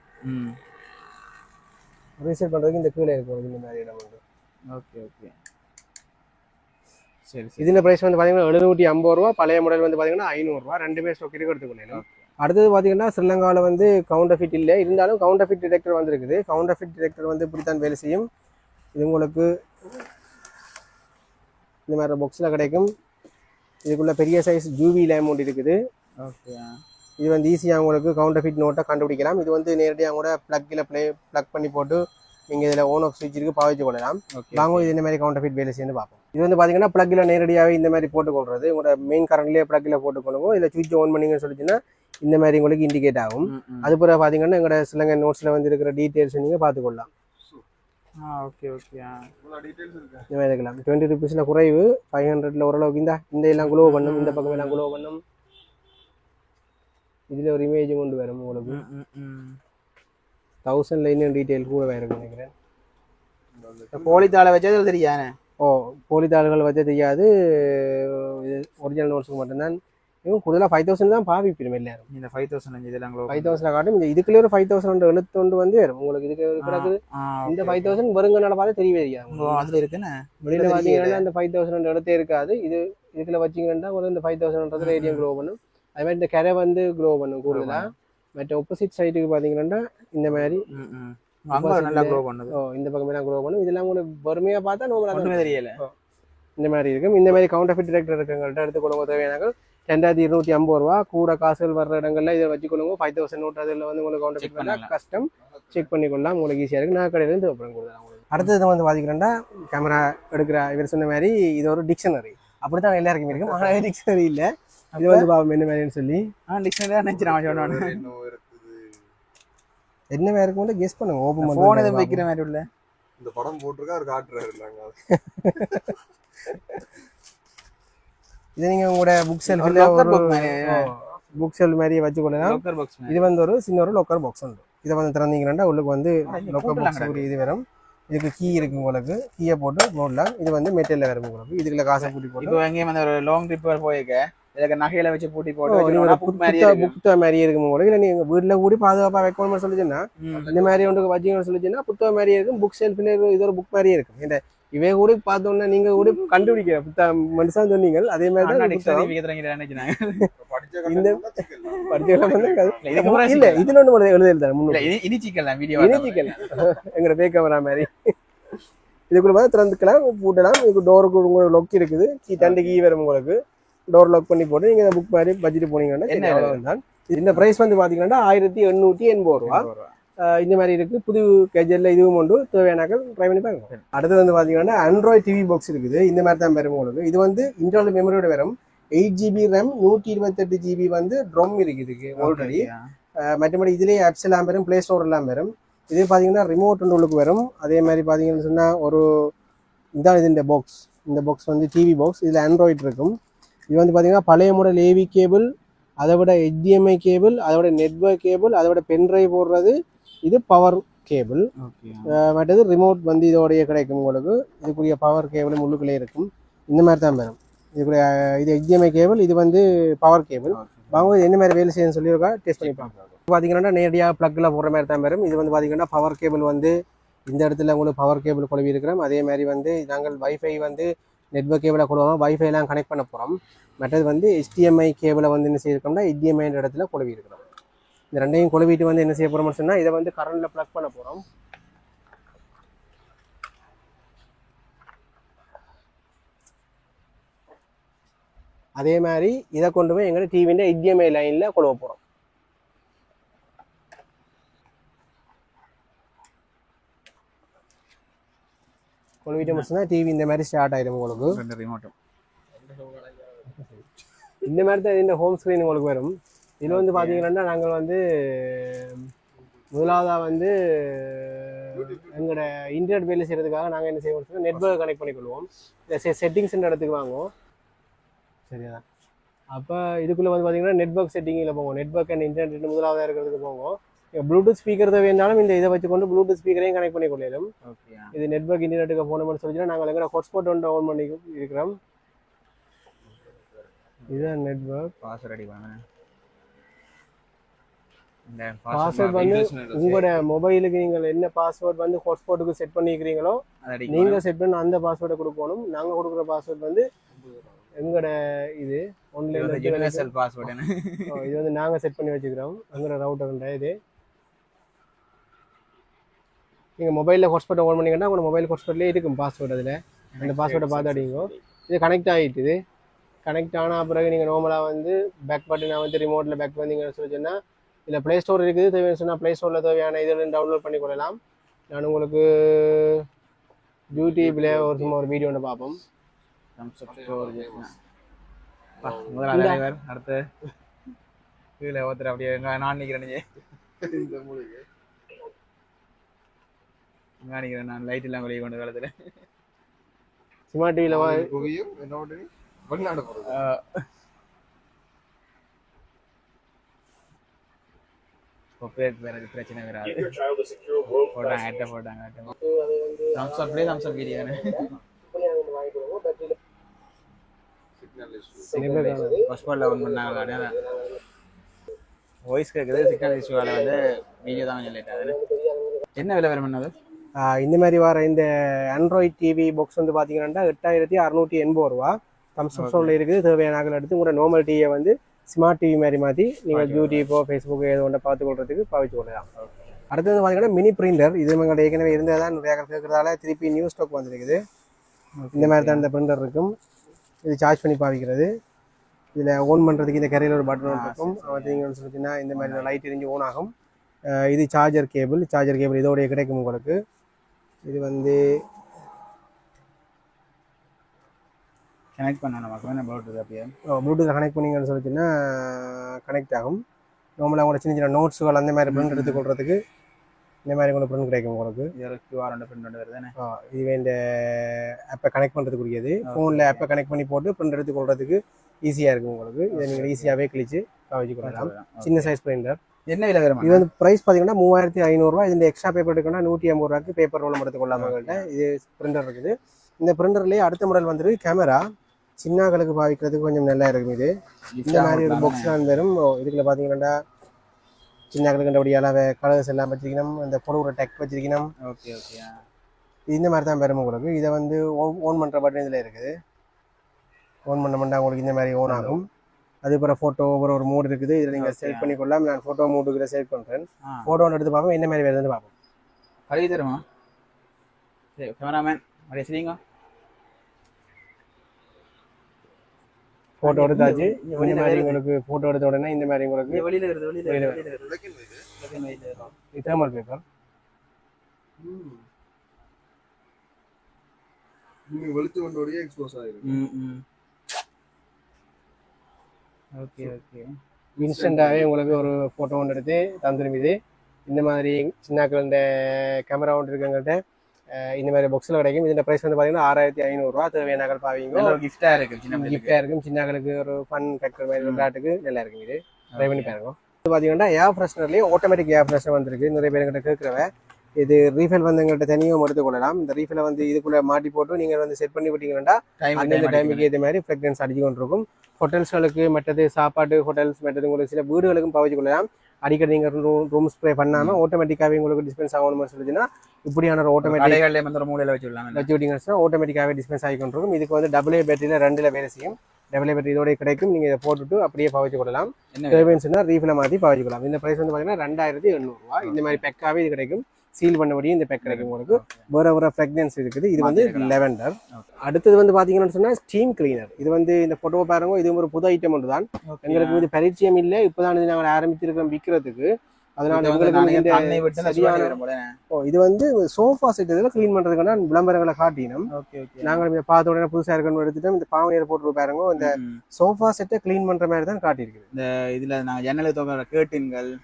ரீசெட் பண்றதுக்கு இந்த கீழே இருக்கும் இந்த மாதிரி இடம் வந்து. ஓகே ஓகே சரி. இதுல பிரைஸ் வந்து பாத்தீங்கன்னா 750 ரூபா, பழைய மாடல் வந்து பாத்தீங்கன்னா 500 ரூபா, ரெண்டுமே ஸ்டாக் இருக்கு எடுத்துக்கொள்ளலாம். அடுத்தது பாத்தீங்கன்னா ஸ்ரீலங்காவில் வந்து கவுண்டர் ஃபிட் இல்லை, இருந்தாலும் கவுண்டர் ஃபிட் டிடெக்டர் வந்துருக்குது. கவுண்டர் ஃபிட் டிடெக்டர் வந்து இப்படித்தான் வேலை செய்யும். இது உங்களுக்கு இந்த மாதிரி பாக்ஸில் கிடைக்கும். இதுக்குள்ள பெரிய சைஸ் ஜூவி லேமௌண்ட் இருக்குது. ஓகே இது வந்து ஈஸியாக உங்களுக்கு கவுண்டர் ஃபிட் நோட்டை கண்டுபிடிக்கலாம். இது வந்து நேரடியாக கூட ப்ளக் பண்ணி போட்டு நீங்கள் இதில் ஓன் ஆஃப் ஸ்விட்ச் இருக்கு பாவிச்சு கொள்ளலாம். வாங்க இது இந்த மாதிரி கவுண்டர் ஃபிட் வேலை செய்யு பார்ப்போம். இது வந்து பார்த்தீங்கன்னா ப்ளக்கில் நேரடியாகவே இந்த மாதிரி போட்டுக்கொள்றது. உங்களோட மெயின் கரண்ட்லேயே ப்ளக்கில் போட்டுக்கொள்ளுங்க. இதில் ஸ்விட்ச் ஆன் பண்ணிங்கன்னு சொல்லிச்சுன்னா இந்த மாதிரி உங்களுக்கு இண்டிகேட் ஆகும். அது பிறகு பார்த்தீங்கன்னா எங்களோட சிலங்க நோட்ஸில் வந்து இருக்கிற டீட்டெயில்ஸ் நீங்கள் பார்த்துக்கொள்ளலாம். ஓகே ஓகே இந்த மாதிரி இருக்கலாம். 20 ருபீஸில் குறைவு, 500ல் ஓரளவுக்கு இந்த எல்லாம் குளோ பண்ணும், இந்த பக்கம் எல்லாம் குளோ பண்ணும். இதில் ஒரு இமேஜும் கொண்டு வரும் உங்களுக்கு. 1000ல் இன்னும் டீட்டெயில் கூட இருக்கும் நினைக்கிறேன். போலித்தாளை வச்சது தெரியானே. போலித்தாள்கள் வச்சா தெரியாது. ஒரிஜினல் நோட்ஸுக்கு மட்டும்தான். இவங்க கூடுதலாக 5000 தான் பாவிப்பிடும் எல்லாரும். இந்த 5000 இதெல்லாம் 5000 காட்டும். இந்த இதுக்குள்ளே ஒரு 5000 எழுத்து வந்து வரும் உங்களுக்கு. இதுக்கு பிறகு இந்த 5000 வருங்கனால பார்த்து தெரியவே தெரியாது. அதுல இருக்குன்னு வெளியில பார்த்தீங்கன்னா இந்த 5000 எழுத்தே இருக்காது. இதுக்குள்ள வச்சிங்கன்னா உங்களுக்கு இந்த 5000 ரேடியம் க்ளோ பண்ணும். அது மாதிரி இந்த கரை வந்து க்ளோ பண்ணும் கூடுதலாக. மற்ற ஆப்போசிட் சைடுக்கு பார்த்தீங்கன்னா இந்த மாதிரி நல்லா க்ளோ பண்ணுது. இந்த பக்கமெல்லாம் க்ளோ பண்ணும். இதெல்லாம் உங்களுக்கு பொறுமையாக பார்த்தா நம்ம தெரியல. இந்த மாதிரி இருக்கும். இந்த மாதிரி கவுண்டர் ஃபிட் டிடெக்டர் இருக்குங்கள்ட்ட எடுத்துக்கொள்ளுங்க. தேவையான 2250 ரூபா. கூட காசுகள் வர்ற இடங்கள்ல இதை வச்சுக்கொள்ளுங்க. 5000 நோட் அதில் வந்து உங்களுக்கு கவுண்டர் ஃபிட் பண்ணால் கஸ்டம் செக் பண்ணிக்கொள்ளலாம். உங்களுக்கு ஈஸியாக இருக்குது. நான் கடையிலேருந்து அப்புறம் கொடுக்குறேன் உங்களுக்கு. அடுத்தது வந்து பார்த்தீங்கன்னா கேமரா எடுக்கிற இவர் சொன்ன மாதிரி இது ஒரு டிக்ஷனரி. அப்படி தான் எல்லாருக்குமே இருக்கும். ஆனால் டிக்ஷனரி இல்லை. இது வந்து பாவம் என்ன மாதிரின்னு சொல்லி டிக்ஷனரி தான் நினைச்சிருக்கேன். என்ன மாதிரி இருக்கும் கெஸ் பண்ணுங்க. ஓப்பன் பண்ணி ஃபோன் எதுவும் வைக்கிற மாதிரி உள்ள இந்த படம் போட்டிருக்கா அவர் காட்டுறாரு. இது நீங்க உங்களோட புக் ஷெல்ஃப்ல ஒரு புக் ஷெல்ஃப் மாதிரி வச்சுக்கொள்ளலாம். இது வந்து ஒரு சின்ன ஒரு லோக்கர் பாக்ஸ் உண்டு. இதை வந்து திறந்தீங்கன்னா உள்ளுக்கு வந்து லோக்கர் பாக்ஸ் ஒரு இது வரும். இதுக்கு கீ இருக்கு உங்களுக்கு. கீயை போட்டு போடலாம். இது வந்து மெட்டீரியல் வரும் உங்களுக்கு. இதுக்குள்ள காசை பூட்டி போட்டு இப்போ எங்கேயும் வந்து ஒரு லாங் ட்ரிப் போயிருக்க இதுக்கு நகையில வச்சு பூட்டி போட்டு புத்தா மாதிரியே இருக்கும் உங்களுக்கு. இல்லை நீங்க வீட்டுல கூடி பாதுகாப்பா வைக்கணும்னு சொல்லிச்சுன்னா இந்த மாதிரி ஒன்று வச்சுக்கணும்னு சொல்லிச்சுன்னா புத்தக மாதிரியே இருக்கும். புக் ஷெல்ஃப்ல இது ஒரு புக் மாதிரியே இருக்கும். இந்த இவை கூட பார்த்தோன்னா நீங்க கூட கண்டுபிடிக்கிற புத்தா மனுஷன் சொன்னீங்க. அதே மாதிரி தான் இல்ல இதுல ஒண்ணு எழுதிருந்தாங்க எங்களோட பே கேமரா மாதிரி. இதுக்குள்ள பார்த்து திறந்துக்கலாம், பூட்டலாம். இதுக்கு டோருக்கு உங்களுக்கு லொக் இருக்குது. ரெண்டு கீ வரும் உங்களுக்கு. டோர் லாக் பண்ணி போட்டு நீங்க புக் மாதிரி பட்ஜெட் போனீங்கன்னா இந்த பிரைஸ் வந்து பாத்தீங்கன்னா 1880 ரூபா. இந்த மாதிரி இருக்கு. புது கேஜெட்ல இதுவும் உண்டு. தேவையானாக்கள் ட்ரை பண்ணி பாருங்க. அடுத்து வந்து பாத்தீங்கன்னா ஆண்ட்ராய்ட் டிவி பாக்ஸ் இருக்குது. இந்த மாதிரி தான் வரும் உங்களுக்கு. இது வந்து இன்டர்னல் மெமரியோட வரும். 8GB RAM 128GB வந்து ட்ரம் இருக்குது ஆல்ரெடி. மற்றபடி இதுலேயே ஆப்ஸ் எல்லாம் வரும், பிளே ஸ்டோர் எல்லாம் வரும். இது பாத்தீங்கன்னா ரிமோட் உள்ளுக்கு வரும். அதே மாதிரி பாத்தீங்கன்னு சொன்னா ஒரு இதான் இது இந்த பாக்ஸ். இந்த பாக்ஸ் வந்து டிவி பாக்ஸ். இதுல ஆண்ட்ராய்ட் இருக்கும். இது வந்து பாத்தீங்கன்னா பழைய மாடல் ஏவி கேபிள், அதை விட HDMI கேபிள், அதை விட நெட்வொர்க் கேபிள், அதை விட பென்ட்ரைவ் போடுறது. இது பவர் கேபிள். மற்றது ரிமோட் வந்து இதோடைய கிடைக்கும் உங்களுக்கு. இதுக்குரிய பவர் கேபிள் உள்ளுக்குள்ளே இருக்கும். இந்த மாதிரி தான் வரும். இதுக்குரிய இது HDMI கேபிள், இது வந்து பவர் கேபிள். வாங்க என்ன மாதிரி வேலை செய்யணும்னு சொல்லியிருக்கா டெஸ்ட் பண்ணி பார்க்கலாம். பார்த்தீங்கன்னா நேரடியாக ப்ளக்கில் போடுற மாதிரி தான் வரும். இது வந்து பார்த்தீங்கன்னா பவர் கேபிள் வந்து இந்த இடத்துல உங்களுக்கு பவர் கேபிள் குழவி இருக்கிறோம். அதே மாதிரி வந்து நாங்கள் வைஃபை வந்து நெட்வொர்க் கேபிளை கொடுவோம். வைஃபைலாம் கனெக்ட் பண்ண போகிறோம். மற்றது வந்து HDMI கேபிளை வந்து என்ன செய்யிருக்கோம்னா HDMI இடத்துல குழவி இருக்கிறோம். இந்த ரெண்டையும் குழவிட்டு வந்து என்ன செய்ய போகிறோம்னு சொன்னால் இதை வந்து கரண்டில் ப்ளக் பண்ண போகிறோம். அதே மாதிரி இதை கொண்டு போய் எங்களோட டிவிൻ്റെ HDMI லைனில் கொழுவ போகிறோம். கொழுவிட்டு முடிச்சுன்னா டிவி இந்த மாதிரி ஸ்டார்ட் ஆகிடும் உங்களுக்கு. இந்த மாதிரி தான் இந்த ஹோம் ஸ்க்ரீன் உங்களுக்கு வரும். இதில் வந்து பார்த்தீங்கன்னா நாங்கள் வந்து முதலாவதாக வந்து எங்களோட இன்டர்நெட் வேலை செய்கிறதுக்காக நாங்கள் என்ன செய்வோம் நெட்வொர்க் கனெக்ட் பண்ணிக்கொள்வோம். இந்த செட்டிங்ஸ் இடத்துக்கு வாங்குவோம். சரியா அப்போ இதுக்குள்ளே வந்து பார்த்தீங்கன்னா நெட்வொர்க் செட்டிங்கில் போவோம். நெட்வொர்க் அண்ட் இன்டர்நெட் முதலாவதாக இருக்கிறதுக்கு போவோம். ப்ளூடூத் ஸ்பீக்கர் தேவையானாலும் இந்த இதை வச்சுக்கொண்டு ப்ளூடூத் ஸ்பீக்கரையும் கனெக்ட் பண்ணி கொள்ளலாம். இது நெட்வொர்க் இன்டர்நெட்டுக்கு போனோம்னு சொல்லிச்சுன்னா நாங்கள் எங்கே ஹாட்ஸ்பாட் ஒன்று ஆன் பண்ணி இருக்கிறோம். இதுதான் நெட்வொர்க். பாஸ்வேர்ட் ரெடி பண்ணுங்க. பாஸ்வேர்ட் வந்து உங்களோட மொபைலுக்கு நீங்கள் என்ன பாஸ்வேர்ட் வந்து ஹாட்ஸ்பாட்டுக்கு செட் பண்ணிக்கிறீங்களோ நீங்கள் செட் பண்ண அந்த பாஸ்வேர்டை கொடுக்கணும். நாங்கள் கொடுக்குற பாஸ்வேர்ட் வந்து எங்களோட இது யூனிவர்சல் பாஸ்வேர்ட். இது வந்து நாங்கள் செட் பண்ணி வச்சுக்கிறோம். எங்களோட ரவுட்டர்ன்ற இது நீங்கள் மொபைலில் ஹாட்ஸ்பாட்டை ஓன் பண்ணிங்கன்னா உங்களோட மொபைல் ஹாட்ஸ்பாட்லேயே இருக்கும் பாஸ்வேர்டு. அதில் அந்த பாஸ்வேர்டை பார்த்தாடிங்க. இது கனெக்ட் ஆகிட்டுது. கனெக்ட் ஆனால் பிறகு நீங்கள் நார்மலாக வந்து பேக் பட்டனை வந்து ரிமோட்டில் பேக் வந்தீங்கன்னு சொல்லி சொன்னால் இதில் ப்ளே ஸ்டோர் இருக்குது. தேவையான சொன்னால் ப்ளே ஸ்டோரில் தேவையான இதில் டவுன்லோட் பண்ணி கொள்ளலாம். நான் உங்களுக்கு யூடியூப்பில் ஒரு வீடியோ ஒன்று பார்ப்போம். அடுத்து கீழே ஒருத்தர் அப்படியே நான் நிற்கிறேன். நான் லைட் எல்லாம் வெளியே கொண்டு காலத்தில் ஸ்மார்ட் டிவியில் வெளிநாடு பிரச்சனை வராது. போட்டாங்க போட்டாங்க வாய்ஸ் கேட்குது. சிக்னல் இஷ்யூவால் வந்து வீடியோ தான் கொஞ்சம் லேட் ஆகுது. என்ன விலை வேறு பண்ணது? இந்த மாதிரி வர இந்த ஆண்ட்ராய்ட் டிவி பாக்ஸ் வந்து பார்த்தீங்கன்னா 8680 ரூபா தம்ஸ்அப் ஸ்டோரில் இருக்குது. தேவையான நகல் எடுத்து உங்களோட நார்மல் டிவியை வந்து ஸ்மார்ட் டிவி மாதிரி மாற்றி நீங்கள் யூடியூப்போ ஃபேஸ்புக்கோ ஏதோ ஒன்றை பார்த்து கொள்றதுக்கு பாவிச்சு கொள்ளலாம். அடுத்தது பார்த்தீங்கன்னா மினி பிரிண்டர். இது எங்கள்கிட்ட ஏற்கனவே இருந்தது தான் நிறைய கேட்குறதால திருப்பி நியூ ஸ்டாக் வந்துருக்குது. இந்த மாதிரி தான் இந்த பிரிண்டர் இருக்கும். இது சார்ஜ் பண்ணி பாவிக்கிறது. இதில் ஓன் பண்ணுறதுக்கு இந்த கரையில் ஒரு பட்டன் இருக்கும். பார்த்தீங்கன்னு சொல்லிச்சுன்னா இந்த மாதிரி லைட் எரிஞ்சு ஓன் ஆகும். இது சார்ஜர் கேபிள் இதோடைய கிடைக்கும் உங்களுக்கு. இது வந்து கனெக்ட் பண்ணணும். ப்ளூடூத் அப்படியே ப்ளூடூத்தில் கனெக்ட் பண்ணிங்கன்னு சொல்லிச்சுன்னா கனெக்ட் ஆகும். நார்மலாக உங்களோட சின்ன சின்ன நோட்ஸுகள் அந்த மாதிரி பிரிண்ட் எடுத்துக்கொள்றதுக்கு இந்த மாதிரி உங்களுக்கு பிரிண்ட் கிடைக்கும் உங்களுக்கு. QR பிரிண்ட் வருதுன்னு. இதுவே இந்த ஆப்பை கனெக்ட் பண்ணுறதுக்குரியது. ஃபோனில் ஆப்பை கனெக்ட் பண்ணி போட்டு பிரிண்ட் எடுத்துக்கொள்றதுக்கு ஈஸியாக இருக்கும் உங்களுக்கு. இதை நீங்கள் ஈஸியாகவே கிழிச்சு வச்சுக்கொள்ளலாம். சின்ன சைஸ் பிரிண்டர். என்ன விலை வரும்? இது வந்து ப்ரைஸ் பார்த்தீங்கன்னா 3500 ரூபா. இந்த எக்ஸ்ட்ரா பேப்பர் எடுக்கணும்னா 150 ரூபாய்க்கு பேப்பர் ரோலம் எடுத்துக்கொள்ளாம உங்கள்கிட்ட இது பிரிண்டர் இருக்குது. இந்த பிரிண்டர்லேயே அடுத்த மாடல் வந்துருக்கு கேமரா. சின்னங்களுக்கு பாவிக்கிறதுக்கு கொஞ்சம் நல்லா இருக்கும். இது இந்த மாதிரி ஒரு பாக்ஸ் தான் வரும். இதுக்குள்ள பார்த்தீங்கன்னா சின்னங்களுக்கு அப்படி அளவு கலர்ஸ் எல்லாம் வச்சிருக்கணும். அந்த பொருள் டெக் வச்சிருக்கணும். Okay okay. இந்த மாதிரி தான் வரும் உங்களுக்கு. இதை வந்து ஓன் பண்ணுற பட்டன் இதில் இருக்குது. ஓன் பண்ண உங்களுக்கு இந்த மாதிரி ஓன் ஆகும். அதுக்கப்புறம் ஃபோட்டோ ஒரு மோட் இருக்குது. இதில் நீங்கள் செலக்ட் பண்ணிக்கொள்ளலாம். நான் ஃபோட்டோ மோடுக்கு செலக்ட் பண்ணுறேன். ஃபோட்டோ ஒன்று எடுத்து பார்ப்போம் என்ன மாதிரி வருதுன்னு பார்ப்போம். கழுவி தருமா? சரி கேமராமேன் அப்படியே சரிங்க. ஃபோட்டோ எடுத்தாச்சு. இந்த மாதிரி உங்களுக்கு ஃபோட்டோ எடுத்த உடனே இந்த மாதிரி உங்களுக்கு வெளியில் வருது. Thermal paper. வெளிச்ச கொண்டோடய எக்ஸ்போஸ் ஆகிருக்கு. Okay okay. இன்ஸ்டண்ட்டாகவே உங்களுக்கு ஒரு ஃபோட்டோ ஒன்று எடுத்து தந்துடும். இது இந்த மாதிரி சின்னாக்கள் இந்த கேமரா ஒன்று இருக்குங்கிட்ட இந்த மாதிரி பாக்ஸில் கிடைக்கும். இதோட ப்ரைஸ் வந்து பார்த்தீங்கன்னா 6500 ரூபா. தேவையான பாவீங்க. கிஃப்டாக இருக்கும். சின்னாக்களுக்கு ஒரு ஃபன் ஃபேக்டர் மாதிரி விளையாட்டுக்கு நல்லா இருக்கும். இது ட்ரை பண்ணி பாருங்க. இது பார்த்தீங்கன்னா ஏர் ஃப்ரெஷ்னர்லேயே ஆட்டோமேட்டிக் ஏர் ஃப்ரெஷ்னர் வந்துருக்கு. நிறைய பேர் எங்கிட்ட கேட்குறவ இது ரீஃபில் வந்து எங்கள்கிட்ட தனியாக எடுத்துக்கொள்ளலாம். இந்த ரீஃபிலை வந்து இதுக்குள்ளே மாட்டி போட்டு நீங்கள் வந்து செட் பண்ணி விட்டீங்கன்னா அந்தந்த டைமுக்கு ஏற்ற மாதிரி ஃப்ரெக்ரன்ஸ் அடிச்சு கொண்டிருக்கும். ஹோட்டல்ஸ்களுக்கு மற்றது சாப்பாடு ஹோட்டல்ஸ் மற்றது உங்களுக்கு சில வீடுகளுக்கும் பாவிச்சு கொள்ளலாம். அடிக்கடி நீங்கள் ரூம் ஸ்ப்ரே பண்ணாமல் ஆட்டோமேட்டிக்காகவே உங்களுக்கு டிஸ்பென்ஸ் ஆகணும்னு சொல்லிச்சுன்னா இப்படியான ஒரு ஆட்டோமேட்டிக் மூலையில் வச்சு விட்டீங்கன்னா ஆட்டோமேட்டிக்காகவே டிஸ்பென்ஸ் ஆகி கொண்டிருக்கும். இதுக்கு வந்து டபுள் ஏ பேட்டரியில் 2 வேலை செய்யும். டபுள் ஏ பேட்டரி இதோட கிடைக்கும். நீங்கள் இதை போட்டுட்டு அப்படியே பாவிச்சு கொள்ளலாம். தேவைன்னு சொன்னால் ரீஃபில் மாற்றி பாவிச்சு கொள்ளலாம். இந்த ப்ரைஸ் வந்து பார்த்தீங்கன்னா 2800 ரூபா. இந்த மாதிரி பெக்காகவே இது கிடைக்கும். சீல் பண்ணபடியும் இந்த பேக் கிடைக்கும் உங்களுக்கு. வேற ஃப்ரெக்ரன்ஸ் இருக்குது. இது வந்து லெவெண்டர். அடுத்தது வந்து பார்த்தீங்கன்னு சொன்னால் ஸ்டீம் கிளீனர். இது வந்து இந்த ஃபோட்டோ பாருங்க. இது ஒரு புது ஐட்டம் ஒன்று தான். எங்களுக்கு இது பரிச்சயம் இல்லை. இப்போதான் இது நாங்கள் ஆரம்பிச்சிருக்கோம் விற்கிறதுக்கு. அதனால இது வந்து சோஃபா செட் இதில் கிளீன் பண்றதுக்கான விளம்பரங்களை காட்டினோம். நாங்கள் பார்த்த உடனே புதுசா இருக்கணும் எடுத்துட்டோம். இந்த பாவனையில போட்டு பாருங்க. இந்த சோஃபா செட்டை கிளீன் பண்ற மாதிரி தான் காட்டியிருக்கு. இந்த இதுல நாங்கள் ஜன்னலுக்கு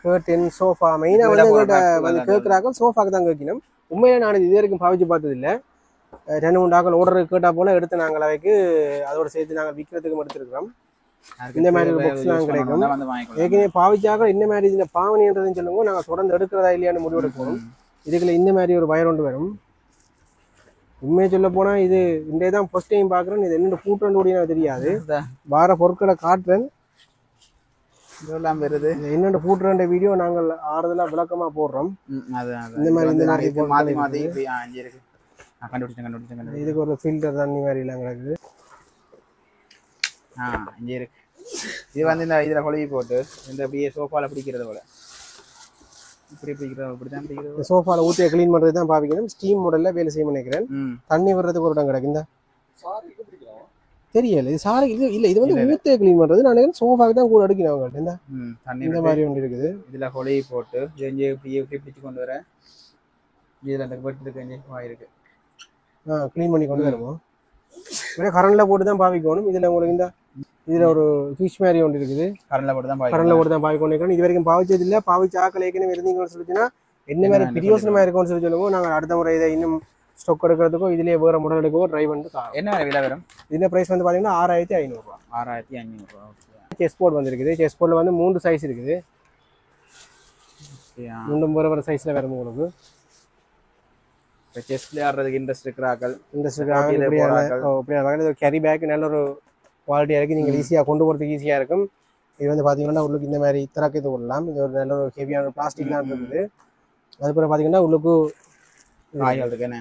கேர்டின் சோஃபா மெயினா வந்து கேட்கிறாங்க. சோஃபாக்கு தான் கேட்கணும். உண்மையில நான் இது வரைக்கும் பாவிச்சு பார்த்தது இல்லை. 2-3 ஆக்கள் ஓடுறது கேட்டா போல எடுத்து நாங்கள் அவைக்கு அதோட சேர்த்து நாங்கள் விற்கிறதுக்கு எடுத்துருக்கிறோம். இந்த மாதிரி ஒரு boxலாம் கிடைக்கும். ஏற்கனவே பாவிச்சாக இந்த மாதிரி இந்த பாவனைன்றதுன்னு சொல்லுங்க நாங்கள் தொடர்ந்து எடுக்கிறதா இல்லையான்னு முடிவெடுக்கணும். இதுக்குள்ள இந்த மாதிரி ஒரு வயர் ஒன்று வரும். உண்மையை சொல்ல போனா இது இன்றைய தான் ஃபர்ஸ்ட் டைம் பார்க்குறேன். இது என்னென்ன பூட்டுன்னு கூட எனக்கு தெரியாது. வார பொருட்களை காட்டுறேன். இதெல்லாம் வருது. என்னென்ன பூட்டுற வீடியோ நாங்கள் ஆறுதலாக விளக்கமா போடுறோம். இந்த மாதிரி மாற்றி மாற்றி இப்படி அஞ்சு இருக்கு. கண்டுபிடிச்சேன். இதுக்கு ஒரு ஃபில்டர் தண்ணி மாதிரி எல்லாம் கிடக்குது. இங்கே இருக்கு. இது வந்து இந்த இதில் கொழுவி போட்டு இந்த அப்படியே சோஃபாவில் பிடிக்கிறது போல இப்படி பிடிக்கிறது இப்படிதான் பிடிக்கிறது. சோஃபாவில் ஊற்றியை க்ளீன் பண்ணுறது தான் பாவிக்கணும். ஸ்டீம் மாடலில் வேலை செய்ய நினைக்கிறேன். தண்ணி வர்றதுக்கு ஒரு இடம் கிடக்கு. இந்த தெரியல இது சாரி இது இல்லை. இது வந்து ஊற்றியை க்ளீன் பண்ணுறது நான் சோஃபாவுக்கு தான் கூட அடிக்கணும் அவங்கள்ட்ட. இந்த தண்ணி இந்த மாதிரி ஒன்று இருக்குது. இதில் கொழுவி போட்டு இப்படியே பிடிச்சி கொண்டு வரேன். இதில் அந்த பெட்டுக்கு வாயிருக்கு. க்ளீன் பண்ணி கொண்டு வருவோம். வேணா கரண்டில் போட்டு தான் பாவிக்கணும். இதில் உங்களுக்கு இந்த இதில் ஒரு ஃபிஷ் மாதிரி ஒன்று இருக்குது. கரண்டில் போட்டு தான் பாவிக்கணும். இது வரைக்கும் பாவிச்சது இல்லை. பாவிச்ச ஆக்கள் ஏற்கனவே இருந்தீங்கன்னு சொல்லிச்சுன்னா என்ன மாதிரி பிரியோசனமாக இருக்கும்னு சொல்லி சொல்லுவோம். நாங்கள் அடுத்த முறை இதை இன்னும் ஸ்டொக் எடுக்கிறதுக்கோ இதுலேயே வேறு மாடல் எடுக்கவோ ட்ரை பண்ணிட்டு என்ன விலை வரும். இந்த ப்ரைஸ் வந்து பார்த்தீங்கன்னா 6500 6500. செஸ் போர்டு வந்துருக்குது. செஸ் போர்டில் வந்து 3 சைஸ் இருக்குது. 3 வேறு சைஸில் வரும் உங்களுக்கு. செஸ் விளையாடுறதுக்கு இன்ட்ரெஸ்ட் இருக்கிறார்கள். இது கேரி பேக் நல்ல ஒரு குவாலிட்டியாக இருக்குது. நீங்கள் ஈஸியாக கொண்டு போகிறதுக்கு ஈஸியாக இருக்கும். இது வந்து பார்த்தீங்கன்னா உங்களுக்கு இந்த மாதிரி திறக்கிறது கொள்ளலாம். இது ஒரு நல்ல ஒரு ஹெவியான பிளாஸ்டிக்லாம் இருக்குது. அதுக்கப்புறம் பார்த்தீங்கன்னா உங்களுக்கு ஆயில் இருக்குண்ணே.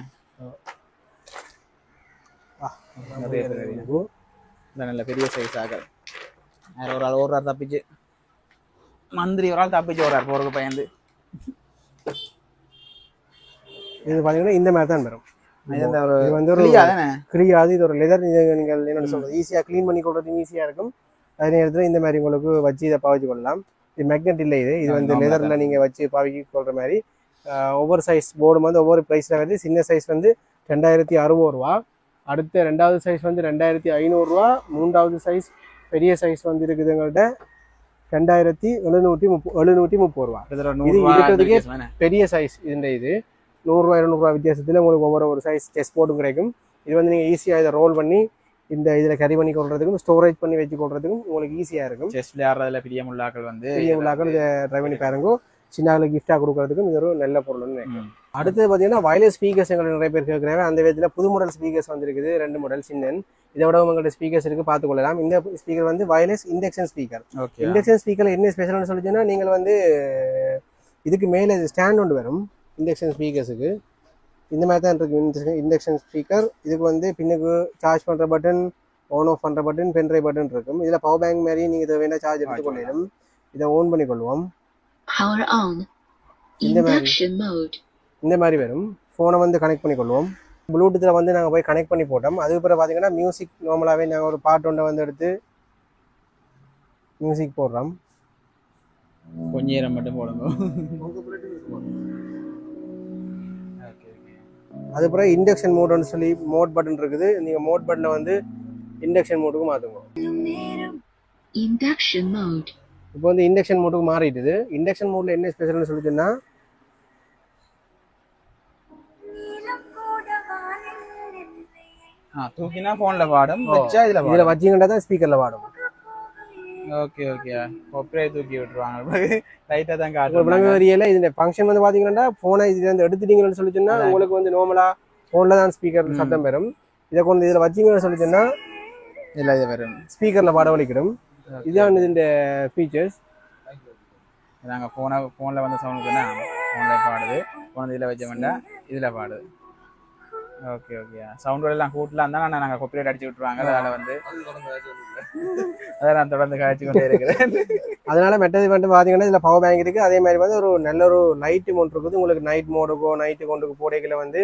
நல்ல பெரிய சைஸ் ஆகல். ஒரு ஆள் தப்பிச்சு மந்திரி ஒரு ஆள் தப்பிச்சு ஒரு ஆள் போறதுக்கு பயந்து. இது பார்த்தீங்கன்னா இந்த மாதிரி தான் வரும். இது வந்து ஒரு கிரியாது. இது ஒரு லெதர். நீங்கள் என்னென்னு சொல்றது ஈஸியாக க்ளீன் பண்ணி கொடுறதுக்கு ஈஸியாக இருக்கும். அதே நேரத்தில் இந்த மாதிரி உங்களுக்கு வச்சு இதை பாவிச்சு கொள்ளலாம். இது மேக்னெட் இல்லை. இது வந்து லெதரில் நீங்கள் வச்சு பாவிக்க கொள்கிற மாதிரி. ஒவ்வொரு சைஸ் போர்டும் வந்து ஒவ்வொரு ப்ரைஸில் வருது. சின்ன சைஸ் வந்து 2060 அடுத்த 2வது சைஸ் வந்து 2500. 3வது சைஸ் பெரிய சைஸ் வந்து இருக்குது எங்கள்கிட்ட 2730. இது இருக்கிறதுக்கே பெரிய சைஸ். இது 100-200 வித்தியாசத்தில் உங்களுக்கு ஒவ்வொரு சைஸ் செஸ் போர்டும் கிடைக்கும். இது வந்து நீங்கள் ஈஸியாக இதை ரோல் பண்ணி இந்த இதில் கரி பண்ணி கொள்றதுக்கும் ஸ்டோரேஜ் பண்ணி வச்சு கொள்றதுக்கும் உங்களுக்கு ஈஸியாக இருக்கும். செஸ் விளையாடுறதுல பெரிய முள்ளாக்கள் இதை ட்ரை பண்ணி பாருங்க. சின்ன கிஃப்டாக கொடுக்கறதுக்கும் இது ஒரு நல்ல பொருள்னு. அடுத்தது பார்த்தீங்கன்னா வயர்லெஸ் ஸ்பீக்கர்ஸ் எங்களுக்கு நிறைய பேர் கேட்குறாங்க. அந்த விதத்தில் புது மாடல் ஸ்பீக்கர்ஸ் வந்துருக்குது. 2 மாடல் சின்ன இதை விட உங்கள்கிட்ட ஸ்பீக்கர்ஸ் இருக்குது பார்த்துக்கொள்ளலாம். இந்த ஸ்பீக்கர் வந்து வயர்லெஸ் இண்டக்ஷன் ஸ்பீக்கர். இண்டக்ஷன் ஸ்பீக்கரில் என்ன ஸ்பெஷல்னு சொல்லிச்சுன்னா நீங்கள் வந்து இதுக்கு மேலே ஸ்டாண்ட் ஒன்று வரும். இண்டக்ஷன் ஸ்பீக்கர்ஸுக்கு இந்த மாதிரி தான் இருக்குது இண்டக்ஷன் ஸ்பீக்கர். இதுக்கு வந்து பின்னுக்கு சார்ஜ் பண்ணுற பட்டன், ஆன் ஆஃப் பண்ணுற பட்டன், பென்ட்ரைவ் பட்டன் இருக்கும். இதில் பவர் பேங்க் மாதிரி நீங்கள் இதை வேணால் சார்ஜ் எடுத்துக்கொள்ளும். இதை ஓன் பண்ணி கொள்வோம். இந்த மாதிரி வரும். ஃபோனை வந்து கனெக்ட் பண்ணி கொள்வோம். ப்ளூடூத்தில் வந்து நாங்கள் போய் கனெக்ட் பண்ணி போட்டோம். அதுக்கப்புறம் பார்த்தீங்கன்னா மியூசிக் நார்மலாகவே நாங்கள் ஒரு பாட்டு ஒன்றை வந்து எடுத்து மியூசிக் போடுறோம். கொஞ்சம் நேரம் மட்டும் போடுங்க. அதுக்கப்புறம் இண்டக்ஷன் மோடுன்னு சொல்லி மோட் பட்டன் இருக்குது. நீங்கள் மோட் பட்டனை வந்து இண்டக்ஷன் மோடுக்கு மாற்றுங்க. இப்போ வந்து இண்டக்ஷன் மோடுக்கு மாறிட்டுது. இண்டக்ஷன் மோடில் என்ன ஸ்பெஷல்னு சொல்லிச்சுன்னா தூக்கினா ஃபோனில் பாடும், வச்சா இதில் வச்சிங்கன்னா தான் ஸ்பீக்கரில் பாடும். ஓகே அப்படியே தூக்கி விட்டுருவாங்க. லைட்டாக தான் காட்டுறோம். இந்த ஃபங்க்ஷன் வந்து பார்த்தீங்கன்னா ஃபோனை இதில் வந்து எடுத்துட்டீங்கன்னு சொல்லிச்சுன்னா உங்களுக்கு வந்து நார்மலாக ஃபோனில் தான் ஸ்பீக்கர் சத்தம் பெறும். இதை கொண்டு இதில் வச்சிங்கன்னு சொல்லிச்சுன்னா இல்லை இது வரும் ஸ்பீக்கரில் பாட வலிக்கிடும். இதுதான் இந்த ஃபீச்சர்ஸ். நாங்கள் ஃபோனில் வந்து சவுண்டுக்குன்னா ஃபோனில் பாடுது. ஃபோன் இதில் வச்ச வேண்டாம் இதில் பாடுது. ஓகே சவுண்டோட எல்லாம் கூட்டலாம் இருந்தால் நாங்கள் காப்பிரைட் அடிச்சு விட்டுருவாங்க. அதனால் வந்து அதை நான் தொடர்ந்து காய்ச்சி கொண்டே இருக்கிறேன். அதனால மெட்டது வந்து பார்த்தீங்கன்னா இதில் பவர் பேங்க் இருக்குது. அதே மாதிரி வந்து ஒரு நல்ல ஒரு லைட்டு மோட் இருக்குது. உங்களுக்கு நைட் மோடுக்கோ நைட்டு கொண்டு போடைகளை வந்து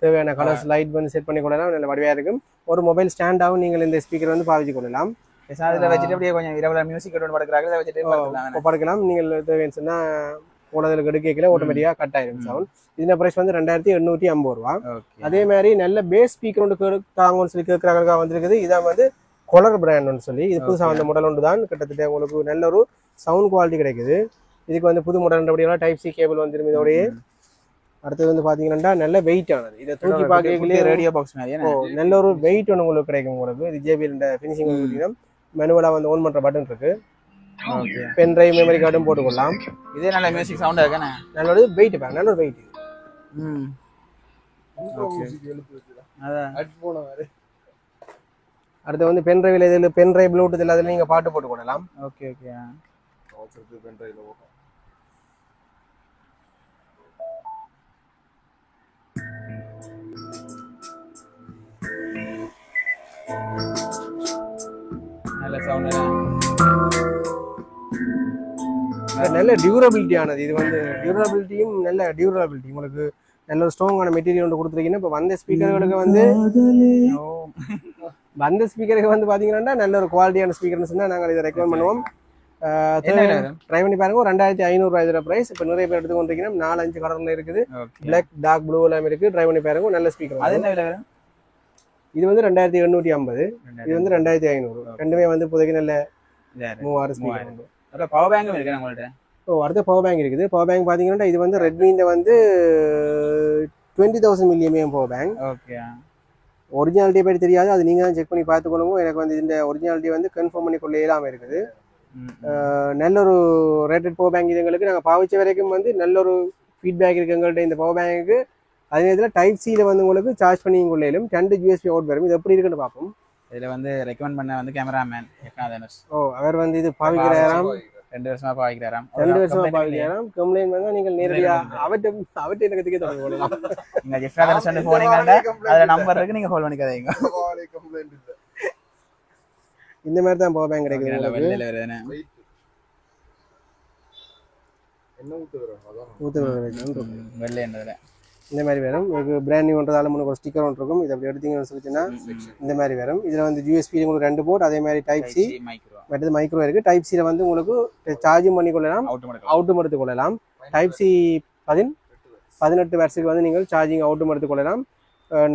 தேவையான கலர்ஸ் லைட் வந்து செட் பண்ணி கொள்ளலாம். நல்ல வடிவாக இருக்கும். ஒரு மொபைல் ஸ்டாண்டாகவும் நீங்கள் இந்த ஸ்பீக்கர் வந்து பாவிச்சு கொள்ளலாம். அதில் வச்சுட்டு அப்படியே கொஞ்சம் இரவில் மியூசிக் ஒன்று படுக்கிறாங்க. அதை வச்சுட்டு படுக்கலாம். நீங்கள் தேவைன்னு சொன்னால் போனதில் எடுக்கல ஆட்டோமேட்டிக்காக கட் ஆயிடும் சவுண்ட். இந்த ப்ரைஸ் வந்து 2850. அதே மாதிரி நல்ல பேஸ் ஸ்பீக்கர் ஒன்று தாங்கன்னு சொல்லி கேட்குறாங்க வந்துருக்குது. இதான் வந்து கொலர் பிராண்ட் சொல்லி இது புதுசாக வந்த மாடல் ஒன்று தான். கிட்டத்தட்ட உங்களுக்கு நல்ல ஒரு சவுண்ட் குவாலிட்டி கிடைக்குது. இதுக்கு வந்து புது மாடல் டைப் சி கேபிள் வந்துடும் இதோடய. அடுத்தது வந்து பார்த்தீங்கன்னா நல்ல வெயிட் ஆனது. இதை தூக்கி பார்க்கலே ரேடியோ பாக்ஸ் மாதிரி நல்ல ஒரு வெயிட் ஒன்று உங்களுக்கு கிடைக்கும். உங்களுக்கு இது ஜேபிஎல் ஃபினிஷிங் பார்த்தீங்கன்னா மெனுவலா வந்து ஓன் பண்ற பட்டன் இருக்கு. ஓகே. பென் டிரைவ் மெமரி கார்டும் போட்டுக்கொள்ளலாம். இதே நல்ல மியூசிக் சவுண்டா இருக்கானே. நல்ல வெயிட் பேக், நல்ல வெயிட். ஓகே. அதான் ஹெட்போன் வேற. அடுத்து வந்து பென் டிரைவ்ல இதுல பென் டிரைவ் ப்ளூடூத் எல்லாத்துலயும் நீங்க பாட்டு போட்டுக்கொள்ளலாம். Okay okay. அவசரத்துக்கு பென் டிரைவ்ல ஓபன். நல்ல சவுண்ட். நல்ல டியூரபிலிட்டி ஆனது. இது வந்து டியூரபிலிட்டியும் நல்ல டியூரபிலிட்டி, உங்களுக்கு நல்ல ஒரு ஸ்ட்ராங்கான மெட்டீரியல் ஒன்று கொடுத்துருக்கீங்கன்னா இப்போ வந்த ஸ்பீக்கர்களுக்கு வந்து பாத்தீங்கன்னா நல்ல ஒரு குவாலிட்டியான ஸ்பீக்கர்னு சொன்னா நாங்கள் இதை ரெக்கமெண்ட் பண்ணுவோம். ட்ரை பண்ணி பாருங்க. 2500 இதுல பிரைஸ். இப்போ நிறைய பேர் எடுத்து கொண்டிருக்கீங்கன்னா 4-5 கலர்ல இருக்குது. பிளாக், டார்க் ப்ளூ எல்லாம் இருக்கு. ட்ரை பண்ணி பாருங்க. நல்ல ஸ்பீக்கர். அது என்ன விலை வரும்? இது வந்து 2850, இது வந்து 2500. ரெண்டுமே வந்து இப்போதைக்கு நல்ல 3000 ஸ்பீக்கர் உண்டு. அப்புறம் பவர் பேங்கும் இருக்கு நம்மள்ட்ட. அடுத்த பவர் பேங்க் இருக்குது. பவர் பேங்க் பாத்தீங்கன்னா இது வந்து ரெட்மிஇந்த வந்து 20,000 mAh power bank. Okay. Originality பற்றி தெரியாது, அது நீங்க தான் செக் பண்ணி பார்த்துக்கொள்ளுங்க. எனக்கு வந்து இந்த ஒரிஜினாலிட்டி வந்து கன்ஃபார்ம் பண்ணி கொள்ள இயலாம இருக்குது. நல்ல ஒரு ரேட்டட் பவர் பேங்க். இதுங்களுக்கு நாங்கள் பாவிச்ச வரைக்கும் வந்து நல்ல ஒரு ஃபீட்பேக் இருக்கு எங்கள்கிட்ட இந்த பவர் பேங்க்கு. அதே நேரத்தில் டைப் சியில் வந்து உங்களுக்கு சார்ஜ் பண்ணி கொள்ளையிலும் 2 USB அவுட் வரும். இது எப்படி இருக்குன்னு பார்ப்போம். இதில் வந்து ரெக்கமெண்ட் பண்ண வந்து கேமராமேன். அவர் வந்து இது பாவிக்கிறாராம். 2 வருஷமா பாவிக்கிறாராம். 2 வருஷமா பாவிக்கிறாராம். கம்ப்ளைண்ட் பண்ணா நீங்கள் நேரடியாக அவர்கிட்ட எனக்கு திக்க தொடர்பு கொள்ளலாம். நீங்க ஜெஃப்ரா தர்ஷன் போனீங்கன்னா அதுல நம்பர் இருக்கு, நீங்க கால் பண்ணிக்காதீங்க. கம்ப்ளைண்ட் இல்ல. இந்த மாதிரி தான் பவர் பேங்க் கிடைக்குது. வெள்ளையில வருதுனே. என்ன ஊத்துறோம் அதான். ஊத்துறது வெள்ளைன்றதுல இந்த மாதிரி வரும். உங்களுக்கு பிராண்ட் நியூன்றதால முன்னுக்கு ஒரு ஸ்டிக்கர் ஒன்று இருக்கும். இது அப்படி எடுத்தீங்கன்னு சொல்லிச்சுன்னா இந்த மாதிரி வரும். இதில் வந்து யூஎஸ்பி உங்களுக்கு 2 போர்ட், அதே மாதிரி டைப் சி, மற்றது மைக்ரோ இருக்கு. டைப் சியில் வந்து உங்களுக்கு சார்ஜும் பண்ணி கொள்ளலாம், அவுட்டும் எடுத்து கொள்ளலாம். டைப் சி 18 வாட்ஸுக்கு வந்து நீங்கள் சார்ஜிங் அவுட்டும் எடுத்து கொள்ளலாம்.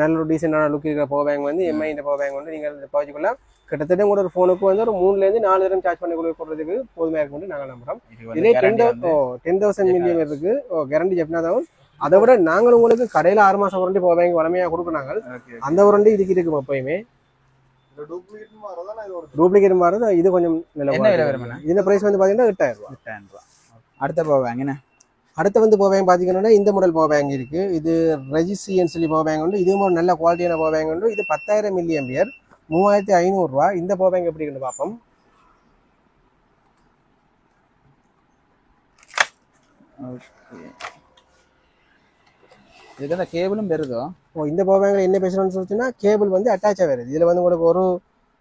நல்ல ஒரு டீசெண்டான லுக் இருக்கிற பவர் பேங்க் வந்து எம்ஐ இந்த பவர் பேங்க் வந்து நீங்கள் பாவிச்சுக்கொள்ளலாம். கிட்டத்தட்ட கூட ஒரு ஃபோனுக்கு வந்து ஒரு 3 4 தடவை சார்ஜ் பண்ணி கொடுறதுக்கு போதுமையாக இருக்குன்னு நாங்கள் நம்புறோம். இதே 10,000 mAh இருக்கு. கேரண்டி ஜெப்னாதான். அதை விட நாங்கள் உங்களுக்கு கடையில் 6 மாசம் வாரண்டி பவர் பேங்க் வளமையாக கொடுக்குறாங்க. அந்த வாரண்டி இதுக்கு இருக்கும். எப்பயுமே டூப்ளிகேட் மாறுது. இது கொஞ்சம் நல்ல. இந்த பிரைஸ் வந்து பாத்தீங்கன்னா 8000 ரூபாய். அடுத்த பவர் பேங்க் என்ன? அடுத்து வந்து பவர் பேங்க் பாத்தீங்கன்னா இந்த மாடல் பவர் பேங்க் இருக்கு. இது ரெஜிஸ்ட்ரின்னு சொல்லி பவர் பேங்க் உண்டு. இதுவும் ஒரு நல்ல குவாலிட்டியான பவர் பேங்க் உண்டு. இது 10,000 mAh, 3500 ரூபாய். இந்த பவர் பேங்க் எப்படி இருக்குன்னு பார்ப்போம். இதுக்கு அந்த கேபிளும் வருதோ? இந்த பவர் பேங்க்ல என்ன பேசுறோம்னு சொல்லிச்சுன்னா கேபிள் வந்து அட்டாச் வருது. இதுல வந்து உங்களுக்கு ஒரு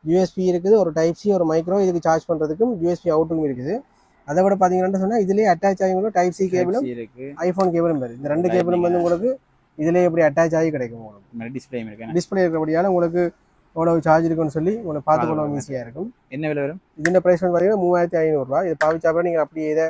யூஎஸ்பி இருக்குது, ஒரு டைப் சி, ஒரு மைக்ரோ. இதுக்கு சார்ஜ் பண்றதுக்கும் யூஎஸ்பி அவுட்டுக்கும் இருக்குது. அதை விட பாத்தீங்கன்னா சொன்னா இதுலயே அட்டாச் ஆகி உங்களுக்கு டைப் சி கேபிளும் ஐபோன் கேபிளும் வருது. இந்த 2 கேபிளும் வந்து உங்களுக்கு இதுலயே எப்படி அட்டாச் ஆகி கிடைக்கும். உங்களுக்கு டிஸ்பிளே இருக்கிறபடியால உங்களுக்கு எவ்வளவு சார்ஜ் இருக்குன்னு சொல்லி உங்களுக்கு பார்த்துக்கொள்ள ஈஸியா இருக்கும். என்ன விலை வரும்? இதுல பிரைஸ் வந்து பாத்தீங்கன்னா 3500 ரூபாய். இது பாவிச்சா நீங்க அப்படியே இதை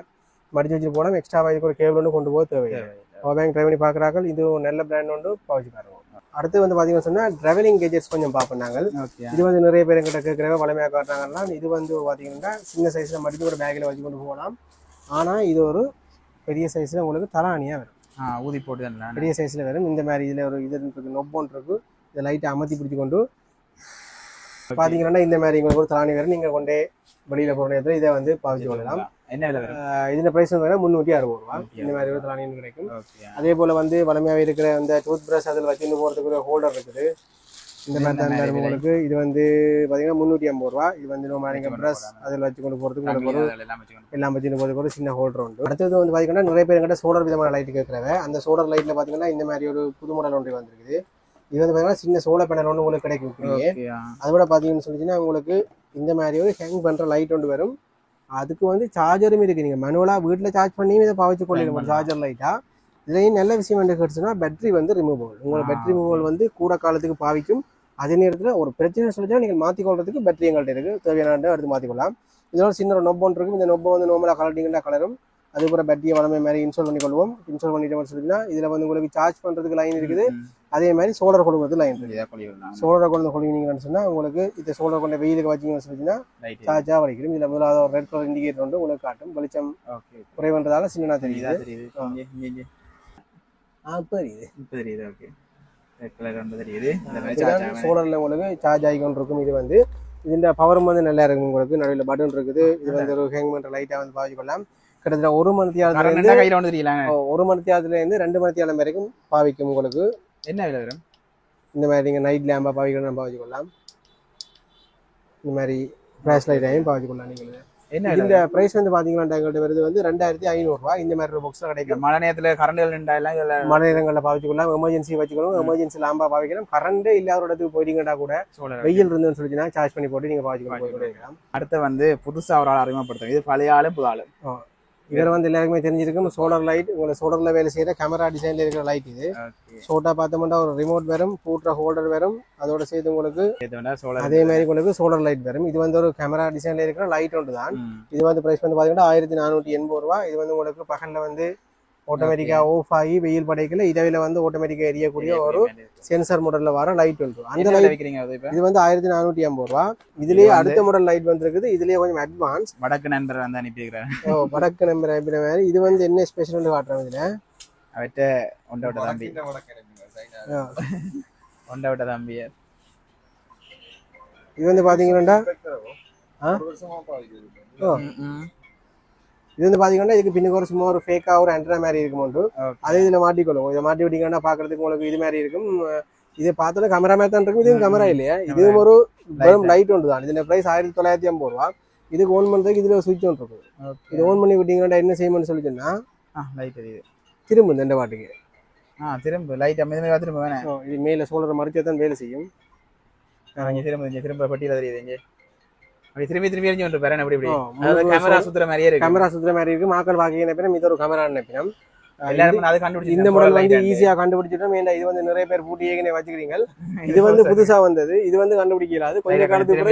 மடிச்சு வச்சுட்டு போனா எக்ஸ்ட்ரா இதுக்கு ஒரு கேபிள் ஒன்று கொண்டு போக தேவையில்லை. பவர் பேங்க் ட்ரை பண்ணி பார்க்குறாங்க. இது நல்ல பிராண்ட் ஒன்று பாவிச்சு பாருங்க. அடுத்து வந்து பாத்தீங்கன்னா சொன்னா டிராவலிங் கேஜெட்ஸ் கொஞ்சம் பார்ப்போம் நாங்கள். இது வந்து நிறைய பேர் எங்கிட்ட கேட்குறவ வளமையாக காட்டுறாங்கன்னா இது வந்து பாத்தீங்கன்னா சின்ன சைஸ்ல மடிச்சு ஒரு பேக்கில் வச்சு கொண்டு போகலாம். ஆனா இது ஒரு பெரிய சைஸ்ல உங்களுக்கு தலானியா வரும். ஊதி போட்டு பெரிய சைஸ்ல வரும். இந்த மாதிரி இதுல ஒரு இது இருக்கு, நொப்போன் இருக்கு. இதை லைட்டை அமர்த்தி பிடிச்சி கொண்டு பாத்தீங்கன்னா இந்த மாதிரி உங்களுக்கு ஒரு தலானி வரும். நீங்க கொண்டே வெளியில போற நேரத்தில் இதை வந்து பாவிச்சு கொள்ளலாம். என்ன விலை வரும்? இதுல பிரைஸ் வந்து 360 ரூபாய். இந்த மாதிரி ஒரு தலானி கிடைக்கும். அதே போல வந்து வளமையாவே இருக்கிற அந்த டூத் பிரஷ் அதில் வச்சுட்டு போறதுக்கு ஒரு ஹோல்டர் இருக்குது. இந்த மாதிரி தான் உங்களுக்கு. இது வந்து பாத்தீங்கன்னா 350 ரூபாய். இது வந்து நம்ம பிரஷ் அதில் வச்சு கொண்டு போறதுக்கு எல்லாம் வச்சுட்டு போறதுக்கு ஒரு சின்ன ஹோல்டர் உண்டு. அடுத்தது வந்து பாத்தீங்கன்னா நிறைய பேர் கிட்ட சோலார் விதமான லைட் கேட்கறவ. அந்த சோலார் லைட்ல பாத்தீங்கன்னா இந்த மாதிரி ஒரு புது மாடல் ஒன்று வந்திருக்குது. இது வந்து பாத்தீங்கன்னா சின்ன சோலார் பேனல் ஒன்று உங்களுக்கு கிடைக்கும். அதை விட பாத்தீங்கன்னு சொல்லிச்சுன்னா உங்களுக்கு இந்த மாதிரி ஒரு ஹேங் பண்ற லைட் ஒன்று வரும். அதுக்கு வந்து சார்ஜரும் இருக்கு. நீங்க மேனுவலா வீட்டுல சார்ஜ் பண்ணி இதை பாவிச்சு கொள்ளிடும் சார்ஜர் லைட்டா. இதுலயும் நல்ல விஷயம் என்ன கேட்டுச்சுன்னா பேட்டரி வந்து ரிமூவபிள். உங்களோட பேட்டரி ரிமூவல் வந்து கூட காலத்துக்கு பாவிக்கும். அதே நேரத்தில் ஒரு பிரச்சனை சொல்லிச்சுன்னா நீங்கள் மாற்றிக்கொள்றதுக்கு பேட்டரி எங்கள்கிட்ட இருக்கு. தேவையான எடுத்து மாற்றிக்கொள்ளலாம். இதோட சின்ன ஒரு நொப்பம் இருக்கும். இந்த நொப்பை வந்து நார்மலாக கலட்டிங்கன்னா கலரும். அதுக்கப்புறம் பேட்டரியை வளமை மாதிரி இன்ஸ்டால் பண்ணி கொள்வோம். இன்ஸ்டால் பண்ணிட்டு சொல்லிங்கன்னா இதில் வந்து உங்களுக்கு சார்ஜ் பண்ணுறதுக்கு லைன் இருக்குது. அதே மாதிரி சோலார் கொடுக்குறது லைன் இருக்குது. சோலாரை கொண்டு கொள்வீங்கன்னு சொன்னால் உங்களுக்கு இந்த சோலார் கொண்ட வெயிலுக்கு வச்சிங்கன்னு சொல்லிச்சுன்னா சார்ஜாக வலிக்கிறோம். இதில் முதலாவது ஒரு ரெட் கலர் இண்டிகேட்டர் வந்து உங்களுக்கு காட்டும். வெளிச்சம் குறைவன்றதால சின்னனா தெரியுது. சோலார்ல உங்களுக்கு சார்ஜ் ஆகிக்கொண்டு இருக்கும். இது வந்து இதுல பவரும் வந்து நல்லா இருக்கும் உங்களுக்கு. நடுவில் பட்டன் இருக்குது. இது வந்து ஒரு ஹேங் பண்ற லைட்டா வந்து பாவிக்கலாம். கிட்டத்தட்ட 1 மணித்தியாலத்துல இருந்து கையில வந்து தெரியல 1 மணித்தியாலத்துல இருந்து 2 மணித்தியாலம் வரைக்கும் பாவிக்கும் உங்களுக்கு. என்ன விலை வரும்? இந்த மாதிரி நீங்க நைட் லேம்பா பாவிக்கணும் பாவிச்சுக்கொள்ளலாம். இந்த மாதிரி ஃபிளாஷ் லைட்டையும் பாவிச்சுக்கொள்ளலாம் நீங்க. என்ன இந்த பிரைஸ் வந்து பாத்தீங்கன்னா எங்கள்கிட்ட வருது வந்து 2500 ரூபாய். இந்த மாதிரி ஒரு பாக்ஸ்ல கிடைக்கும். மழை நேரத்துல கரண்ட் நின்றாலாம் இதுல மழை நேரங்களில் பாவிச்சுக்கலாம். எமர்ஜென்சி வச்சுக்கணும். எமர்ஜென்சி லாம்பா பாவிக்கலாம். கரண்ட் இல்லாத இடத்துக்கு போயிட்டீங்கன்னா கூட வெயில் இருந்துன்னு சொல்லிச்சுன்னா சார்ஜ் பண்ணி போட்டு நீங்க பாவிச்சுக்கலாம். அடுத்து வந்து புதுசா ஒரு ஆள் அறிமுகப்படுத்தும். இது பழைய ஆளு புது ஆளு. இவர் வந்து எல்லாருக்குமே தெரிஞ்சிருக்கும். சோலார் லைட், உங்களுக்கு சோலார்ல வேலை செய்யற கேமரா டிசைன்ல இருக்கிற லைட் இது. ஷோட்டா பார்த்தோம்னா ஒரு ரிமோட் வரும், பூட்ற ஹோல்டர் வரும். அதோட சேர்த்து உங்களுக்கு அதே மாதிரி உங்களுக்கு சோலார் லைட் வரும். இது வந்து ஒரு கேமரா டிசைன்ல இருக்கிற லைட் ஒன்று தான். இது வந்து பிரைஸ் வந்து பாத்தீங்கன்னா 1480 ரூபாய். இது வந்து உங்களுக்கு பகல்ல வந்து ஆட்டோமேட்டிக்கா ஆஃப் ஆகி வெயில் படைக்கல இதுல வந்து ஆட்டோமேட்டிக்கா எரியக்கூடிய ஒரு சென்சார் மாடல்ல வர லைட் ஒன்று. அந்த லைட் இது வந்து 1480 ரூபாய். இதுலயே அடுத்த மாடல் லைட் வந்திருக்குது. இதுலயே கொஞ்சம் அட்வான்ஸ். வடக்கு நண்பர் வந்து அனுப்பியிருக்கிறார். வடக்கு நம்பர் அனுப்பின மாதிரி. இது வந்து என்ன ஸ்பெஷல் காட்டுறோம் இதுல. அவட்ட ஒண்டவிட்ட தம்பி ஒண்டவிட்ட தம்பி. இது வந்து பாத்தீங்கன்னா இது வந்து பாத்தீங்கன்னா இதுக்கு பின்னுக்கு ஒரு சும்மா ஒரு ஃபேக்கா ஒரு ஆண்டனா மாதிரி இருக்கும். அதே இதுல மாட்டிக்கொள்ளும். இதை மாட்டி விட்டீங்கன்னா பாக்குறதுக்கு உங்களுக்கு இது மாதிரி இருக்கும். இதை பார்த்தாலும் கேமரா மாதிரி தான் இருக்கும். இதுவும் கேமரா இல்லையா, இதுவும் ஒரு வெறும் லைட் ஒன்று தான். இதுல பிரைஸ் 1950 ரூபாய். இதுக்கு ஓன் பண்றதுக்கு இதுல சுவிட்ச் ஒன்று இருக்கும். இது ஓன் பண்ணி விட்டீங்கன்னா என்ன செய்யணும்னு சொல்லிச்சுன்னா லைட் எரியுது. திரும்ப இந்த பாட்டுக்கு திரும்ப லைட் அமைதியாக திரும்ப வேணாம். இது மேல சோலரை மறைச்சா தான் வேலை செய்யும். திரும்ப பட்டியல தெரியுது. திரும்பி திரும்பி எரிஞ்சு வந்து பாருங்க. அப்படி கேமரா சுத்துற மாதிரியே இருக்கு. கேமரா சுத்துற மாதிரி இருக்கு. மக்கள் பாக்க நினைப்பேன் இது ஒரு கேமரா நினைப்பேன். எல்லாரும் அதை கண்டுபிடிச்சு இந்த மாடல் வந்து ஈஸியா கண்டுபிடிச்சிட்டோம். இது வந்து நிறைய பேர் பூட்டி ஏகனே வச்சுக்கிறீங்க. இது வந்து புதுசா வந்தது. இது வந்து கண்டுபிடிக்கலாது. கொஞ்ச காலத்துக்கு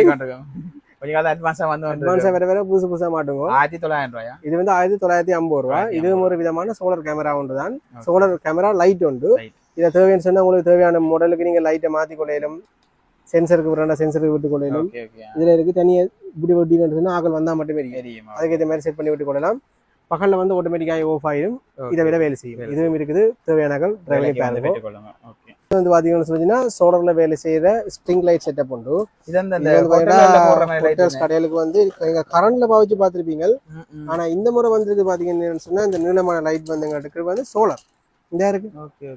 கொஞ்ச காலம் அட்வான்ஸா வேற புதுசு புதுசா மாட்டுங்க. 1900 ரூபாயா? இது வந்து 1950 ரூபாய். இதுவும் ஒரு விதமான சோலார் கேமரா ஒன்று தான். சோலார் கேமரா லைட் உண்டு. இதை தேவைன்னு சொன்னா உங்களுக்கு தேவையான மாடலுக்கு நீங்க லைட்டை மாத்தி கொள்ளையிலும், சென்சருக்கு விடுறா சென்சருக்கு விட்டு கொள்ளையிலும். இதுல இருக்கு தனியா இப்படி ஒட்டிக்கிட்டு சொன்னா ஆக்கள் வந்தா மட்டுமே எரியும். அதுக்கு இந்த மாதிரி செட் பண்ணி விட்டு கொள்ளலாம். பகல்ல வந்து ஆட்டோமேட்டிக்காக ஆஃப் ஆயிடும். இதை விட வேலை செய்யும். இதுவும் இருக்குது. தேவையான வந்து பாத்தீங்கன்னு சொன்னீங்கன்னா சோலர்ல வேலை செய்யற ஸ்ட்ரிங் லைட் செட்டப் உண்டு. கடைகளுக்கு வந்து கரண்ட்ல பாவிச்சு பாத்துருப்பீங்க. ஆனா இந்த முறை வந்து பாத்தீங்கன்னு சொன்னா இந்த நீளமான லைட் வந்து வந்து சோலார் இந்த இருக்கு.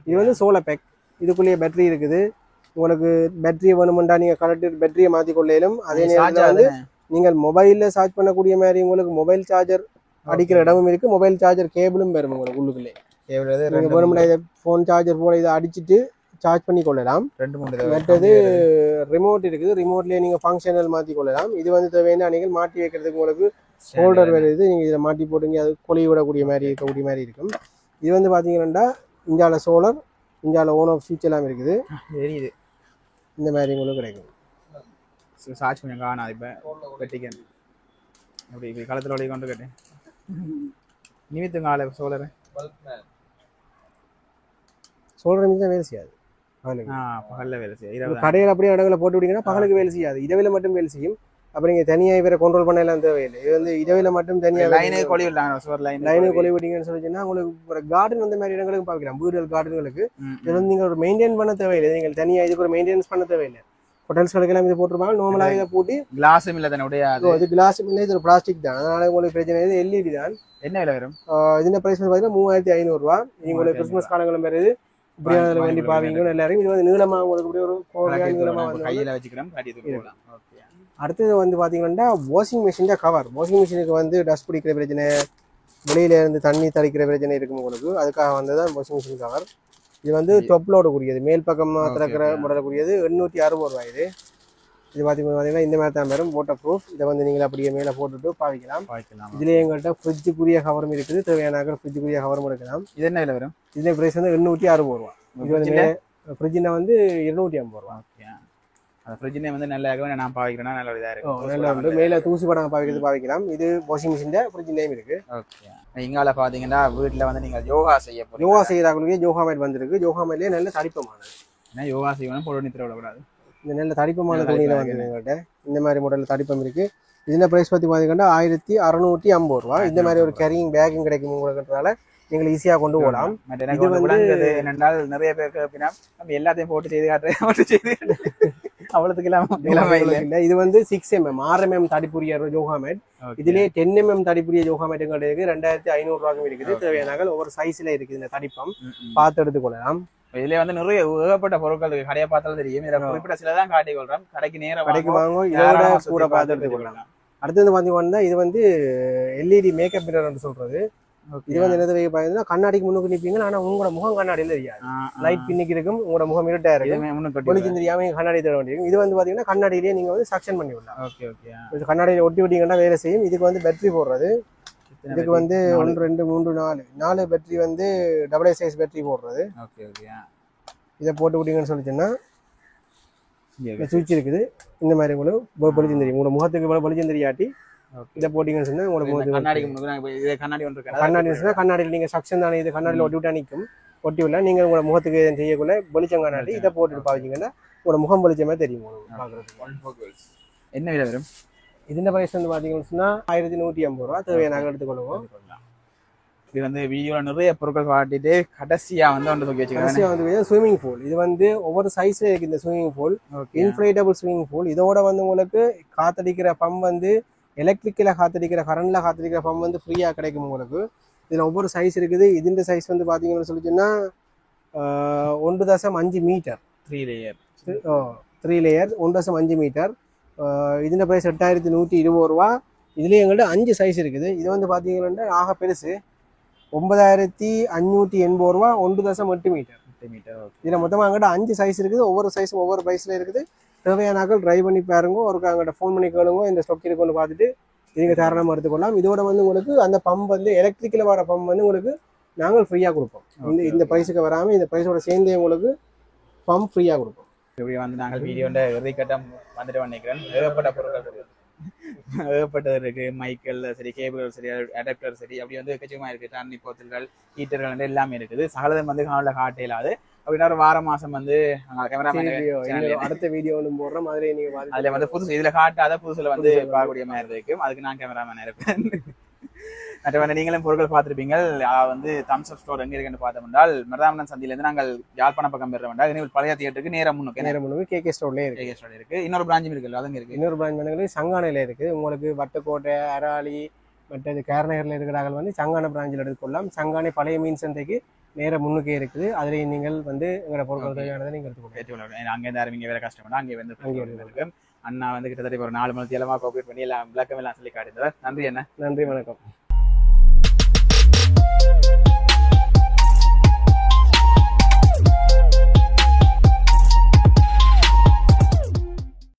இது வந்து சோலார் பேக். இதுக்குள்ளேயே பேட்டரி இருக்குது. உங்களுக்கு பேட்டரி வேணுமெண்டா நீங்க கரெக்ட் பேட்டரியை மாத்தி கொள்ளையிலும். அதே நேரத்தில் வந்து நீங்கள் மொபைல்ல சார்ஜ் பண்ணக்கூடிய மாதிரி உங்களுக்கு மொபைல் சார்ஜர் அடிக்கிற இடமும் இருக்கு. மொபைல் சார்ஜர் கேபிளும் வரும் உங்களுக்கு உள்ளுக்குள்ளே. போன் சார்ஜர் போல இதை அடிச்சுட்டு சார்ஜ் பண்ணி கொள்ளலாம். மற்றது ரிமோட் இருக்குது. ரிமோட்லயே நீங்க ஃபங்க்ஷனல் மாத்தி கொள்ளலாம். இது வந்து தேவையான நீங்கள் மாட்டி வைக்கிறதுக்கு உங்களுக்கு ஹோல்டர் வருது. நீங்க இதை மாட்டி போட்டுங்க அது கொலை விடக்கூடிய மாதிரி இருக்கக்கூடிய மாதிரி இருக்கும். இது வந்து பாத்தீங்கன்னா இந்தியால சோலார், இந்தியால ஓன் ஆஃப் ஸ்விட்ச் எல்லாம் இருக்குது. இந்த மாதிரி உங்களுக்கு கிடைக்கும். சார்ஜ் கொஞ்சம் காணாது. இப்போ வெட்டிக்கன் அப்படி களத்தில் ஒளி கொண்டு கேட்டேன். நிமித்துங்க ஆளு சோலர் சோலர் தான் வேலை செய்யாது. பகல்ல வேலை செய்யாது. கடையில் அப்படியே இடங்களை போட்டு விட்டீங்கன்னா பகலுக்கு வேலை செய்யாது. இரவில் மட்டும் வேலை செய்யும். அப்புறம் நீங்க தனியா இவரை கண்ட்ரோல் பண்ண எல்லாம் தேவையில்லை. இது வந்து இரவில் மட்டும் தனியா லைனு கொழி விட்டீங்கன்னு சொல்லிச்சுன்னா உங்களுக்கு ஒரு கார்டன் அந்த மாதிரி இடங்களுக்கு பார்க்கலாம். பூரியல் கார்டன்களுக்கு இது வந்து நீங்க ஒரு மெயின்டைன் பண்ண தேவையில்லை. நீங்கள் தனியா இதுக்கு ஒரு மெயின்டெனன்ஸ் பண்ண தேவையில்லை. ஹோட்டல்ஸ்களுக்கு எல்லாம் இது போட்டுருப்பாங்க. நார்மலாக இதை பூட்டி கிளாஸும் இல்லை தன்னுடைய இது கிளாஸும் இல்லை. இது ஒரு பிளாஸ்டிக் தான். அதனால உங்களுக்கு பிரச்சனை இது எல்இடி தான். என்ன விலை வரும்? இந்த பிரைஸ் பார்த்தீங்கன்னா 3500 ரூபாய். உங்களுக்கு கிறிஸ்மஸ் காலங்களும் வருது. இப்படியான வேண்டி பாவீங்க எல்லாரும். இது வந்து நீளமா உங்களுக்கு இப்படி ஒரு நீளமா கையில வச்சுக்கிறோம். அடுத்தது வந்து பாத்தீங்கன்னா வாஷிங் மிஷின் கவர். வாஷிங் மிஷினுக்கு வந்து டஸ்ட் பிடிக்கிற பிரச்சனை, வெளியில இருந்து தண்ணி தளிக்கிற பிரச்சனை இருக்கும் உங்களுக்கு. அதுக்காக வந்ததான் வாஷிங் மிஷின் கவர். இது வந்து டொப்லோட கூடியது. மேல் பக்கம் திறக்கிற முடலக்கூடியது 860 ரூபாய். இது பார்த்தீங்கன்னா இந்த மாதிரி தான் வரும். Water proof. இதை வந்து நீங்கள் அப்படியே மேலே போட்டுட்டு பாவிக்கலாம். இதுலேயே எங்கள்கிட்ட ஃப்ரிட்ஜுக்குரிய கவரும் இருக்குது. தேவையான ஃப்ரிட்ஜுக்குரிய கவரும் எடுக்கலாம். இது என்ன விலை வரும்? இதே பிரைஸ் வந்து 860 ரூபா. இது வந்து ஃப்ரிட்ஜில் வந்து 250 ரூபா. அந்த ஃப்ரிட்ஜினே வந்து நல்லா நான் பாவிக்கிறேன்னா நல்ல இதாக இருக்கும். நல்லா வந்து மேலே தூசி படம் பாவிக்கலாம். இது வாஷிங் மிஷின் ஃப்ரிட்ஜ் நேம் இருக்கு. ஓகே. இங்கால பார்த்தீங்கன்னா வீட்டில் வந்து நீங்கள் யோகா செய்யறாங்களுக்கு யோகா மேட் வந்துருக்கு. யோகா மேட்லேயே நல்ல தடிப்பமானது. ஏன்னா யோகா செய்யணும் பொருள் நித்திர விடக்கூடாது. இந்த நல்ல தடிப்பமான துணியில வந்து எங்கள்கிட்ட இந்த மாதிரி மாடல் தடிப்பம் இருக்கு. இதுல பிரைஸ் பத்தி பாத்தீங்கன்னா 1650 ரூபாய். இந்த மாதிரி ஒரு கேரிங் பேக்கும் கிடைக்கும் உங்களுக்குன்றதால நீங்கள் ஈஸியா கொண்டு போகலாம். இது வந்து என்னென்றால் நிறைய பேருக்கு அப்படின்னா நம்ம எல்லாத்தையும் போட்டு செய்து காட்டுறேன். அவ்வளவுக்கு இல்லாம இல்ல இது வந்து 6mm 6mm தடிப்புரிய யோகா மேட். இதுலயே 10mm தடிப்புரிய யோகா மேட் இருக்கு 2500 ரூபாய்க்கும் இருக்குது. தேவையான ஒவ்வொரு சைஸ்ல இருக்குது இந்த தடிப்பம் பார்த்து எடுத்துக்கொள்ளலாம். இதுல வந்து நிறைய ஏகப்பட்ட பொருட்கள் இருக்கு. கடையை பார்த்தாலும் தெரியும். இதை குறிப்பிட்ட சிலதான் காட்டிக் கொள்றோம். கடைக்கு நேரம் கடைக்கு வாங்க இதோட கூட பார்த்து எடுத்துக்கொள்ளலாம். அடுத்து வந்து பாத்தீங்கன்னா இது வந்து எல்இடி மேக்கப் மிரர் சொல்றது. இது வந்து என்னது பாத்தீங்கன்னா கண்ணாடிக்கு முன்னுக்கு நிப்பீங்க. ஆனா உங்களோட முகம் கண்ணாடியில தெரியாது. லைட் பின்னிக்கு இருக்கும். உங்களோட முகம் இருட்டா இருக்கும். வெளிச்சம் தெரியாம கண்ணாடி தேட வேண்டியிருக்கும். இது வந்து பாத்தீங்கன்னா கண்ணாடியிலேயே நீங்க வந்து சக்ஷன் பண்ணி விடலாம். கண்ணாடியில ஒட்டி விட்டீங்கன்னா வேலை செய்யும். இதுக்கு வந்து பேட்டரி போடுறது. இதுக்கு வந்து 1 2 3 4 பேட்டரி வந்து டபுள் சைஸ் பேட்டரி போடுறது. இதை போட்டு விட்டீங்கன்னு சொல்லிச்சுன்னா சுவிட்ச் இருக்குது. இந்த மாதிரி உங்களுக்கு வெளிச்சம் தெரியும். உங்களோட முகத்துக்கு வெளிச்சம் தெரியாட்டி இதை போட்டீங்கன்னு சொன்னா உங்களுக்கு கண்ணாடியில் நீங்க சக்ஷன் தானே இது கண்ணாடியில் ஒட்டி விட்டா நிற்கும். ஒட்டி விடல நீங்க உங்களோட முகத்துக்கு செய்யக்குள்ள வெளிச்சம் கண்ணாடி இதை போட்டு பாவீங்கன்னா உங்களோட முகம் வெளிச்சமே தெரியும். என்ன விலை வரும்? இதுல பிரைஸ் வந்து பாத்தீங்கன்னு சொன்னா 1150 ரூபா. தேவையான எடுத்துக்கொள்வோம். இது வந்து வீடியோல நிறைய பொருட்கள் காட்டிட்டு கடைசியா வந்து ஒன்று தூக்கி வச்சுக்கிறேன். ஸ்விமிங் பூல் இது வந்து ஒவ்வொரு சைஸ்ல இருக்கு. இந்த ஸ்விமிங் பூல் இன்ஃபிளேட்டபிள் ஸ்விமிங் பூல். இதோட வந்து உங்களுக்கு காத்தடிக்கிற பம்ப் வந்து எலக்ட்ரிக்கல காத்தடிக்கிற கரண்ட்ல காத்தடிக்கிற பம்ப் வந்து ஃப்ரீயா கிடைக்கும் உங்களுக்கு. இதுல ஒவ்வொரு சைஸ் இருக்குது. இதுன்ற சைஸ் வந்து பாத்தீங்கன்னு சொல்லிச்சுன்னா 1.5 மீட்டர் 3 லேயர் 1.5 மீட்டர். இதுல பிரைஸ் 8120 ரூபா. இதுலயே எங்கள்ட்ட 5 சைஸ் இருக்குது. இது வந்து பாத்தீங்கன்னா ஆக பெருசு 9580 ரூபா 1.8 மீட்டர். இதுல மொத்தமா எங்கிட்ட 5 சைஸ் இருக்குது. ஒவ்வொரு சைஸும் ஒவ்வொரு பிரைஸ்ல இருக்குது. தேவையானாக்கள் ட்ரை பண்ணி பாருங்க. ஒரு அங்கிட்ட ஃபோன் பண்ணி கேளுங்க. இந்த ஸ்டாக் இருக்குன்னு பார்த்துட்டு நீங்க தாராளமாக எடுத்துக்கொள்ளலாம். இதோட வந்து உங்களுக்கு அந்த பம்ப் வந்து எலக்ட்ரிக்கல வர பம்ப் வந்து உங்களுக்கு நாங்கள் ஃப்ரீயா கொடுப்போம். இந்த பிரைஸுக்கு வராம இந்த பிரைஸோட சேர்ந்தே உங்களுக்கு பம்ப் ஃப்ரீயா கொடுப்போம். இப்படி வந்து நாங்கள் வீடியோட இறுதிக்கட்டம் வந்துட்டு நினைக்கிறேன். ஏகப்பட்ட பொருட்கள் இருக்கு. ஏகப்பட்டது இருக்கு. மைக்கல் சரி, கேபிள்கள் சரி, அடாப்டர் சரி, அப்படி வந்து எக்கச்சக்கமா இருக்கு. தண்ணி போத்தல்கள், ஹீட்டர்கள் எல்லாமே இருக்குது. சகலதம் வந்து காணொலியில் காட்ட இல்லாது. அப்படின்னா ஒரு வார மாசம் வந்து கேமராமேன் அடுத்த வீடியோ போடுற மாதிரி நீங்க அதுல வந்து புதுசு இதுல காட்டாத புதுசுல வந்து பார்க்கக்கூடிய மாதிரி இருக்கும். அதுக்கு நான் கேமராமேன் இருப்பேன். மற்ற நீங்களும் பொருட்கள் பார்த்துருப்பீங்க. வந்து தம்ஸ் அப் ஸ்டோர் எங்க இருக்குன்னு பார்த்தோம்னால் மருதாமணம் சந்தியிலிருந்து நாங்கள் யாழ்ப்பாணம் பக்கம் பெறுவோம். பழைய தியேட்டருக்கு நேரம் முன்னுக்கு கேகே ஸ்டோர்ல இருக்கு. இன்னொரு பிராஞ்சும் இருக்கு. அதுங்க இருக்கு. இன்னொரு பிராஞ்ச் வந்து சங்கானையில இருக்கு. உங்களுக்கு வட்டக்கோட்டை, அராளி, மற்றது கேரநகர்ல இருக்கிறார்கள் வந்து சங்கான பிராஞ்சில் எடுத்துக்கொள்ளலாம். சங்கானை பழைய மீன் சந்தைக்கு நேரம் முன்னுக்கே இருக்குது. அதுல நீங்கள் வந்து எங்களோட பொருட்கள் தேவையானதை நீங்க எடுத்துக்கொள்ளலாம். அங்கே இருந்து இங்க வேற கஷ்டப்பட்டா அங்கே வந்து இருக்கு. அண்ணா வந்து கிட்டத்தட்ட ஒரு 4 மணி தேலமா கோஆபரேட் பண்ணி எல்லாம் விளக்கம் எல்லாம் சொல்லி காட்டினார். நன்றி அண்ணா. நன்றி, வணக்கம்.